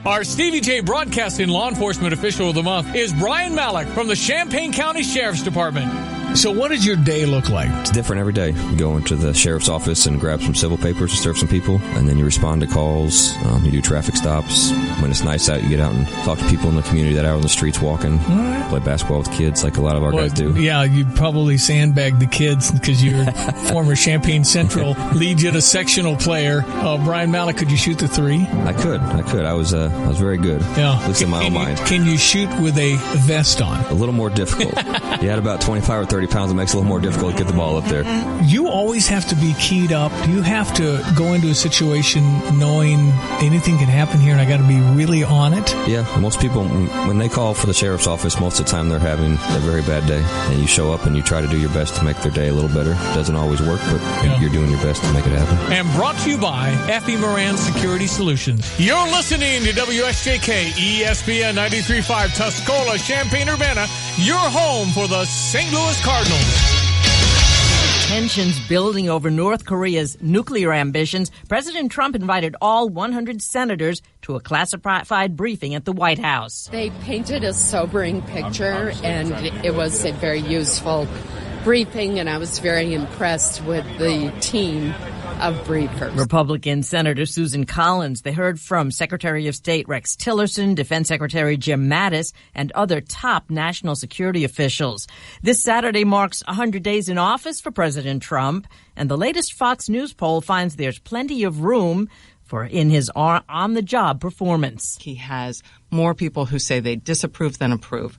Our Stevie J Broadcasting Law Enforcement Official of the Month is Brian Malik from the Champaign County Sheriff's Department. So what does your day look like? It's different every day. You go into the sheriff's office and grab some civil papers to serve some people, and then you respond to calls. You do traffic stops. When it's nice out, you get out and talk to people in the community that are on the streets walking, play basketball with kids like a lot of our guys do. Yeah, you probably sandbag the kids because your former Champaign Central lead sectional player. Brian Malik, could you shoot the three? I could. I was very good. Yeah. At least in my own mind. Can you shoot with a vest on? A little more difficult. You had about 25 or 30 pounds. It makes it a little more difficult to get the ball up there. You always have to be keyed up. Do you have to go into a situation knowing anything can happen here and I got to be really on it? Yeah. Most people, when they call for the sheriff's office, most of the time they're having a very bad day. And you show up and you try to do your best to make their day a little better. It doesn't always work, but you're doing your best to make it happen. And brought to you by F.E. Moran Security Solutions. You're listening to WSJK ESPN 93.5 Tuscola, Champaign-Urbana, your home for the St. Louis Cardinals. Tensions building over North Korea's nuclear ambitions, President Trump invited all 100 senators to a classified briefing at the White House. They painted a sobering picture, and it was a very useful briefing, and I was very impressed with the team of briefers. Republican Senator Susan Collins. They heard from Secretary of State Rex Tillerson, Defense Secretary Jim Mattis, and other top national security officials. This Saturday marks 100 days in office for President Trump, and the latest Fox News poll finds there's plenty of room in his on-the-job performance. He has more people who say they disapprove than approve.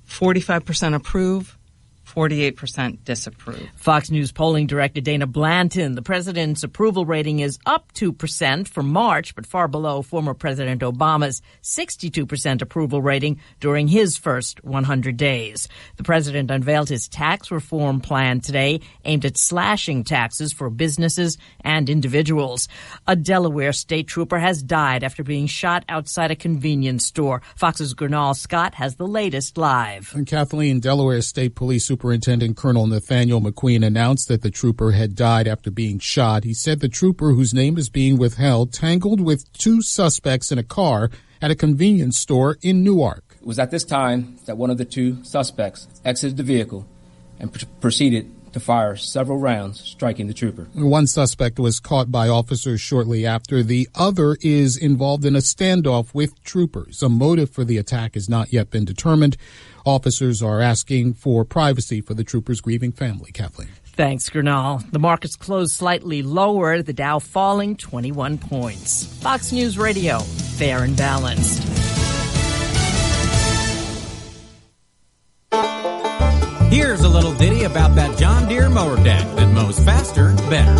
45% approve. 48% disapprove. Fox News polling director Dana Blanton. The president's approval rating is up 2% for March, but far below former President Obama's 62% approval rating during his first 100 days. The president unveiled his tax reform plan today, aimed at slashing taxes for businesses and individuals. A Delaware state trooper has died after being shot outside a convenience store. Fox's Gernal Scott has the latest live. And Kathleen, Delaware State Police Superintendent Colonel Nathaniel McQueen announced that the trooper had died after being shot. He said the trooper, whose name is being withheld, tangled with two suspects in a car at a convenience store in Newark. It was at this time that one of the two suspects exited the vehicle and proceeded to fire several rounds, striking the trooper. One suspect was caught by officers shortly after. The other is involved in a standoff with troopers. A motive for the attack has not yet been determined. Officers are asking for privacy for the trooper's grieving family. Kathleen. Thanks, Gernal. The markets closed slightly lower, the Dow falling 21 points. Fox News Radio, fair and balanced. Here's a little ditty about that John Deere mower deck that mows faster, better.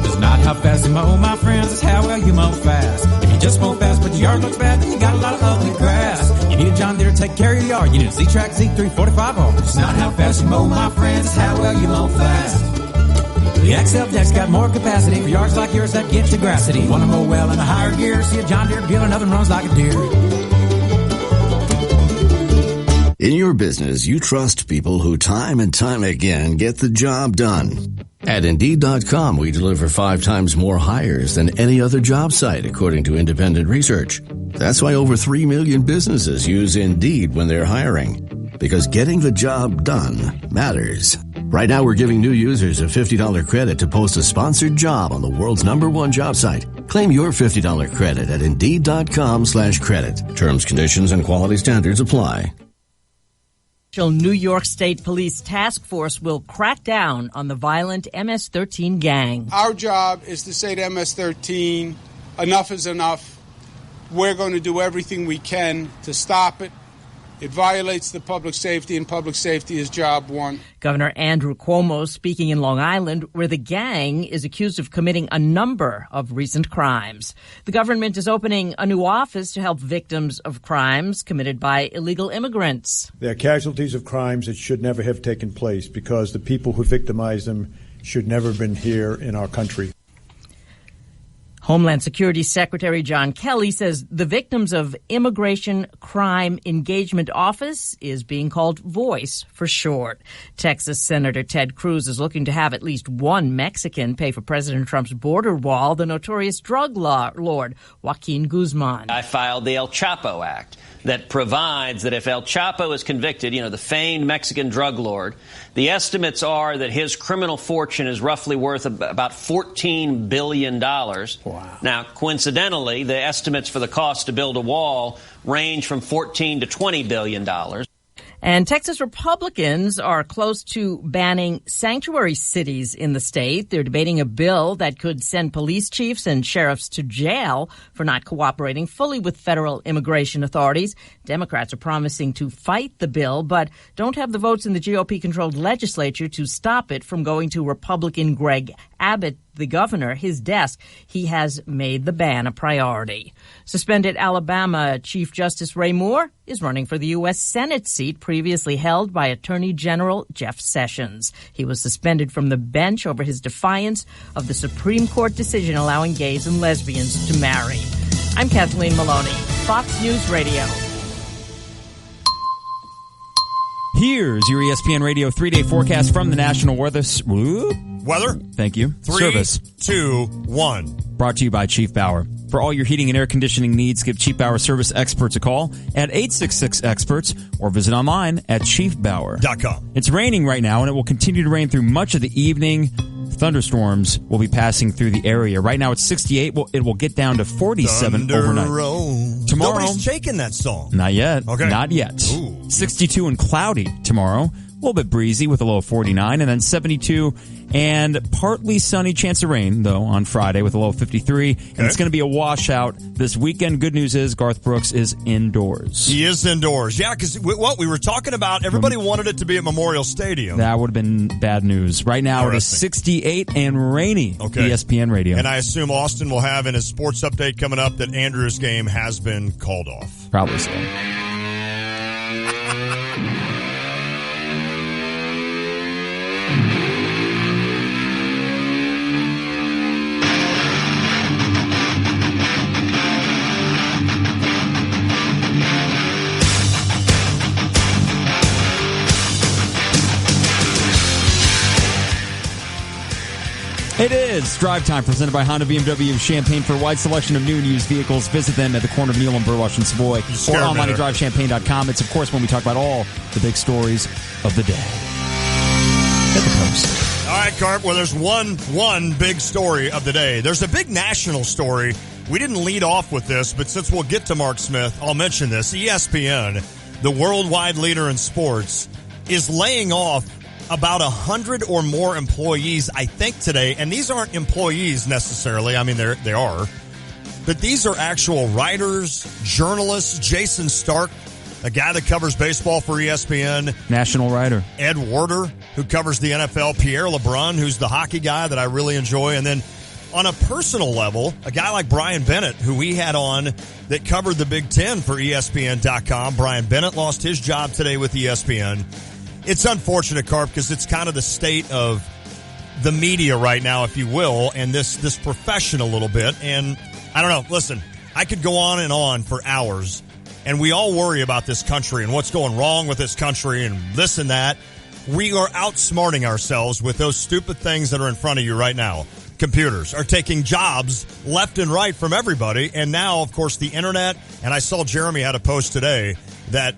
It's not how fast you mow, my friends, it's how well you mow fast. If you just mow fast but your yard looks bad, then you got a lot of ugly grass. You need a John Deere Deere, take care of your yard. You need a Z-Track Z3 45R. It's not how fast you mow, my friends, it's how well you mow fast. The XL deck's got more capacity for yards like yours that get to grassity. Want to mow well in a higher gear? See a John Deere dealer, nothing runs like a deer. In your business, you trust people who time and time again get the job done. At Indeed.com, we deliver 5 times more hires than any other job site, according to independent research. That's why over 3 million businesses use Indeed when they're hiring. Because getting the job done matters. Right now, we're giving new users a $50 credit to post a sponsored job on the world's #1 job site. Claim your $50 credit at Indeed.com/credit. Terms, conditions, and quality standards apply. New York State Police Task Force will crack down on the violent MS-13 gang. Our job is to say to MS-13, enough is enough. We're going to do everything we can to stop it. It violates the public safety, and public safety is job one. Governor Andrew Cuomo speaking in Long Island, where the gang is accused of committing a number of recent crimes. The government is opening a new office to help victims of crimes committed by illegal immigrants. They are casualties of crimes that should never have taken place because the people who victimized them should never have been here in our country. Homeland Security Secretary John Kelly says the Victims of Immigration Crime Engagement Office is being called VOICE for short. Texas Senator Ted Cruz is looking to have at least one Mexican pay for President Trump's border wall, the notorious drug lord Joaquin Guzman. I filed the El Chapo Act that provides that if El Chapo is convicted, the famed Mexican drug lord, the estimates are that his criminal fortune is roughly worth about $14 billion. Wow. Now, coincidentally, the estimates for the cost to build a wall range from $14 to $20 billion. And Texas Republicans are close to banning sanctuary cities in the state. They're debating a bill that could send police chiefs and sheriffs to jail for not cooperating fully with federal immigration authorities. Democrats are promising to fight the bill, but don't have the votes in the GOP-controlled legislature to stop it from going to Republican Greg Abbott, the governor, his desk. He has made the ban a priority. Suspended Alabama Chief Justice Ray Moore is running for the U.S. Senate seat previously held by Attorney General Jeff Sessions. He was suspended from the bench over his defiance of the Supreme Court decision allowing gays and lesbians to marry. I'm Kathleen Maloney, Fox News Radio. Here's your ESPN Radio 3-day forecast from the National Weather. Thank you. 3, Service. 2, 1. Brought to you by Chief Bauer. For all your heating and air conditioning needs, give Chief Bauer service experts a call at 866-EXPERTS or visit online at chiefbauer.com. It's raining right now, and it will continue to rain through much of the evening. Thunderstorms will be passing through the area. Right now it's 68. It will get down to 47 overnight. Tomorrow, nobody's shaking that song. Not yet. Okay. Not yet. Ooh. 62 and cloudy tomorrow. A little bit breezy with a low of 49, and then 72 and partly sunny, chance of rain, though, on Friday with a low of 53. Okay. And it's going to be a washout this weekend. Good news is Garth Brooks is indoors. He is indoors. Yeah, because what we were talking about, everybody wanted it to be at Memorial Stadium. That would have been bad news. Right now it is 68 and rainy. Okay. ESPN Radio. And I assume Austin will have in his sports update coming up that Andrew's game has been called off. Probably so. It is Drive Time, presented by Honda BMW of Champaign. For a wide selection of new and used vehicles, visit them at the corner of Neal and Burwash and Savoy, or online at drivechampaign.com. It's, of course, when we talk about all the big stories of the day. Hit the post. All right, Carp. Well, there's one big story of the day. There's a big national story. We didn't lead off with this, but since we'll get to Mark Smith, I'll mention this. ESPN, the worldwide leader in sports, is laying off about 100 or more employees, I think, today. And these aren't employees necessarily. I mean, they are. But these are actual writers, journalists. Jason Stark, a guy that covers baseball for ESPN. National writer. Ed Werder, who covers the NFL. Pierre LeBrun, who's the hockey guy that I really enjoy. And then on a personal level, a guy like Brian Bennett, who we had on that covered the Big Ten for ESPN.com, Brian Bennett lost his job today with ESPN. It's unfortunate, Carp, because it's kind of the state of the media right now, if you will, and this profession a little bit. And I don't know. Listen, I could go on and on for hours, and we all worry about this country and what's going wrong with this country and this and that. We are outsmarting ourselves with those stupid things that are in front of you right now. Computers are taking jobs left and right from everybody, and now, of course, the internet. And I saw Jeremy had a post today that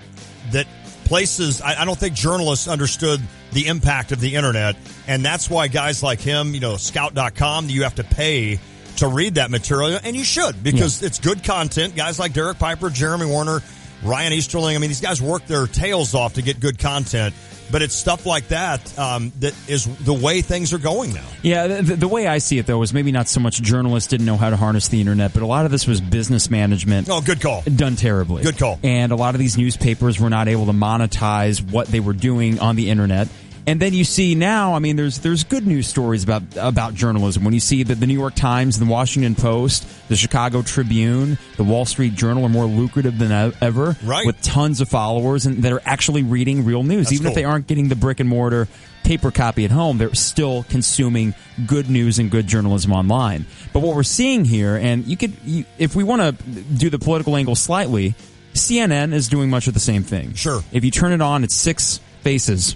places, I don't think journalists understood the impact of the internet, and that's why guys like him, Scout.com, you have to pay to read that material, and you should, because it's good content. Guys like Derek Piper, Jeremy Warner, Ryan Easterling, these guys work their tails off to get good content. But it's stuff like that that is the way things are going now. Yeah, the way I see it, though, is maybe not so much journalists didn't know how to harness the internet, but a lot of this was business management. Oh, good call. Done terribly. Good call. And a lot of these newspapers were not able to monetize what they were doing on the internet. And then you see now, there's good news stories about journalism. When you see that the New York Times, the Washington Post, the Chicago Tribune, the Wall Street Journal are more lucrative than ever, right, with tons of followers and that are actually reading real news. That's Even cool. if they aren't getting the brick and mortar paper copy at home, they're still consuming good news and good journalism online. But what we're seeing here, and if we want to do the political angle slightly, CNN is doing much of the same thing. Sure. If you turn it on, it's six faces.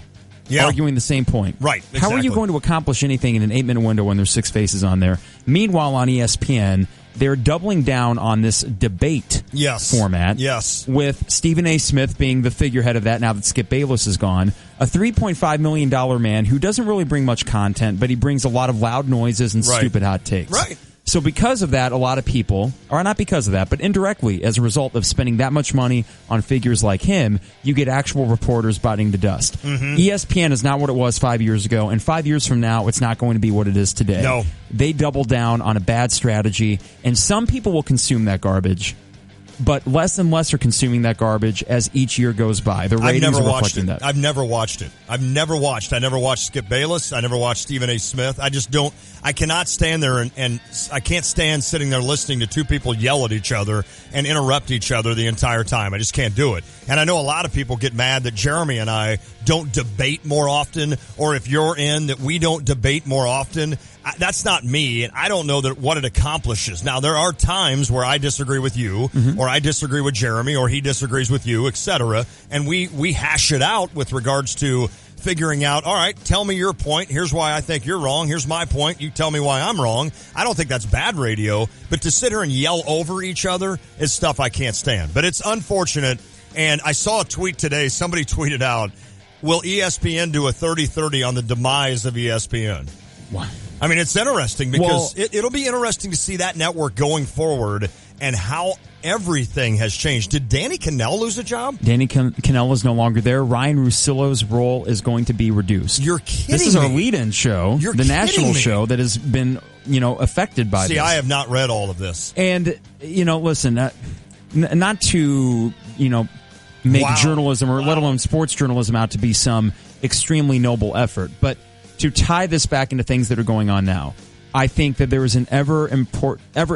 Yeah. Arguing the same point. Right. Exactly. How are you going to accomplish anything in an 8-minute window when there's six faces on there? Meanwhile, on ESPN, they're doubling down on this debate format. Yes. With Stephen A. Smith being the figurehead of that now that Skip Bayless is gone. A $3.5 million man who doesn't really bring much content, but he brings a lot of loud noises and stupid hot takes. Right. So because of that, a lot of people, or not because of that, but indirectly as a result of spending that much money on figures like him, you get actual reporters biting the dust. Mm-hmm. ESPN is not what it was 5 years ago, and 5 years from now, it's not going to be what it is today. No. They double down on a bad strategy, and some people will consume that garbage, but less and less are consuming that garbage as each year goes by. The ratings are reflecting that. I've never watched it. I never watched Skip Bayless. I never watched Stephen A. Smith. I just don't. I cannot stand there and I can't stand sitting there listening to two people yell at each other and interrupt each other the entire time. I just can't do it. And I know a lot of people get mad that Jeremy and I don't debate more often, or if you're in, that we don't debate more often. That's not me, and I don't know what it accomplishes. Now, there are times where I disagree with you, or I disagree with Jeremy, or he disagrees with you, etc., and we hash it out with regards to figuring out, all right, tell me your point. Here's why I think you're wrong. Here's my point. You tell me why I'm wrong. I don't think that's bad radio, but to sit here and yell over each other is stuff I can't stand. But it's unfortunate, and I saw a tweet today. Somebody tweeted out, will ESPN do a 30-30 on the demise of ESPN? What? It's interesting because it'll be interesting to see that network going forward and how everything has changed. Did Danny Cannell lose a job? Danny Cannell is no longer there. Ryan Russillo's role is going to be reduced. You're kidding This is me. our lead-in show, You're the kidding national me. show that has been, affected by this. See, I have not read all of this. And, listen, not to, make journalism or let alone sports journalism out to be some extremely noble effort, but to tie this back into things that are going on now, I think that there is an ever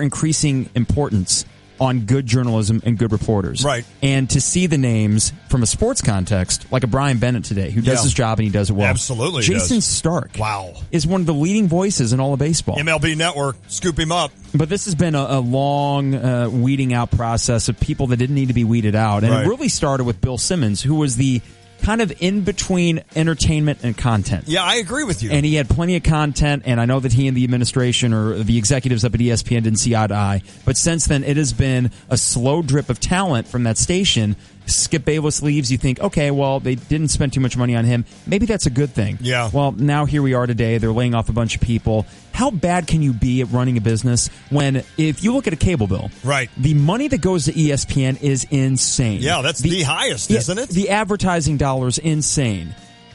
increasing importance on good journalism and good reporters. Right. And to see the names from a sports context, like a Brian Bennett today, who does his job and he does it well. Absolutely Jason does. Stark. Wow. Is one of the leading voices in all of baseball. MLB Network, scoop him up. But this has been a long weeding out process of people that didn't need to be weeded out. And it really started with Bill Simmons, who was the kind of in between entertainment and content. Yeah, I agree with you. And he had plenty of content, and I know that he and the administration or the executives up at ESPN didn't see eye to eye. But since then, it has been a slow drip of talent from that station. Skip Bayless leaves, you think, okay, well, they didn't spend too much money on him. Maybe that's a good thing. Yeah. Well, now here we are today. They're laying off a bunch of people. How bad can you be at running a business when, if you look at a cable bill, right, the money that goes to ESPN is insane. Yeah, that's the highest, isn't it? The advertising dollars, insane.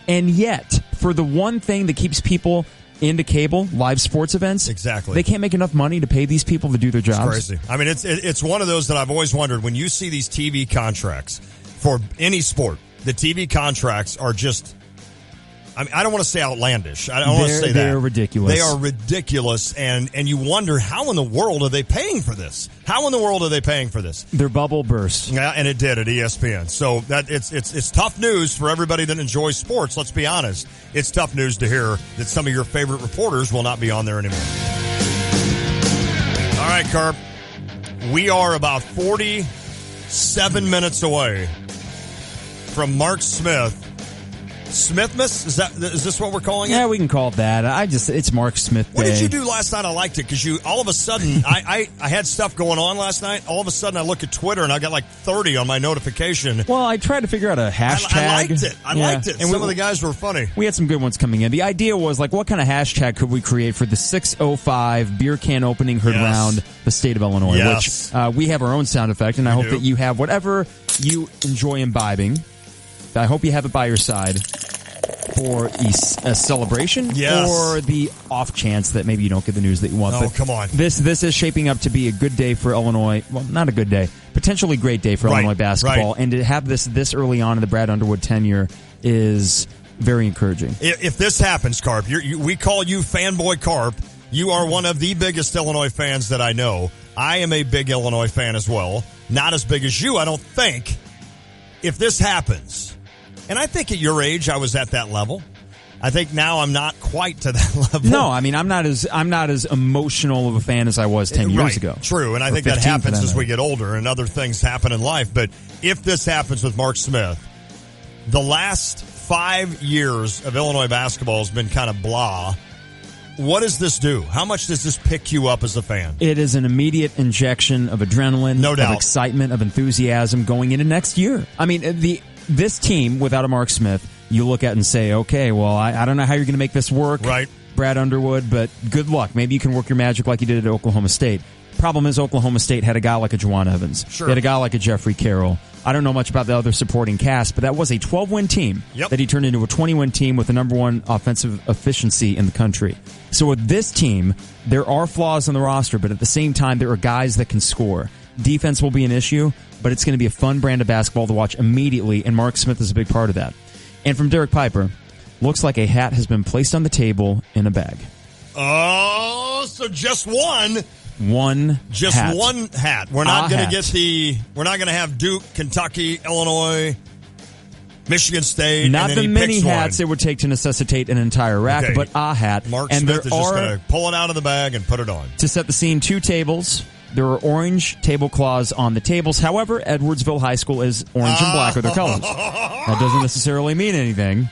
And yet, for the one thing that keeps people into cable, live sports events, exactly, they can't make enough money to pay these people to do their jobs. It's crazy. It's one of those that I've always wondered, when you see these TV contracts for any sport, the TV contracts are just I mean, I don't want to say outlandish. I don't want to say that. They're ridiculous. They are ridiculous, and you wonder, how in the world are they paying for this? How in the world are they paying for this? Their bubble burst. Yeah, and it did at ESPN. So that it's tough news for everybody that enjoys sports. Let's be honest. It's tough news to hear that some of your favorite reporters will not be on there anymore. All right, Carp. We are about 47 minutes away from Mark Smith. Smithmas? Is this what we're calling it? Yeah, we can call it that. It's Mark Smith Day. What did you do last night? I liked it because you all of a sudden I had stuff going on last night. All of a sudden I look at Twitter and I got like 30 on my notification. Well, I tried to figure out a hashtag. I liked it. I liked it. And some of the guys were funny. We had some good ones coming in. The idea was like, what kind of hashtag could we create for the 6:05 beer can opening heard around the state of Illinois? Yes. Which we have our own sound effect, and I hope that you have whatever you enjoy imbibing. I hope you have it by your side for a celebration or the off chance that maybe you don't get the news that you want. Oh, come on. This is shaping up to be a good day for Illinois. Well, not a good day. Potentially great day for Illinois basketball. And to have this early on in the Brad Underwood tenure is very encouraging. If this happens, Carp, we call you Fanboy Carp. You are one of the biggest Illinois fans that I know. I am a big Illinois fan as well. Not as big as you, I don't think. If this happens... And I think at your age, I was at that level. I think now I'm not quite to that level. No, I mean I'm not as emotional of a fan as I was 10 years ago. True, and I think that happens as we get older and other things happen in life. But if this happens with Mark Smith, the last 5 years of Illinois basketball has been kind of blah. What does this do? How much does this pick you up as a fan? It is an immediate injection of adrenaline, no doubt, of excitement, of enthusiasm going into next year. I mean, this team, without a Mark Smith, you look at and say, okay, well, I don't know how you're going to make this work, right, Brad Underwood, but good luck. Maybe you can work your magic like you did at Oklahoma State. Problem is, Oklahoma State had a guy like a Juwan Evans. Sure. They had a guy like a Jeffrey Carroll. I don't know much about the other supporting cast, but that was a 12-win team that he turned into a 20-win team with the number one offensive efficiency in the country. So with this team, there are flaws in the roster, but at the same time, there are guys that can score. Defense will be an issue, but it's going to be a fun brand of basketball to watch immediately, and Mark Smith is a big part of that. And from Derek Piper, looks like a hat has been placed on the table in a bag. Oh, so just one. One hat. We're not going to we're not going to have Duke, Kentucky, Illinois, Michigan State. Not and then the many hats it would take to necessitate an entire rack, but a hat. Mark and Smith is just going to pull it out of the bag and put it on. To set the scene, 2 tables. There are orange tablecloths on the tables. However, Edwardsville High School is orange and black are their colors. That doesn't necessarily mean anything,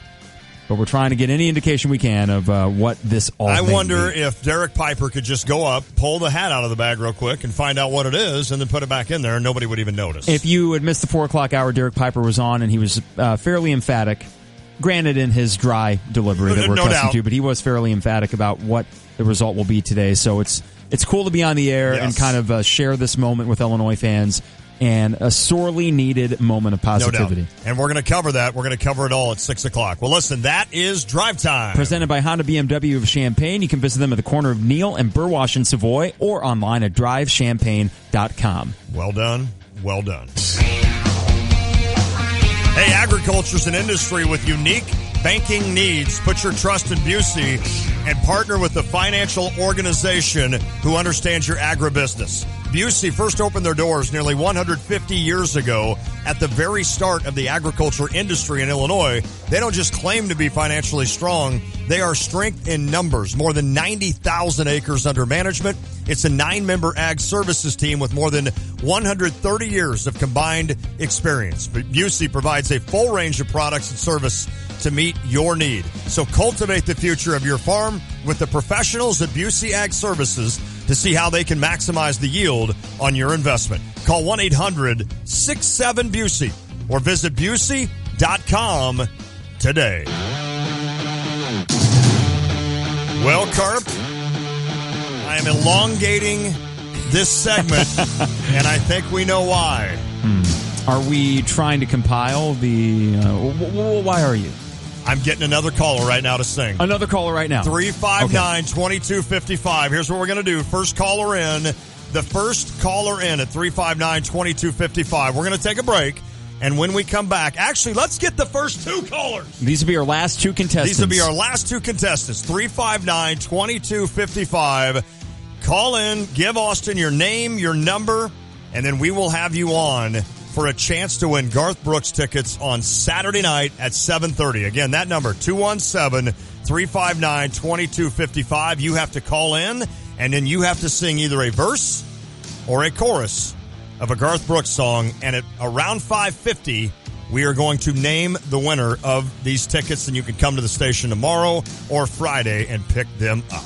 but we're trying to get any indication we can of what this all I may wonder be. if Derek Piper could just go up, pull the hat out of the bag real quick, and find out what it is, and then put it back in there, and nobody would even notice. If you had missed the 4 o'clock hour, Derek Piper was on, and he was fairly emphatic, granted in his dry delivery that we're accustomed to, but he was fairly emphatic about what the result will be today. So it's cool to be on the air and kind of share this moment with Illinois fans and a sorely needed moment of positivity. No doubt. And we're going to cover that. We're going to cover it all at 6 o'clock. Well, listen, that is Drive Time. Presented by Honda BMW of Champaign. You can visit them at the corner of Neal and Burwash in Savoy or online at drivechampaign.com. Well done. Well done. Hey, agriculture's an industry with unique banking needs. Put your trust in Busey and partner with the financial organization who understands your agribusiness. Busey first opened their doors nearly 150 years ago at the very start of the agriculture industry in Illinois. They don't just claim to be financially strong. They are strength in numbers. More than 90,000 acres under management. It's a 9-member ag services team with more than 130 years of combined experience. Busey provides a full range of products and service to meet your need. So cultivate the future of your farm with the professionals at Busey Ag Services to see how they can maximize the yield on your investment. Call 1-800-67-BUSEY or visit Busey.com today. Well, Carp, I am elongating this segment, and I think we know why. Are we trying to compile the... why are you? I'm getting another caller right now to sing. Another caller right now. 359-2255. Here's what we're going to do. First caller in. The first caller in at 359-2255. We're going to take a break. And when we come back, actually, let's get the first two callers. These will be our last two contestants. These will be our last two contestants. 359-2255. Call in, give Austin your name, your number, and then we will have you on for a chance to win Garth Brooks tickets on Saturday night at 7:30. Again, that number, 217-359-2255. You have to call in, and then you have to sing either a verse or a chorus of a Garth Brooks song. And at around 5:50, we are going to name the winner of these tickets, and you can come to the station tomorrow or Friday and pick them up.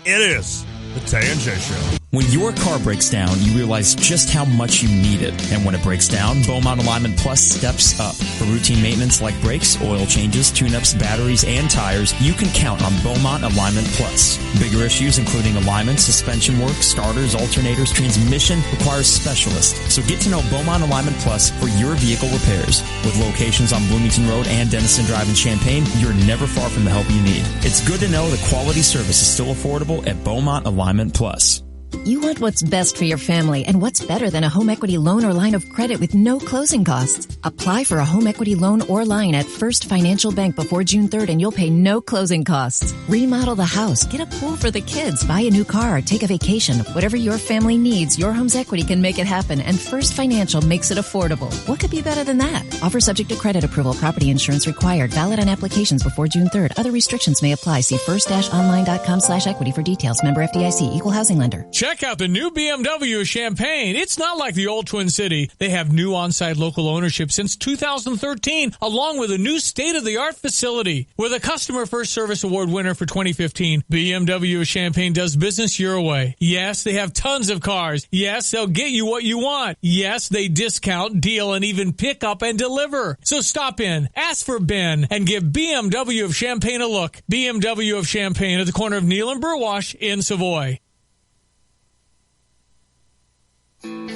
It is the Tay and J Show. When your car breaks down, you realize just how much you need it. And when it breaks down, Beaumont Alignment Plus steps up. For routine maintenance like brakes, oil changes, tune-ups, batteries, and tires, you can count on Beaumont Alignment Plus. Bigger issues including alignment, suspension work, starters, alternators, transmission requires specialists. So get to know Beaumont Alignment Plus for your vehicle repairs. With locations on Bloomington Road and Denison Drive in Champaign, you're never far from the help you need. It's good to know the quality service is still affordable at Beaumont Alignment Plus. You want what's best for your family, and what's better than a home equity loan or line of credit with no closing costs? Apply for a home equity loan or line at First Financial Bank before June 3rd, and you'll pay no closing costs. Remodel the house, get a pool for the kids, buy a new car, take a vacation. Whatever your family needs, your home's equity can make it happen, and First Financial makes it affordable. What could be better than that? Offer subject to credit approval. Property insurance required. Valid on applications before June 3rd. Other restrictions may apply. See first-online.com/equity for details. Member FDIC. Equal housing lender. Check out the new BMW of Champaign. It's not like the old Twin City. They have new on-site local ownership since 2013, along with a new state-of-the-art facility. With a Customer First Service Award winner for 2015, BMW of Champaign does business your way. Yes, they have tons of cars. Yes, they'll get you what you want. Yes, they discount, deal, and even pick up and deliver. So stop in, ask for Ben, and give BMW of Champaign a look. BMW of Champaign at the corner of Neal and Burwash in Savoy.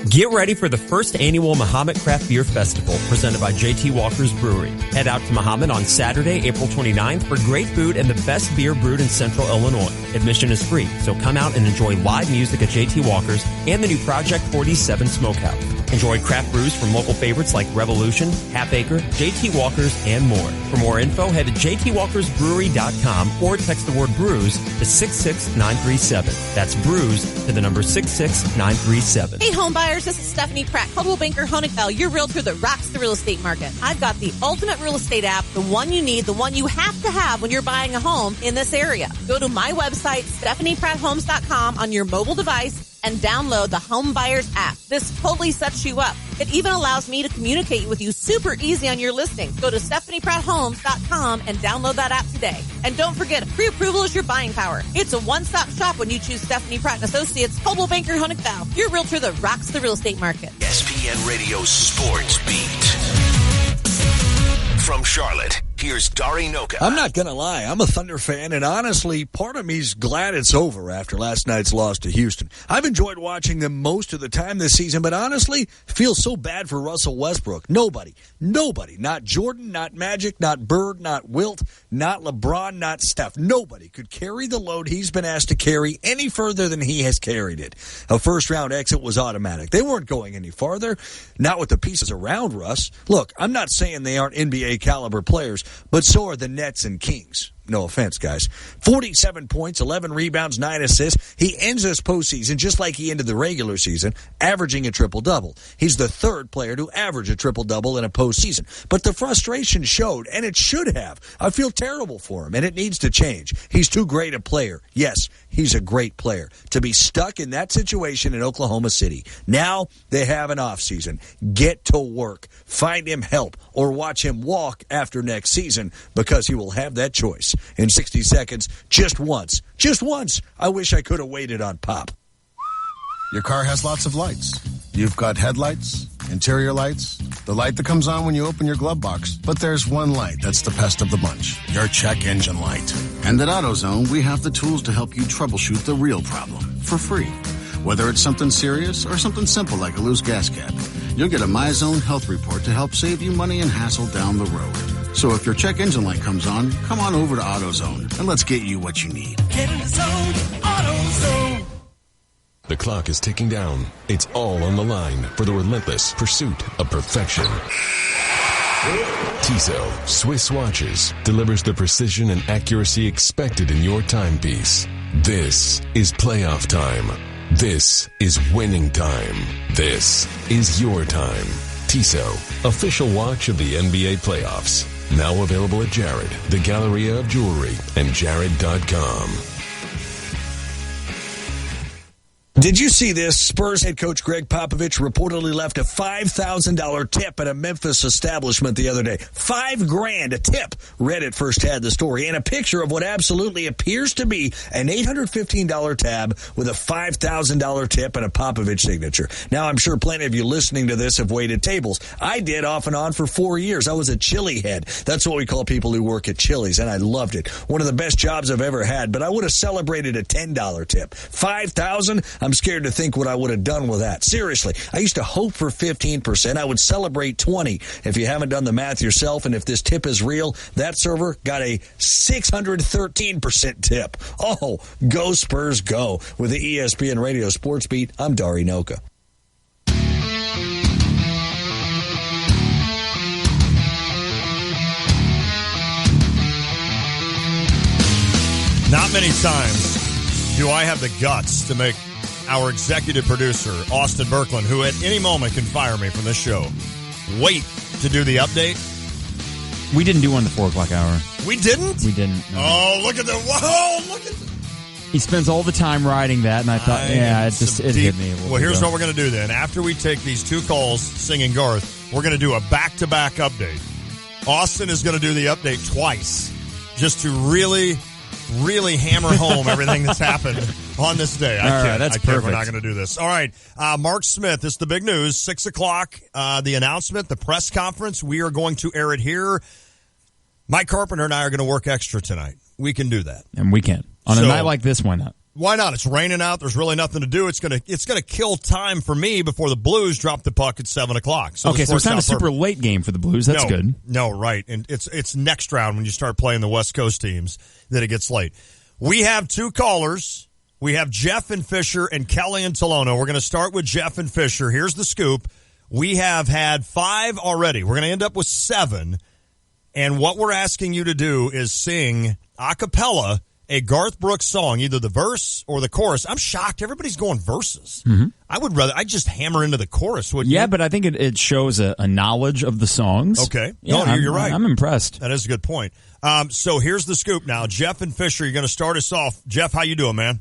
Get ready for the first annual Muhammad Craft Beer Festival presented by J.T. Walker's Brewery. Head out to Muhammad on Saturday, April 29th for great food and the best beer brewed in Central Illinois. Admission is free, so come out and enjoy live music at J.T. Walker's and the new Project 47 Smokehouse. Enjoy craft brews from local favorites like Revolution, Half Acre, J.T. Walker's, and more. For more info, head to jtwalkersbrewery.com or text the word brews to 66937. That's brews to the number 66937. Hey home buyers, this is Stephanie Pratt, Coldwell Banker Honigdal, your realtor that rocks the real estate market. I've got the ultimate real estate app, the one you need, the one you have to have when you're buying a home in this area. Go to my website, StephaniePrattHomes.com on your mobile device and download the Home Buyers app. This totally sets you up. It even allows me to communicate with you super easy on your listing. Go to StephaniePrattHomes.com and download that app today. And don't forget, pre-approval is your buying power. It's a one-stop shop when you choose Stephanie Pratt & Associates, Coldwell Banker Honigdal, your realtor that rocks the real estate market. SPN Radio Sports Beat. From Charlotte, here's Dari Noka. I'm not going to lie. I'm a Thunder fan, and honestly, part of me's glad it's over after last night's loss to Houston. I've enjoyed watching them most of the time this season, but honestly, feel so bad for Russell Westbrook. Nobody, not Jordan, not Magic, not Bird, not Wilt, not LeBron, not Steph. Nobody could carry the load he's been asked to carry any further than he has carried it. A first-round exit was automatic. They weren't going any farther, not with the pieces around Russ. Look, I'm not saying they aren't NBA caliber players, but so are the Nets and Kings. No offense, guys. 47 points, 11 rebounds, 9 assists. He ends this postseason just like he ended the regular season, averaging a triple-double. He's the third player to average a triple-double in a postseason. But the frustration showed, and it should have. I feel terrible for him, and it needs to change. He's too great a player. Yes, he's a great player. To be stuck in that situation in Oklahoma City. Now they have an offseason. Get to work. Find him help, or watch him walk after next season, because he will have that choice. In 60 seconds, just once, I wish I could have waited on Pop. Your car has lots of lights. You've got headlights, interior lights, the light that comes on when you open your glove box. But there's one light that's the best of the bunch, your check engine light. And at AutoZone, we have the tools to help you troubleshoot the real problem for free. Whether it's something serious or something simple like a loose gas cap, you'll get a MyZone health report to help save you money and hassle down the road. So if your check engine light comes on, come on over to AutoZone and let's get you what you need. Get in the zone, AutoZone. The clock is ticking down. It's all on the line for the relentless pursuit of perfection. Tissot Swiss Watches delivers the precision and accuracy expected in your timepiece. This is playoff time. This is winning time. This is your time. Tissot, official watch of the NBA playoffs. Now available at Jared, the Galleria of Jewelry, and Jared.com. Did you see this? Spurs head coach Greg Popovich reportedly left a $5,000 tip at a Memphis establishment the other day. $5,000 a tip. Reddit first had the story, and a picture of what absolutely appears to be an $815 tab with a $5,000 tip and a Popovich signature. Now, I'm sure plenty of you listening to this have waited tables. I did off and on for 4 years. I was a chili head. That's what we call people who work at Chili's, and I loved it. One of the best jobs I've ever had, but I would have celebrated a $10 tip. $5,000? I'm scared to think what I would have done with that. Seriously, I used to hope for 15%. I would celebrate 20. If you haven't done the math yourself, and if this tip is real, that server got a 613% tip. Oh, go Spurs, go. With the ESPN Radio Sports Beat, I'm Dari Noka. Not many times do I have the guts to make our executive producer, Austin Berkland, who at any moment can fire me from this show, wait to do the update. We didn't do one the 4 o'clock hour. We didn't? We didn't. No. Oh, look at the, whoa, look at the. He spends all the time writing that, and I thought, it hit me. Well, here's what we're going to do then. After we take these 2 calls singing Garth, we're going to do a back-to-back update. Austin is going to do the update twice, just to really hammer home everything that's happened on this day. That's perfect. We're not going to do this. All right. Mark Smith, this is the big news. 6 o'clock, the announcement, the press conference. We are going to air it here. Mike Carpenter and I are going to work extra tonight. We can do that. And we can. On a night like this, why not? Why not? It's raining out. There's really nothing to do. It's gonna kill time for me before the Blues drop the puck at 7 o'clock. So it's not a super late game for the Blues. That's good. No, right. And it's next round when you start playing the West Coast teams that it gets late. We have 2 callers. We have Jeff and Fisher and Kelly and Tolono. We're going to start with Jeff and Fisher. Here's the scoop. We have had 5 already. We're going to end up with 7. And what we're asking you to do is sing a cappella a Garth Brooks song, either the verse or the chorus. I'm shocked. Everybody's going verses. Mm-hmm. I'd just hammer into the chorus, wouldn't you? Yeah, but I think it shows a knowledge of the songs. Okay. Yeah, no, you're right. I'm impressed. That is a good point. So here's the scoop now. Jeff and Fisher, you're going to start us off. Jeff, how you doing, man?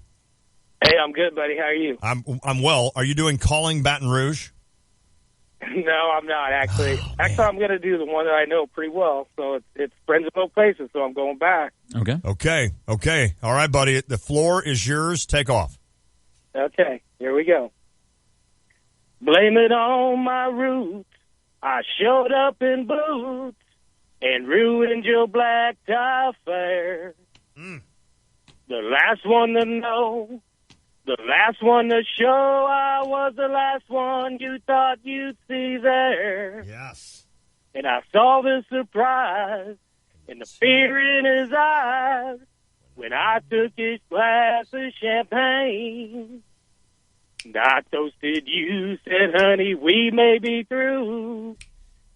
Hey, I'm good, buddy. How are you? I'm well. Are you doing Calling Baton Rouge? No, I'm not, actually. Actually, I'm going to do the one that I know pretty well. So it's Friends in Both Places, so I'm going back. Okay. All right, buddy. The floor is yours. Take off. Okay, here we go. Blame it on my roots. I showed up in boots and ruined your black tie affair. The last one to know. The last one to show, I was the last one you thought you'd see there. Yes. And I saw the surprise and the fear in his eyes when I took his glass of champagne. And I toasted you, said, honey, we may be through.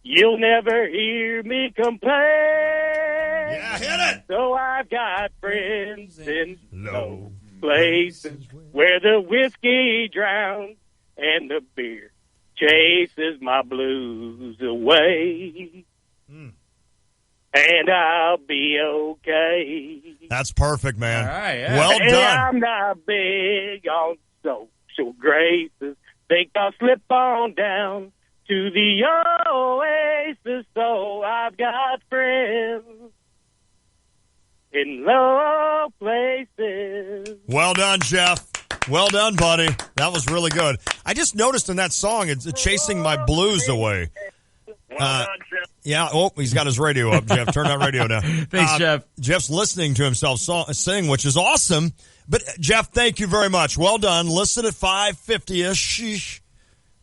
You'll never hear me complain. Yeah, hit it. So I've got friends in low places where the whiskey drowns and the beer chases my blues away. And I'll be okay. That's perfect, man. All right, yeah. Well and done. I'm not big on social graces. Think I'll slip on down to the oasis, so I've got friends in low places. Well done, Jeff. Well done, buddy. That was really good. I just noticed in that song, it's Chasing My Blues Away. Well done, Jeff. Yeah, he's got his radio up, Jeff. Turn that radio down. Thanks, Jeff. Jeff's listening to himself sing, which is awesome. But, Jeff, thank you very much. Well done. Listen at 5:50-ish,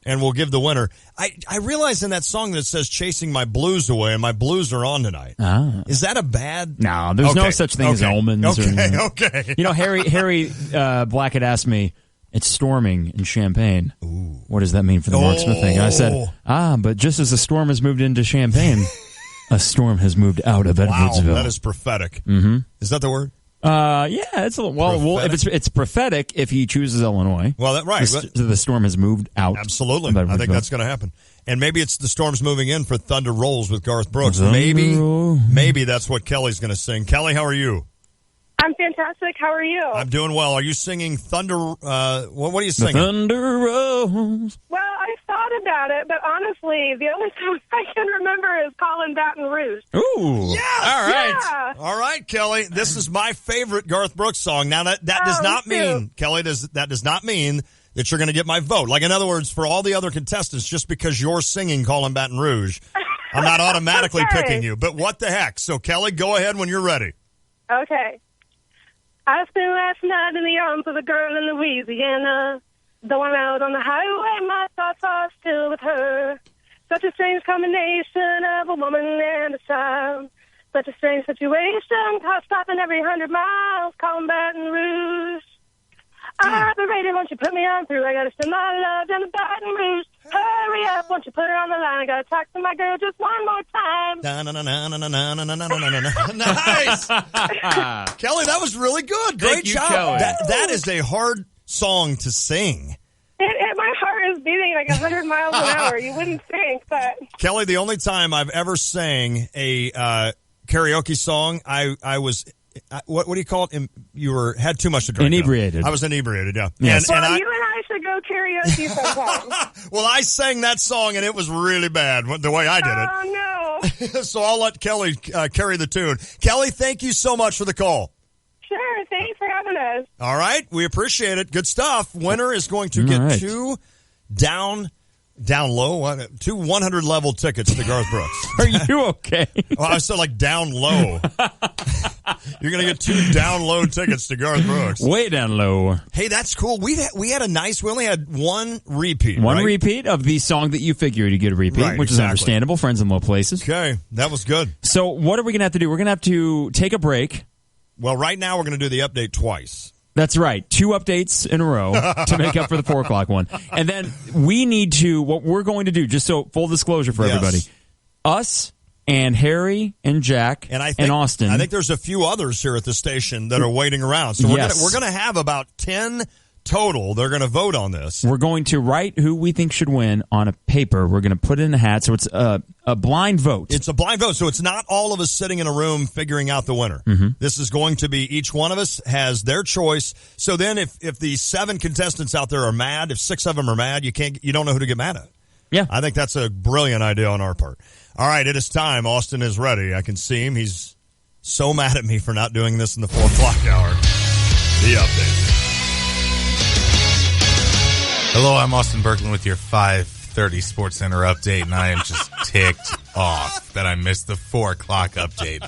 and we'll give the winner. I realize in that song that it says Chasing My Blues Away, and my blues are on tonight. Is that a bad? No, there's no such thing as omens. Okay. You know, Harry Black had asked me, It's storming in Champaign. Ooh. What does that mean for the Mark Smith thing? And I said, but just as a storm has moved into Champaign, a storm has moved out of Edwardsville. Wow, that is prophetic. Mm-hmm. Is that the word? Yeah, it's if it's prophetic if he chooses Illinois. Well, right. The storm has moved out. Absolutely. I think that's going to happen. And maybe it's the storm's moving in for Thunder Rolls with Garth Brooks. Maybe that's what Kelly's going to sing. Kelly, how are you? I'm fantastic. How are you? I'm doing well. Are you singing Thunder? What are you singing? The Thunder Rolls. Well, I thought about it, but honestly, the only song I can remember is Colin Baton Rouge. Ooh. Yes! All right. Yeah. All right, Kelly. This is my favorite Garth Brooks song. Now, that does not mean, Kelly, that does not mean that you're going to get my vote. Like, in other words, for all the other contestants, just because you're singing Colin Baton Rouge, I'm not automatically picking you. But what the heck? So, Kelly, go ahead when you're ready. Okay. I spent last night in the arms of a girl in Louisiana. The one out on the highway, my thoughts are still with her. Such a strange combination of a woman and a child. Such a strange situation, caught stopping every 100 miles, calling Baton Rouge. Operator, won't you put me on through? I gotta send my love down to Baton Rouge. Hurry up, won't you put her on the line? I gotta talk to my girl just one more time. Nice! Kelly, that was really good. Great job. Kelly. That is a hard song to sing. My heart is beating like 100 miles an hour. You wouldn't think, but... Kelly, the only time I've ever sang a karaoke song, I was... What do you call it? You had too much to drink. Inebriated. I was inebriated, yeah. Yes. You and I should go karaoke sometime. Well, I sang that song, and it was really bad the way I did it. Oh, no. So I'll let Kelly carry the tune. Kelly, thank you so much for the call. Sure. Thanks for having us. All right. We appreciate it. Good stuff. Winner is going to get two down low, 2 100-level tickets to Garth Brooks. Are you okay? I said like down low. You're going to get 2 down low tickets to Garth Brooks. Way down low. Hey, that's cool. We only had one repeat. One repeat of the song that you figured you'd get a repeat, right, which is understandable. Friends in low places. Okay, that was good. So what are we going to have to do? We're going to have to take a break. Well, right now we're going to do the update twice. That's right. 2 updates in a row to make up for the 4 o'clock one. And then what we're going to do, just so full disclosure for everybody, us and Harry and Jack and Austin. I think there's a few others here at the station that are waiting around. So we're going to have about 10 total. They're going to vote on this. We're going to write who we think should win on a paper. We're going to put it in a hat. So it's a blind vote. It's a blind vote. So it's not all of us sitting in a room figuring out the winner. Mm-hmm. This is going to be each one of us has their choice. So then if the 7 contestants out there are mad, if 6 of them are mad, you don't know who to get mad at. Yeah. I think that's a brilliant idea on our part. All right, it is time. Austin is ready. I can see him. He's so mad at me for not doing this in the 4 o'clock hour. The update. Hello, I'm Austin Berkland with your 5:30 Sports Center update, and I am just ticked off that I missed the 4 o'clock update.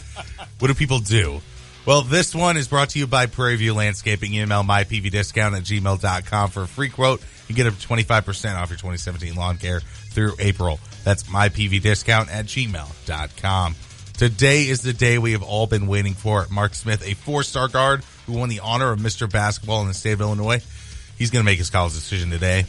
What do people do? Well, this one is brought to you by Prairie View Landscaping. Email mypvdiscount@gmail.com for a free quote. You get up to 25% off your 2017 lawn care through April. That's mypvdiscount@gmail.com. Today is the day we have all been waiting for. Mark Smith, a 4-star guard who won the honor of Mr. Basketball in the state of Illinois. He's going to make his college decision today.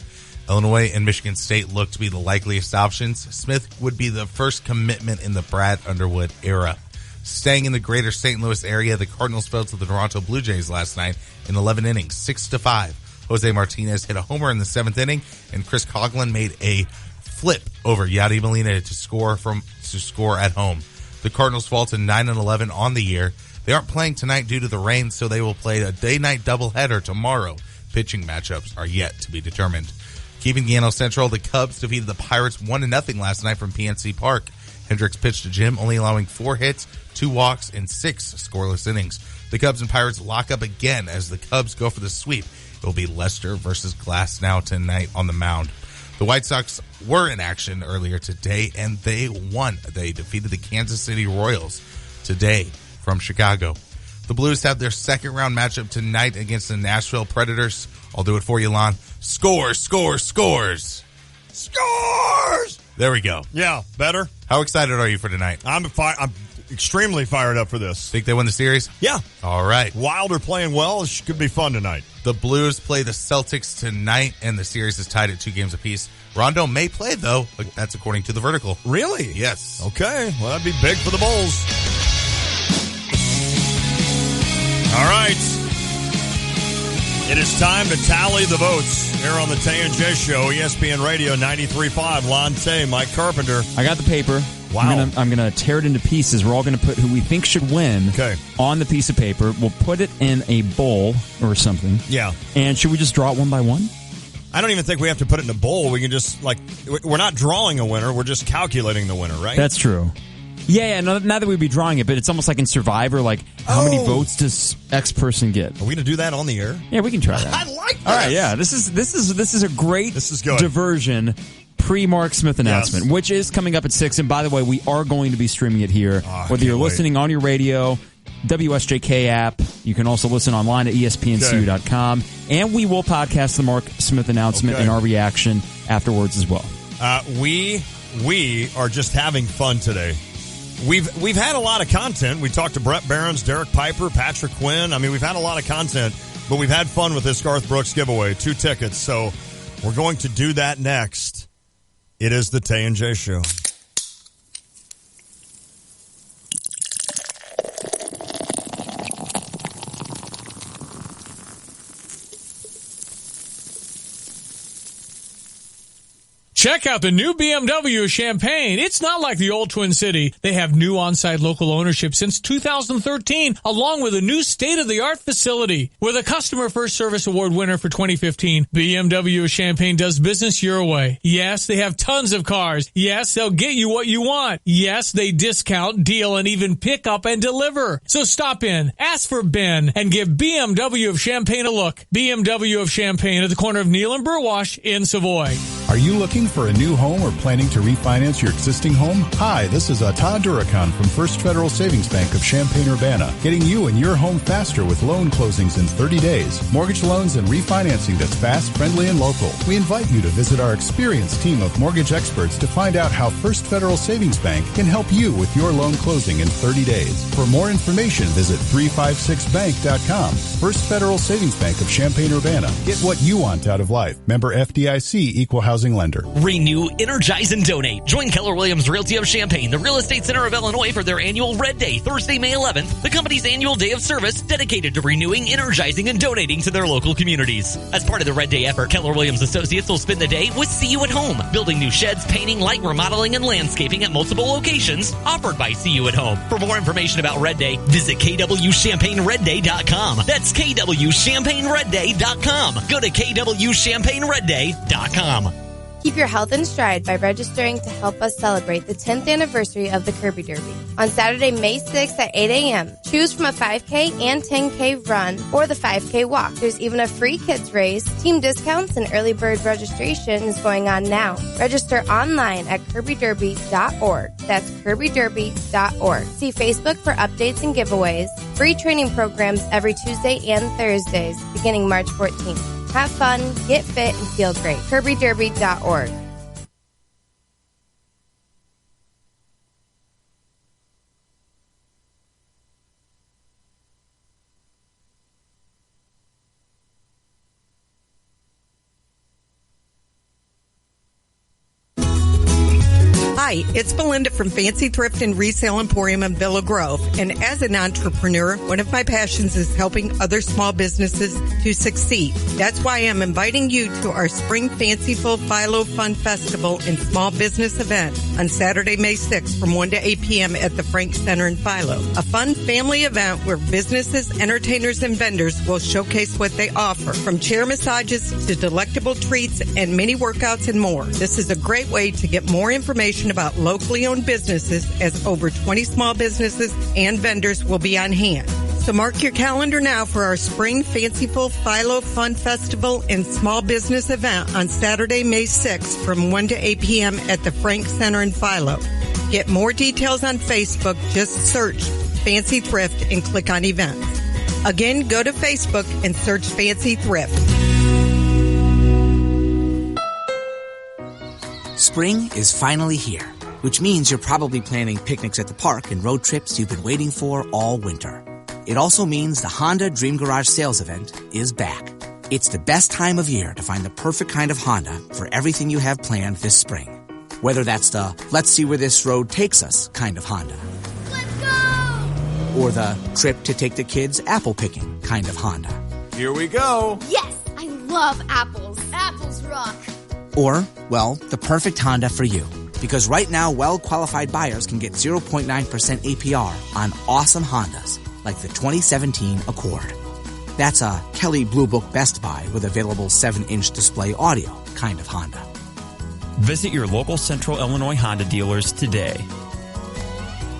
Illinois and Michigan State look to be the likeliest options. Smith would be the first commitment in the Brad Underwood era. Staying in the greater St. Louis area, the Cardinals fell to the Toronto Blue Jays last night in 11 innings, 6-5. Jose Martinez hit a homer in the 7th inning, and Chris Coughlin made a flip over Yadi Molina to score at home. The Cardinals fall to 9-11 on the year. They aren't playing tonight due to the rain, so they will play a day-night doubleheader tomorrow. Pitching matchups are yet to be determined. Keeping the NL Central, the Cubs defeated the Pirates 1-0 last night from PNC Park. Hendricks pitched to Jim, only allowing 4 hits, 2 walks, and 6 scoreless innings. The Cubs and Pirates lock up again as the Cubs go for the sweep. It will be Lester versus Glasnow tonight on the mound. The White Sox were in action earlier today, and they won. They defeated the Kansas City Royals today from Chicago. The Blues have their second-round matchup tonight against the Nashville Predators. I'll do it for you, Lon. Scores! Scores! There we go. Yeah, better. How excited are you for tonight? I'm extremely fired up for this. Think they win the series? Yeah. All right. Wild are playing well. This could be fun tonight. The Blues play the Celtics tonight, and the series is tied at 2 games apiece. Rondo may play, though. That's according to the Vertical. Really? Yes. Okay. Well, that'd be big for the Bulls. All right. It is time to tally the votes here on the Tay and J Show, ESPN Radio 93.5. Lon Tay, Mike Carpenter. I got the paper. Wow. I'm gonna tear it into pieces. We're all gonna put who we think should win on the piece of paper. We'll put it in a bowl or something. Yeah. And should we just draw it one by one? I don't even think we have to put it in a bowl. We can just, we're not drawing a winner. We're just calculating the winner, right? That's true. Yeah, not that we'd be drawing it, but it's almost like in Survivor, like how many votes does X person get? Are we going to do that on the air? Yeah, we can try that. I like that. All right, yeah. This is a great diversion pre-Mark Smith announcement, which is coming up at 6. And by the way, we are going to be streaming it here. Whether you're listening on your radio, WSJK app, you can also listen online at ESPNCU.com. And we will podcast the Mark Smith announcement and our reaction afterwards as well. We are just having fun today. We've had a lot of content. We talked to Brett Barons, Derek Piper, Patrick Quinn. I mean, we've had a lot of content, but we've had fun with this Garth Brooks giveaway. 2 tickets. So we're going to do that next. It is the Tay and J Show. Check out the new BMW of Champaign. It's not like the old Twin City. They have new on-site local ownership since 2013, along with a new state-of-the-art facility. With a Customer First Service Award winner for 2015, BMW of Champaign does business your way. Yes, they have tons of cars. Yes, they'll get you what you want. Yes, they discount, deal, and even pick up and deliver. So stop in, ask for Ben, and give BMW of Champaign a look. BMW of Champaign at the corner of Neal and Burwash in Savoy. Are you looking for a new home or planning to refinance your existing home? Hi, this is Todd Duracon from First Federal Savings Bank of Champaign-Urbana, getting you and your home faster with loan closings in 30 days, mortgage loans, and refinancing that's fast, friendly, and local. We invite you to visit our experienced team of mortgage experts to find out how First Federal Savings Bank can help you with your loan closing in 30 days. For more information, visit 356bank.com. First Federal Savings Bank of Champaign-Urbana. Get what you want out of life. Member FDIC, Equal Housing Lender. Renew, energize, and donate. Join Keller Williams Realty of Champaign, the Real Estate Center of Illinois, for their annual Red Day, Thursday, May 11th, the company's annual day of service dedicated to renewing, energizing, and donating to their local communities. As part of the Red Day effort, Keller Williams Associates will spend the day with See You at Home, building new sheds, painting, light remodeling, and landscaping at multiple locations offered by See You at Home. For more information about Red Day, visit kwchampagneredday.com. That's kwchampagneredday.com. Go to kwchampagneredday.com. Keep your health in stride by registering to help us celebrate the 10th anniversary of the Kirby Derby. On Saturday, May 6th at 8 a.m., choose from a 5K and 10K run or the 5K walk. There's even a free kids race, team discounts, and early bird registration is going on now. Register online at kirbyderby.org. That's kirbyderby.org. See Facebook for updates and giveaways. Free training programs every Tuesday and Thursdays, beginning March 14th. Have fun, get fit, and feel great. KirbyDerby.org. Hi, it's Belinda from Fancy Thrift and Resale Emporium in Willow Grove. And as an entrepreneur, one of my passions is helping other small businesses to succeed. That's why I'm inviting you to our Spring Fanciful Philo Fun Festival and Small Business event on Saturday, May 6th from 1 to 8 p.m. at the Frank Center in Philo. A fun family event where businesses, entertainers, and vendors will showcase what they offer, from chair massages to delectable treats and mini workouts and more. This is a great way to get more information about locally owned businesses, as over 20 small businesses and vendors will be on hand. So mark your calendar now for our Spring Fanciful Philo Fun Festival and Small Business event on Saturday, May 6th from 1 to 8 p.m. at the Frank Center in Philo. Get more details on Facebook. Just search Fancy Thrift and click on events. Again, go to Facebook and search Fancy Thrift. Spring is finally here, which means you're probably planning picnics at the park and road trips you've been waiting for all winter. It also means the Honda Dream Garage sales event is back. It's the best time of year to find the perfect kind of Honda for everything you have planned this spring. Whether that's the let's see where this road takes us kind of Honda. Let's go! Or the trip to take the kids apple picking kind of Honda. Here we go. Yes, I love apples. Apples rock. Or, well, the perfect Honda for you. Because right now, well-qualified buyers can get 0.9% APR on awesome Hondas, like the 2017 Accord. That's a Kelley Blue Book Best Buy with available 7-inch display audio kind of Honda. Visit your local Central Illinois Honda dealers today.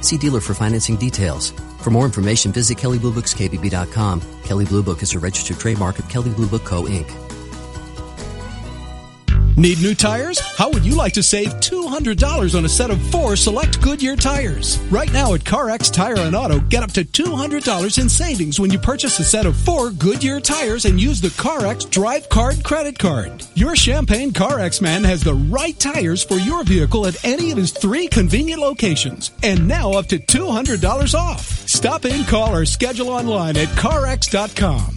See dealer for financing details. For more information, visit KelleyBlueBooksKBB.com. Kelley Blue Book is a registered trademark of Kelley Blue Book Co., Inc. Need new tires? How would you like to save $200 on a set of 4 select Goodyear tires? Right now at CarX Tire and Auto, get up to $200 in savings when you purchase a set of 4 Goodyear tires and use the CarX Drive Card credit card. Your Champaign CarX man has the right tires for your vehicle at any of his 3 convenient locations. And now up to $200 off. Stop in, call, or schedule online at CarX.com.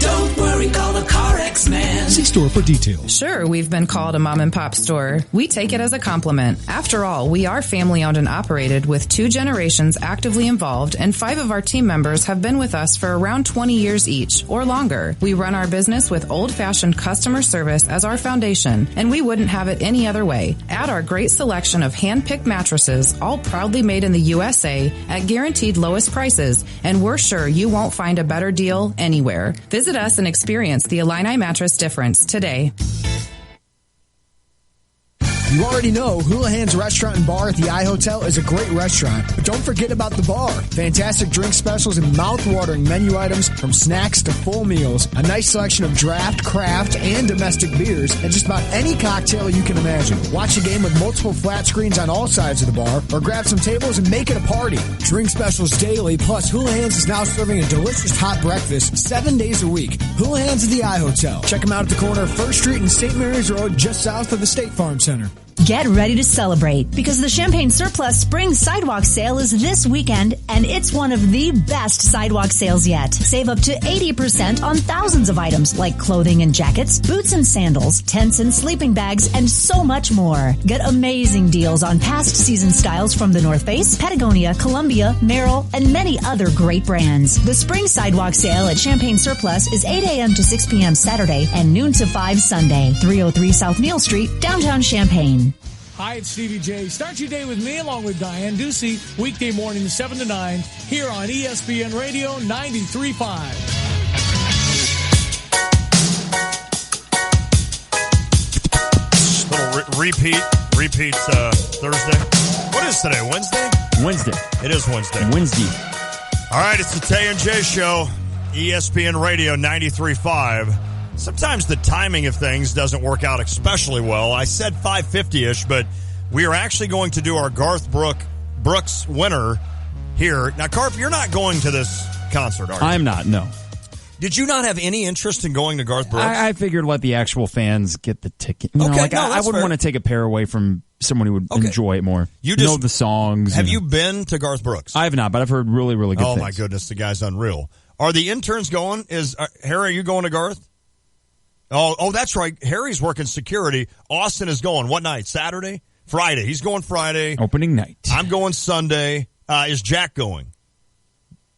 Don't worry, call the CarX man. See store for details. Sure, we've been called a mom and pop store. We take it as a compliment. After all, we are family owned and operated with 2 generations actively involved, and 5 of our team members have been with us for around 20 years each or longer. We run our business with old-fashioned customer service as our foundation, and we wouldn't have it any other way. Add our great selection of hand-picked mattresses, all proudly made in the USA at guaranteed lowest prices, and we're sure you won't find a better deal anywhere. Visit us and experience the Illini mattress difference today. You already know Houlihan's Restaurant and Bar at the iHotel is a great restaurant, but don't forget about the bar. Fantastic drink specials and mouth-watering menu items from snacks to full meals, a nice selection of draft, craft, and domestic beers, and just about any cocktail you can imagine. Watch a game with multiple flat screens on all sides of the bar, or grab some tables and make it a party. Drink specials daily, plus Houlihan's is now serving a delicious hot breakfast 7 days a week. Houlihan's at the iHotel. Check them out at the corner of 1st Street and St. Mary's Road, just south of the State Farm Center. Get ready to celebrate because the Champaign Surplus Spring Sidewalk Sale is this weekend, and it's one of the best sidewalk sales yet. Save up to 80% on thousands of items like clothing and jackets, boots and sandals, tents and sleeping bags, and so much more. Get amazing deals on past season styles from the North Face, Patagonia, Columbia, Merrell, and many other great brands. The Spring Sidewalk Sale at Champaign Surplus is 8 a.m. to 6 p.m. Saturday and noon to 5 Sunday. 303 South Neal Street, downtown Champaign. Hi, it's Stevie J. Start your day with me along with Diane Ducey, weekday morning 7 to 9, here on ESPN Radio 93.5. Little repeats Thursday. What is today, Wednesday? Wednesday. It is Wednesday. Wednesday. All right, it's the Tay and J Show, ESPN Radio 93.5. Sometimes the timing of things doesn't work out especially well. I said 5:50-ish, but we are actually going to do our Garth Brooks winner here. Now, Carp, you're not going to this concert, are you? I'm not, no. Did you not have any interest in going to Garth Brooks? I figured let the actual fans get the ticket. I wouldn't want to take a pair away from someone who would enjoy it more. You just know the songs. Have you been to Garth Brooks? I have not, but I've heard really, really good things. Oh, my goodness, the guy's unreal. Are the interns going? Harry, are you going to Garth? Oh, that's right. Harry's working security. Austin is going. What night? Saturday? Friday. He's going Friday. Opening night. I'm going Sunday. Is Jack going?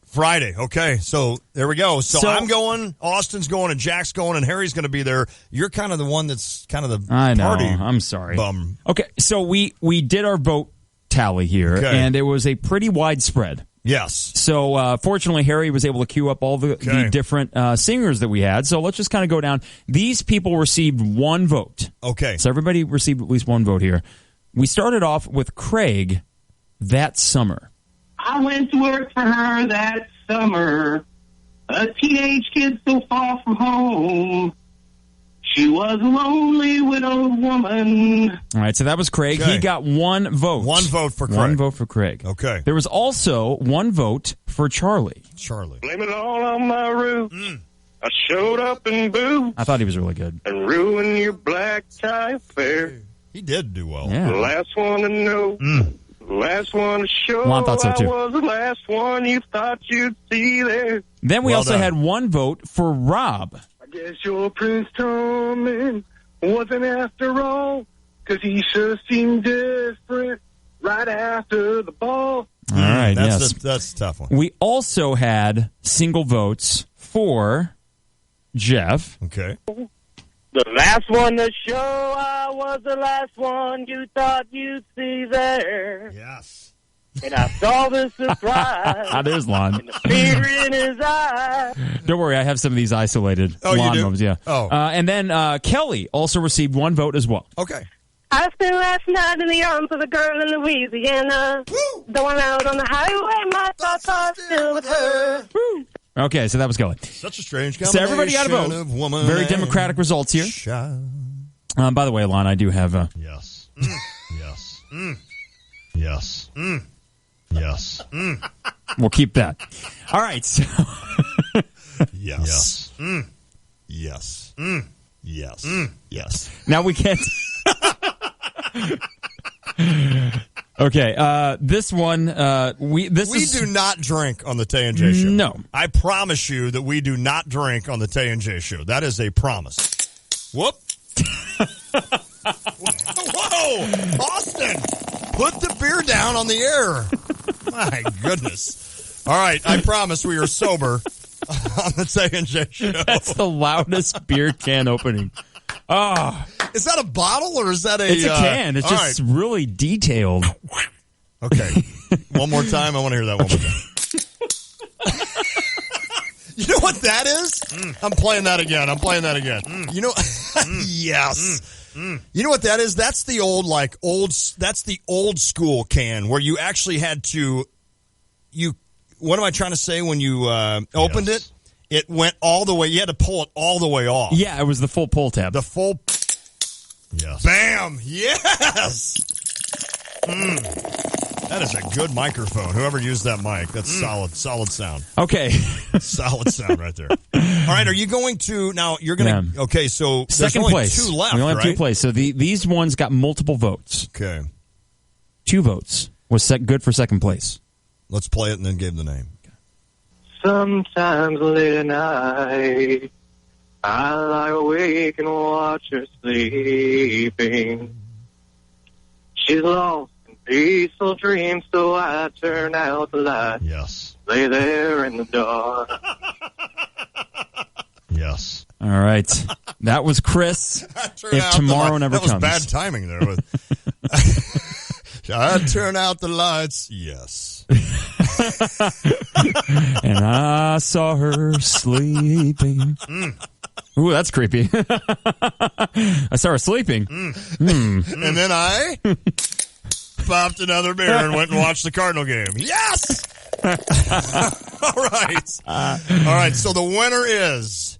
Friday. Okay, so there we go. So I'm going, Austin's going, and Jack's going, and Harry's going to be there. You're kind of the one that's kind of the I know. party I'm sorry. bum. Okay, so we did our vote tally here, and it was a pretty widespread. Yes. So, fortunately, Harry was able to queue up all the different singers that we had. So let's just kind of go down. These people received 1 vote. Okay. So everybody received at least 1 vote here. We started off with Craig, That Summer. I went to work for her that summer. A teenage kid so far from home. She was a lonely widowed woman. All right, so that was Craig. Okay. He got 1 vote. 1 vote for Craig. 1 vote for Craig. Okay. There was also 1 vote for Charlie. Blame it all on my roots. I showed up in boots I thought he was really good. and ruined your black tie affair. He did do well. Yeah. The last one to know. Last one to show. Lon thought so, too. I was the last one you thought you'd see there. Then we Well also done. had one vote for Rob. I guess your Prince Charming wasn't after all, 'cause he sure seemed different right after the ball. All right, That's yes. that's a tough one. We also had single votes for Jeff. Okay. The last one to show, I was the last one you thought you'd see there. Yes. And I saw the surprise. There's Lon. And the fear in his eyes. Don't worry, I have some of these isolated Oh, you Lon do? moments. Yeah. Oh. And then Kelly also received one vote as well. Okay. I spent last night in the arms of a girl in Louisiana. The one out on the highway, my thoughts are still with her. Okay, so that was Kelly. Such a strange So combination everybody got a vote. of woman Very and democratic results here. child. By the way, Lon, I do have Yes. Yes. Yes. Yes. We'll keep that. All right. So Yes. Yes. Yes. Yes. now we get. Okay. This one. We do not drink on the Tay and J Show. No. I promise you that we do not drink on the Tay and J Show. That is a promise. Whoop. Whoa! Austin! Put the beer down on the air. My goodness. All right, I promise we are sober on the Tay and J Show. That's the loudest beer can opening. Oh, Is that a bottle or is that a... it's a can. It's all just really detailed. Okay. One more time. I want to hear that one more time. You know what that is? I'm playing that again. You know... Yes. You know what that is? That's the that's the old school can where you actually had to... What am I trying to say? When you opened it, it went all the way. You had to pull it all the way off. Yeah, it was the full pull tab. The full... Yes. Bam! Yes! That is a good microphone. Whoever used that mic, that's solid sound. Okay. Solid sound right there. All right, are you going to... Now, you're going to... Okay, so there's Second only place. 2 left, We only have 2 right? places. So these ones got multiple votes. Okay. 2 votes was good for second place. Let's play it and then give the name. Sometimes late at night, I lie awake and watch her sleeping. She's lost in peaceful dreams, so I turn out the light. Yes. Lay there in the dark. Yes. All right. That was Chris. If tomorrow never comes. That was comes. bad timing there. I turn out the lights. Yes. And I saw her sleeping. Ooh, that's creepy. I saw her sleeping. And then I popped another beer and went and watched the Cardinal game. Yes! All right. All right, so the winner is...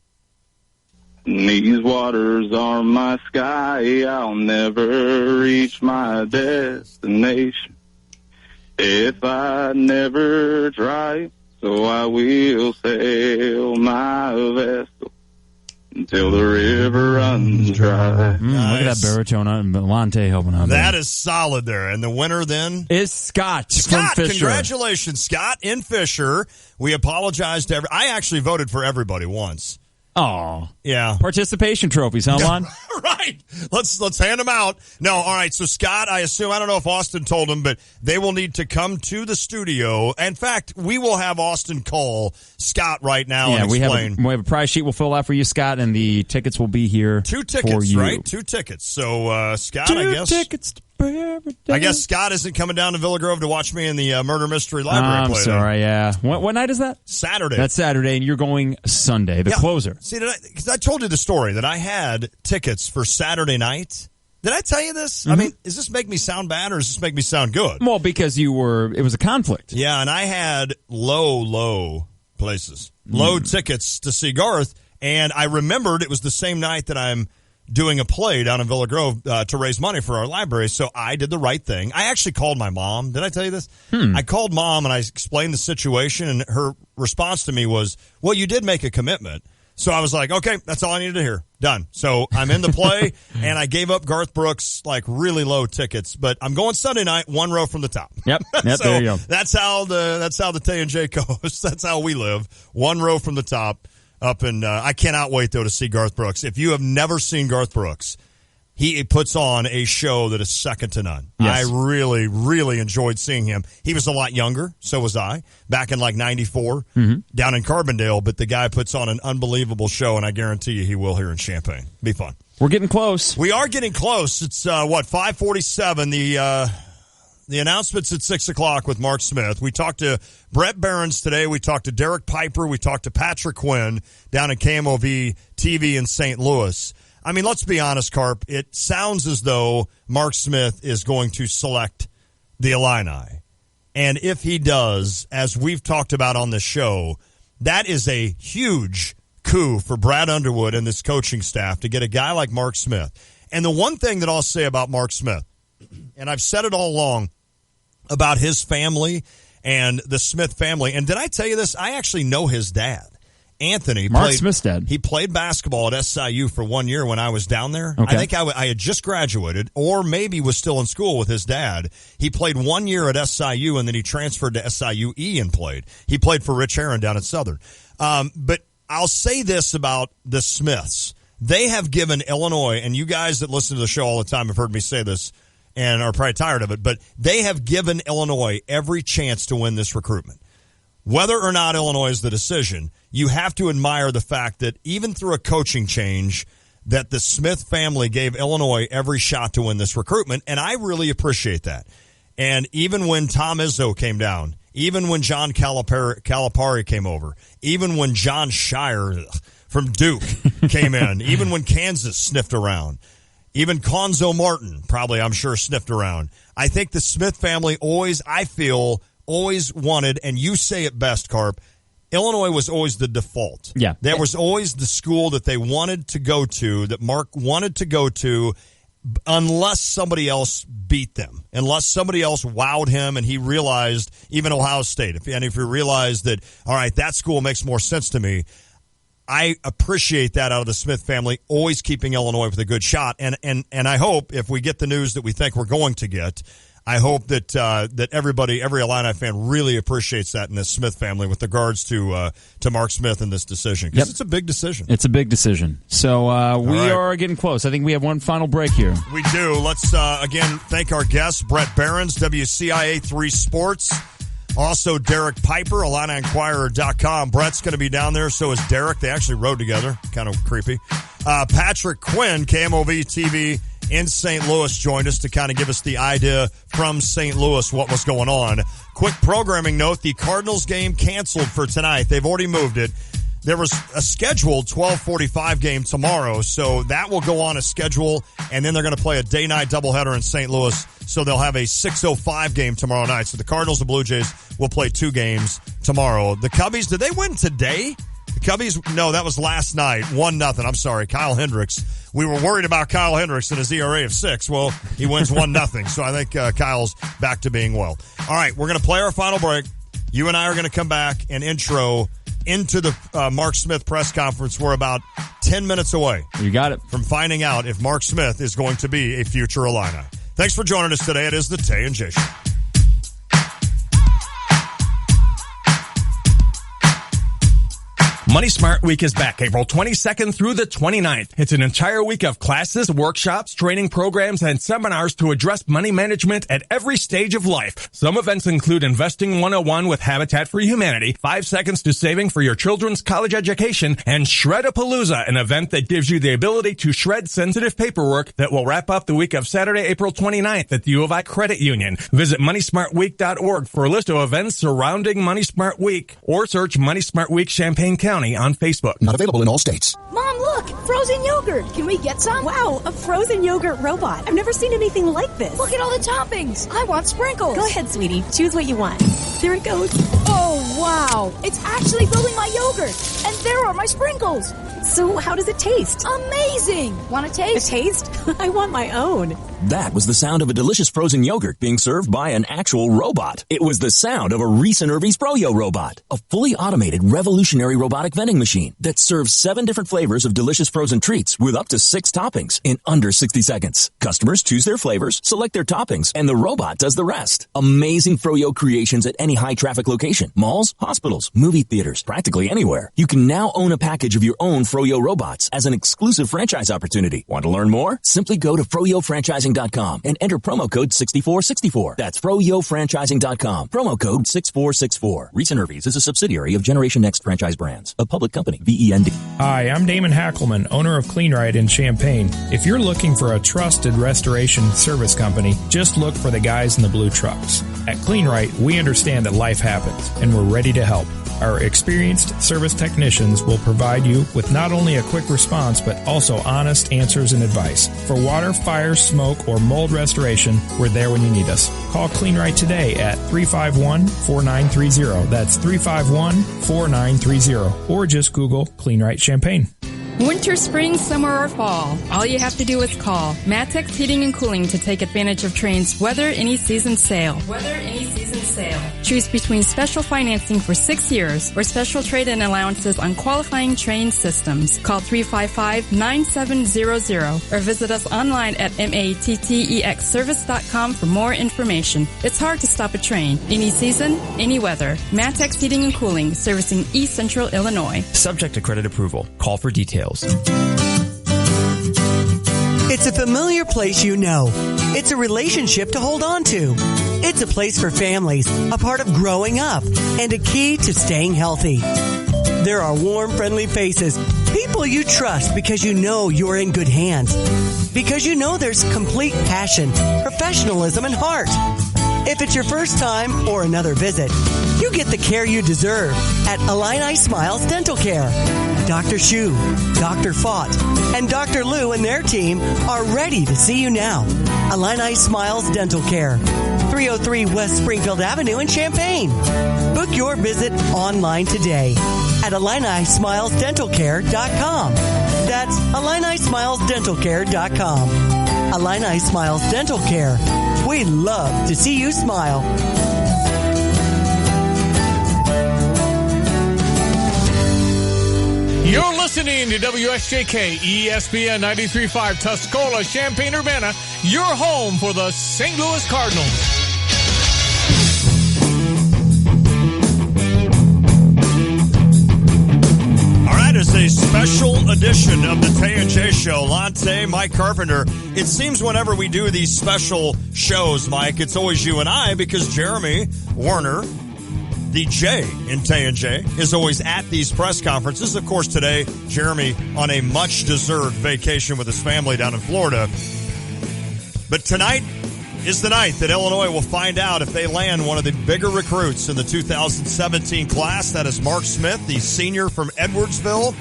These waters are my sky. I'll never reach my destination if I never try. So I will sail my vessel until the river runs dry. Look at that baritone on Lante helping out. That is solid there. And the winner then? Is Scott from Scott, Fisher. congratulations, Scott in Fisher. We apologize to I actually voted for everybody once. Oh, yeah. Participation trophies, huh, Lon? Right. Let's hand them out. No, all right. So Scott, I assume, I don't know if Austin told him, but they will need to come to the studio. In fact, we will have Austin call Scott right now and explain. We have a prize sheet we'll fill out for you, Scott, and the tickets will be here 2 tickets, for you. right? 2 tickets. So Scott, 2 I guess. tickets to paradise. I guess Scott isn't coming down to Villa Grove to watch me in the Murder Mystery Library play. I'm sorry, yeah. What night is that? Saturday. That's Saturday, and you're going Sunday, the closer. See, because I told you the story that I had tickets for Saturday night. Did I tell you this? I mean, does this make me sound bad or does this make me sound good? Well, because it was a conflict. Yeah, and I had low places, low tickets to see Garth, and I remembered it was the same night that I'm doing a play down in Villa Grove to raise money for our library, so I did the right thing. I actually called my mom. Did I tell you this? I called Mom, and I explained the situation, and her response to me was, well, you did make a commitment, So I was like, okay, that's all I needed to hear. Done. So I'm in the play, and I gave up Garth Brooks, like, really low tickets. But I'm going Sunday night, one row from the top. Yep, So there you go. That's how the Tay and J goes. That's how we live. One row from the top. Up in, I cannot wait, though, to see Garth Brooks. If you have never seen Garth Brooks, he puts on a show that is second to none. Yes. I really, really enjoyed seeing him. He was a lot younger, so was I, back in like 94, down in Carbondale. But the guy puts on an unbelievable show, and I guarantee you he will here in Champaign. Be fun. We're getting close. We are getting close. It's, 5:47. The announcement's at 6 o'clock with Mark Smith. We talked to Brett Behrens today. We talked to Derek Piper. We talked to Patrick Quinn down at KMOV TV in St. Louis. I mean, let's be honest, Carp. It sounds as though Mark Smith is going to select the Illini. And if he does, as we've talked about on this show, that is a huge coup for Brad Underwood and this coaching staff to get a guy like Mark Smith. And the one thing that I'll say about Mark Smith, and I've said it all along about his family and the Smith family, and did I tell you this? I actually know his dad. Anthony, Mark Smith's dad. He played basketball at SIU for 1 year when I was down there. Okay. I think I had just graduated, or maybe was still in school with his dad. He played 1 year at SIU, and then he transferred to SIUE and played. He played for Rich Aaron down at Southern. But I'll say this about the Smiths. They have given Illinois, and you guys that listen to the show all the time have heard me say this and are probably tired of it, but they have given Illinois every chance to win this recruitment. Whether or not Illinois is the decision, you have to admire the fact that even through a coaching change, that the Smith family gave Illinois every shot to win this recruitment, and I really appreciate that. And even when Tom Izzo came down, even when John Calipari came over, even when John Shire from Duke came in, even when Kansas sniffed around, even Conzo Martin probably, I'm sure, sniffed around. I think the Smith family always wanted, and you say it best, Carp, Illinois was always the default. Yeah. There was always the school that they wanted to go to, that Mark wanted to go to, unless somebody else beat them, unless somebody else wowed him and he realized, even Ohio State, if he realized that, all right, that school makes more sense to me. I appreciate that out of the Smith family, always keeping Illinois with a good shot. And I hope if we get the news that we think we're going to get, I hope that everybody, every Illini fan, really appreciates that in this Smith family with regards to Mark Smith and this decision, because It's a big decision. It's a big decision. So we right. are getting close. I think we have one final break here. We do. Let's again thank our guest Brett Behrens, WCIA 3 Sports. Also, Derek Piper, IlliniInquirer.com. Brett's going to be down there, so is Derek. They actually rode together. Kind of creepy. Patrick Quinn, KMOV TV in St. Louis, joined us to kind of give us the idea from St. Louis what was going on. Quick programming note, the Cardinals game canceled for tonight. They've already moved it. There was a scheduled 12:45 game tomorrow, so that will go on a schedule, and then they're going to play a day-night doubleheader in St. Louis, so they'll have a 6:05 game tomorrow night. So the Cardinals and Blue Jays will play 2 games tomorrow. The Cubbies, did they win today? The Cubbies, no, that was last night, 1-0. I'm sorry, Kyle Hendricks. We were worried about Kyle Hendricks and his ERA of 6. Well, he wins 1-0, so I think Kyle's back to being well. All right, we're going to play our final break. You and I are going to come back and intro into the Mark Smith press conference. We're about 10 minutes away. You got it. From finding out if Mark Smith is going to be a future Illini. Thanks for joining us today. It is the Tay and J Show. Money Smart Week is back April 22nd through the 29th. It's an entire week of classes, workshops, training programs, and seminars to address money management at every stage of life. Some events include Investing 101 with Habitat for Humanity, 5 Seconds to Saving for your children's college education, and Shred-a-Palooza, an event that gives you the ability to shred sensitive paperwork that will wrap up the week of Saturday, April 29th at the U of I Credit Union. Visit MoneySmartWeek.org for a list of events surrounding Money Smart Week, or search Money Smart Week Champaign County on Facebook. Not available in all states. Mom, look! Frozen yogurt! Can we get some? Wow, a frozen yogurt robot. I've never seen anything like this. Look at all the toppings! I want sprinkles! Go ahead, sweetie. Choose what you want. There it goes. Oh, wow! It's actually building my yogurt! And there are my sprinkles! So how does it taste? Amazing! Want a taste? A taste? I want my own. That was the sound of a delicious frozen yogurt being served by an actual robot. It was the sound of a Reese & Irvy's Froyo robot, a fully automated revolutionary robotic vending machine that serves 7 different flavors of delicious frozen treats with up to 6 toppings in under 60 seconds. Customers choose their flavors, select their toppings, and the robot does the rest. Amazing Froyo creations at any high-traffic location, malls, hospitals, movie theaters, practically anywhere. You can now own a package of your own Froyo robots as an exclusive franchise opportunity. Want to learn more? Simply go to FroyoFranchising.com and enter promo code 6464. That's FroyoFranchising.com. Promo code 6464. Reese & Irvy's is a subsidiary of Generation Next Franchise Brands, a public company, VEND. Hi, I'm Damon Hackelman, owner of CleanRite in Champaign. If you're looking for a trusted restoration service company, just look for the guys in the blue trucks. At CleanRite, we understand that life happens, and we're ready to help. Our experienced service technicians will provide you with not only a quick response, but also honest answers and advice. For water, fire, smoke, or mold restoration, we're there when you need us. Call CleanRite today at 351-4930. That's 351-4930. Or just Google CleanRite Champaign. Winter, spring, summer, or fall, all you have to do is call Matex Heating and Cooling to take advantage of Train's Weather Any Season sale. Choose between special financing for 6 years or special trade-in allowances on qualifying Train systems. Call 355-9700 or visit us online at mattexservice.com for more information. It's hard to stop a Train. Any season, any weather. Matex Heating and Cooling, servicing East Central Illinois. Subject to credit approval. Call for details. It's a familiar place you know. It's a relationship to hold on to. It's a place for families, a part of growing up, and a key to staying healthy. There are warm, friendly faces, people you trust because you know you're in good hands, because you know there's complete passion, professionalism, and heart. If it's your first time or another visit, you get the care you deserve at Illini Smiles Dental Care. Dr. Shu, Dr. Fott, and Dr. Lou and their team are ready to see you now. Illini Smiles Dental Care, 303 West Springfield Avenue in Champaign. Book your visit online today at IlliniSmilesDentalCare.com. That's IlliniSmilesDentalCare.com. Illini Smiles Dental Care. We love to see you smile. You're listening to WSJK ESPN 93.5 Tuscola, Champaign-Urbana, your home for the St. Louis Cardinals. It's a special edition of the Tay and J Show. Lante, Mike Carpenter. It seems whenever we do these special shows, Mike, it's always you and I because Jeremy Warner, the J in Tay and J, is always at these press conferences. Of course, today, Jeremy on a much-deserved vacation with his family down in Florida. But tonight is the night that Illinois will find out if they land one of the bigger recruits in the 2017 class. That is Mark Smith, the senior from Edwardsville.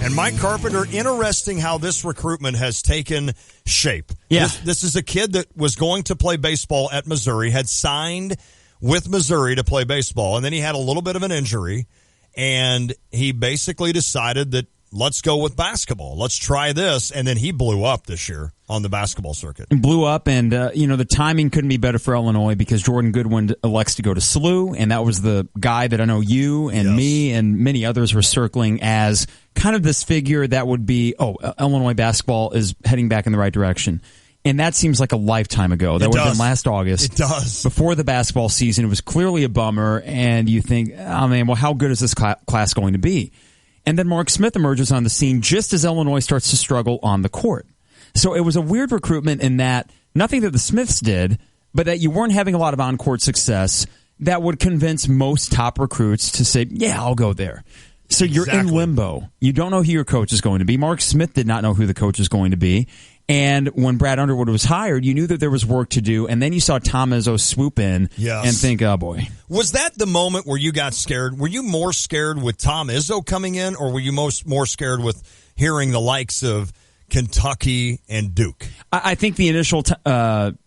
And Mike Carpenter, interesting how this recruitment has taken shape. Yeah. This is a kid that was going to play baseball at Missouri, had signed with Missouri to play baseball, and then he had a little bit of an injury, and he basically decided that let's go with basketball. Let's try this, and then he blew up this year on the basketball circuit. Blew up, and the timing couldn't be better for Illinois because Jordan Goodwin elects to go to SLU, and that was the guy that I know you and me and many others were circling as kind of this figure that would be, Illinois basketball is heading back in the right direction. And that seems like a lifetime ago. That would have been last August. It does. Before the basketball season, it was clearly a bummer, and you think, oh man, well, how good is this class going to be? And then Mark Smith emerges on the scene just as Illinois starts to struggle on the court. So it was a weird recruitment in that nothing that the Smiths did, but that you weren't having a lot of on-court success that would convince most top recruits to say, yeah, I'll go there. So you're in limbo. You don't know who your coach is going to be. Mark Smith did not know who the coach is going to be. And when Brad Underwood was hired, you knew that there was work to do. And then you saw Tom Izzo swoop in and think, oh, boy. Was that the moment where you got scared? Were you more scared with Tom Izzo coming in, or were you more scared with hearing the likes of Kentucky and Duke. I think the initial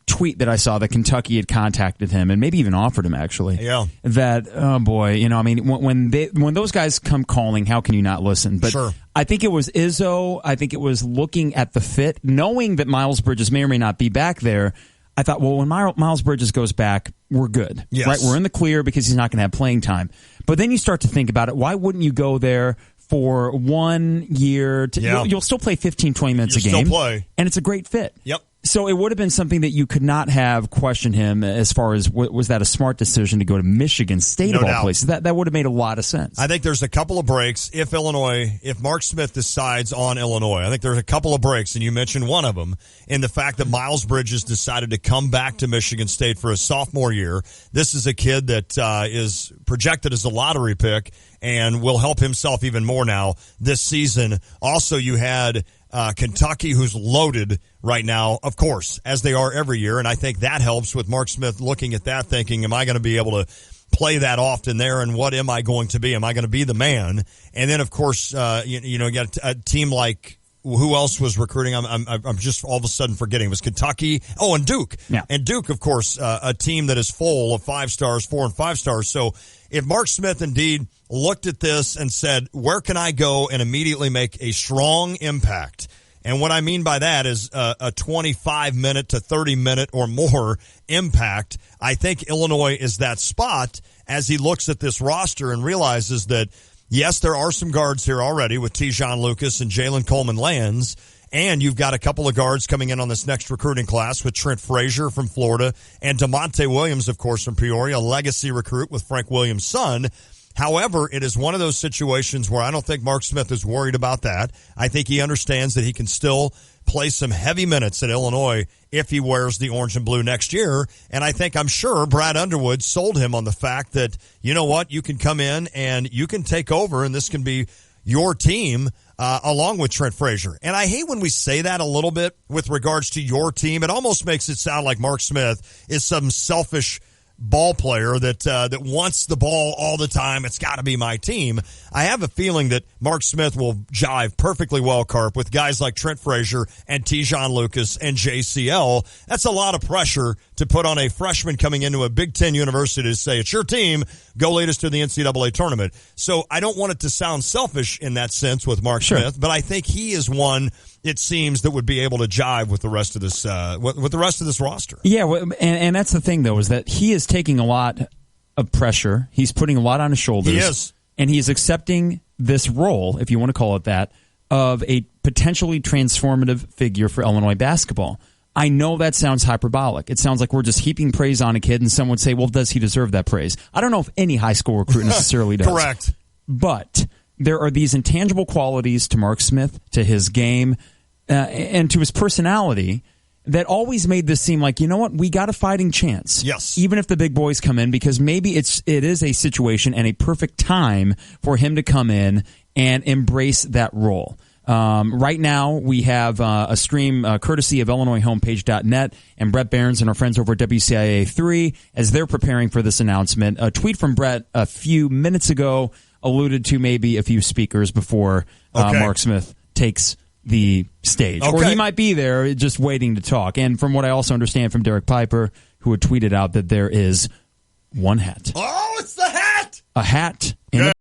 tweet that I saw that Kentucky had contacted him and maybe even offered him actually. Yeah. That, oh boy, you know, I mean, when those guys come calling, how can you not listen? But sure. I think it was Izzo. I think it was looking at the fit, knowing that Miles Bridges may or may not be back there. I thought, well, when Miles Bridges goes back, we're good. Yes. Right? We're in the clear because he's not going to have playing time. But then you start to think about it. Why wouldn't you go there for 1 year? You'll still play 15, 20 minutes a game. Still play. And it's a great fit. Yep. So it would have been something that you could not have questioned him as far as was that a smart decision to go to Michigan State of all places. That would have made a lot of sense. I think there's a couple of breaks if Mark Smith decides on Illinois. I think there's a couple of breaks, and you mentioned one of them in the fact that Miles Bridges decided to come back to Michigan State for his sophomore year. This is a kid that is projected as a lottery pick and will help himself even more now this season. Also, you had Kentucky, who's loaded right now, of course, as they are every year. And I think that helps with Mark Smith looking at that, thinking, am I going to be able to play that often there? And what am I going to be? Am I going to be the man? And then, of course, you got a team like, who else was recruiting? I'm just all of a sudden forgetting. It was Kentucky. Oh, and Duke. Yeah. And Duke, of course, a team that is full of 5 stars, 4 and 5 stars. So if Mark Smith indeed looked at this and said, where can I go and immediately make a strong impact? And what I mean by that is a 25-minute to 30-minute or more impact. I think Illinois is that spot as he looks at this roster and realizes that, yes, there are some guards here already with Tijon Lucas and Jalen Coleman-Lands, and you've got a couple of guards coming in on this next recruiting class with Trent Frazier from Florida and DeMonte Williams, of course, from Peoria, a legacy recruit with Frank Williams' son. However, it is one of those situations where I don't think Mark Smith is worried about that. I think he understands that he can still play some heavy minutes at Illinois if he wears the orange and blue next year. And I'm sure Brad Underwood sold him on the fact that, you know what, you can come in and you can take over and this can be your team along with Trent Frazier. And I hate when we say that a little bit with regards to your team. It almost makes it sound like Mark Smith is some selfish ball player that wants the ball all the time. It's got to be my team. I have a feeling that Mark Smith will jive perfectly well, Carp, with guys like Trent Frazier and Tijon Lucas and JCL. That's a lot of pressure to put on a freshman coming into a Big Ten university to say, it's your team, go lead us to the NCAA tournament. So I don't want it to sound selfish in that sense with Mark Smith, but I think he is one, it seems, that would be able to jive with the rest of this with the rest of this roster. Yeah, and that's the thing, though, is that he is taking a lot of pressure. He's putting a lot on his shoulders. He is. And he is accepting this role, if you want to call it that, of a potentially transformative figure for Illinois basketball. I know that sounds hyperbolic. It sounds like we're just heaping praise on a kid, and some would say, well, does he deserve that praise? I don't know if any high school recruit necessarily does. Correct. But there are these intangible qualities to Mark Smith, to his game, and to his personality that always made this seem like, you know what, we got a fighting chance. Yes. Even if the big boys come in, because maybe it is a situation and a perfect time for him to come in and embrace that role. Right now, we have a stream courtesy of IllinoisHomepage.net and Brett Behrens and our friends over at WCIA3 as they're preparing for this announcement. A tweet from Brett a few minutes ago alluded to maybe a few speakers before Mark Smith takes the stage. Or he might be there just waiting to talk. And from what I also understand from Derek Piper, who had tweeted out that there is one hat. Oh, it's the hat! A hat in the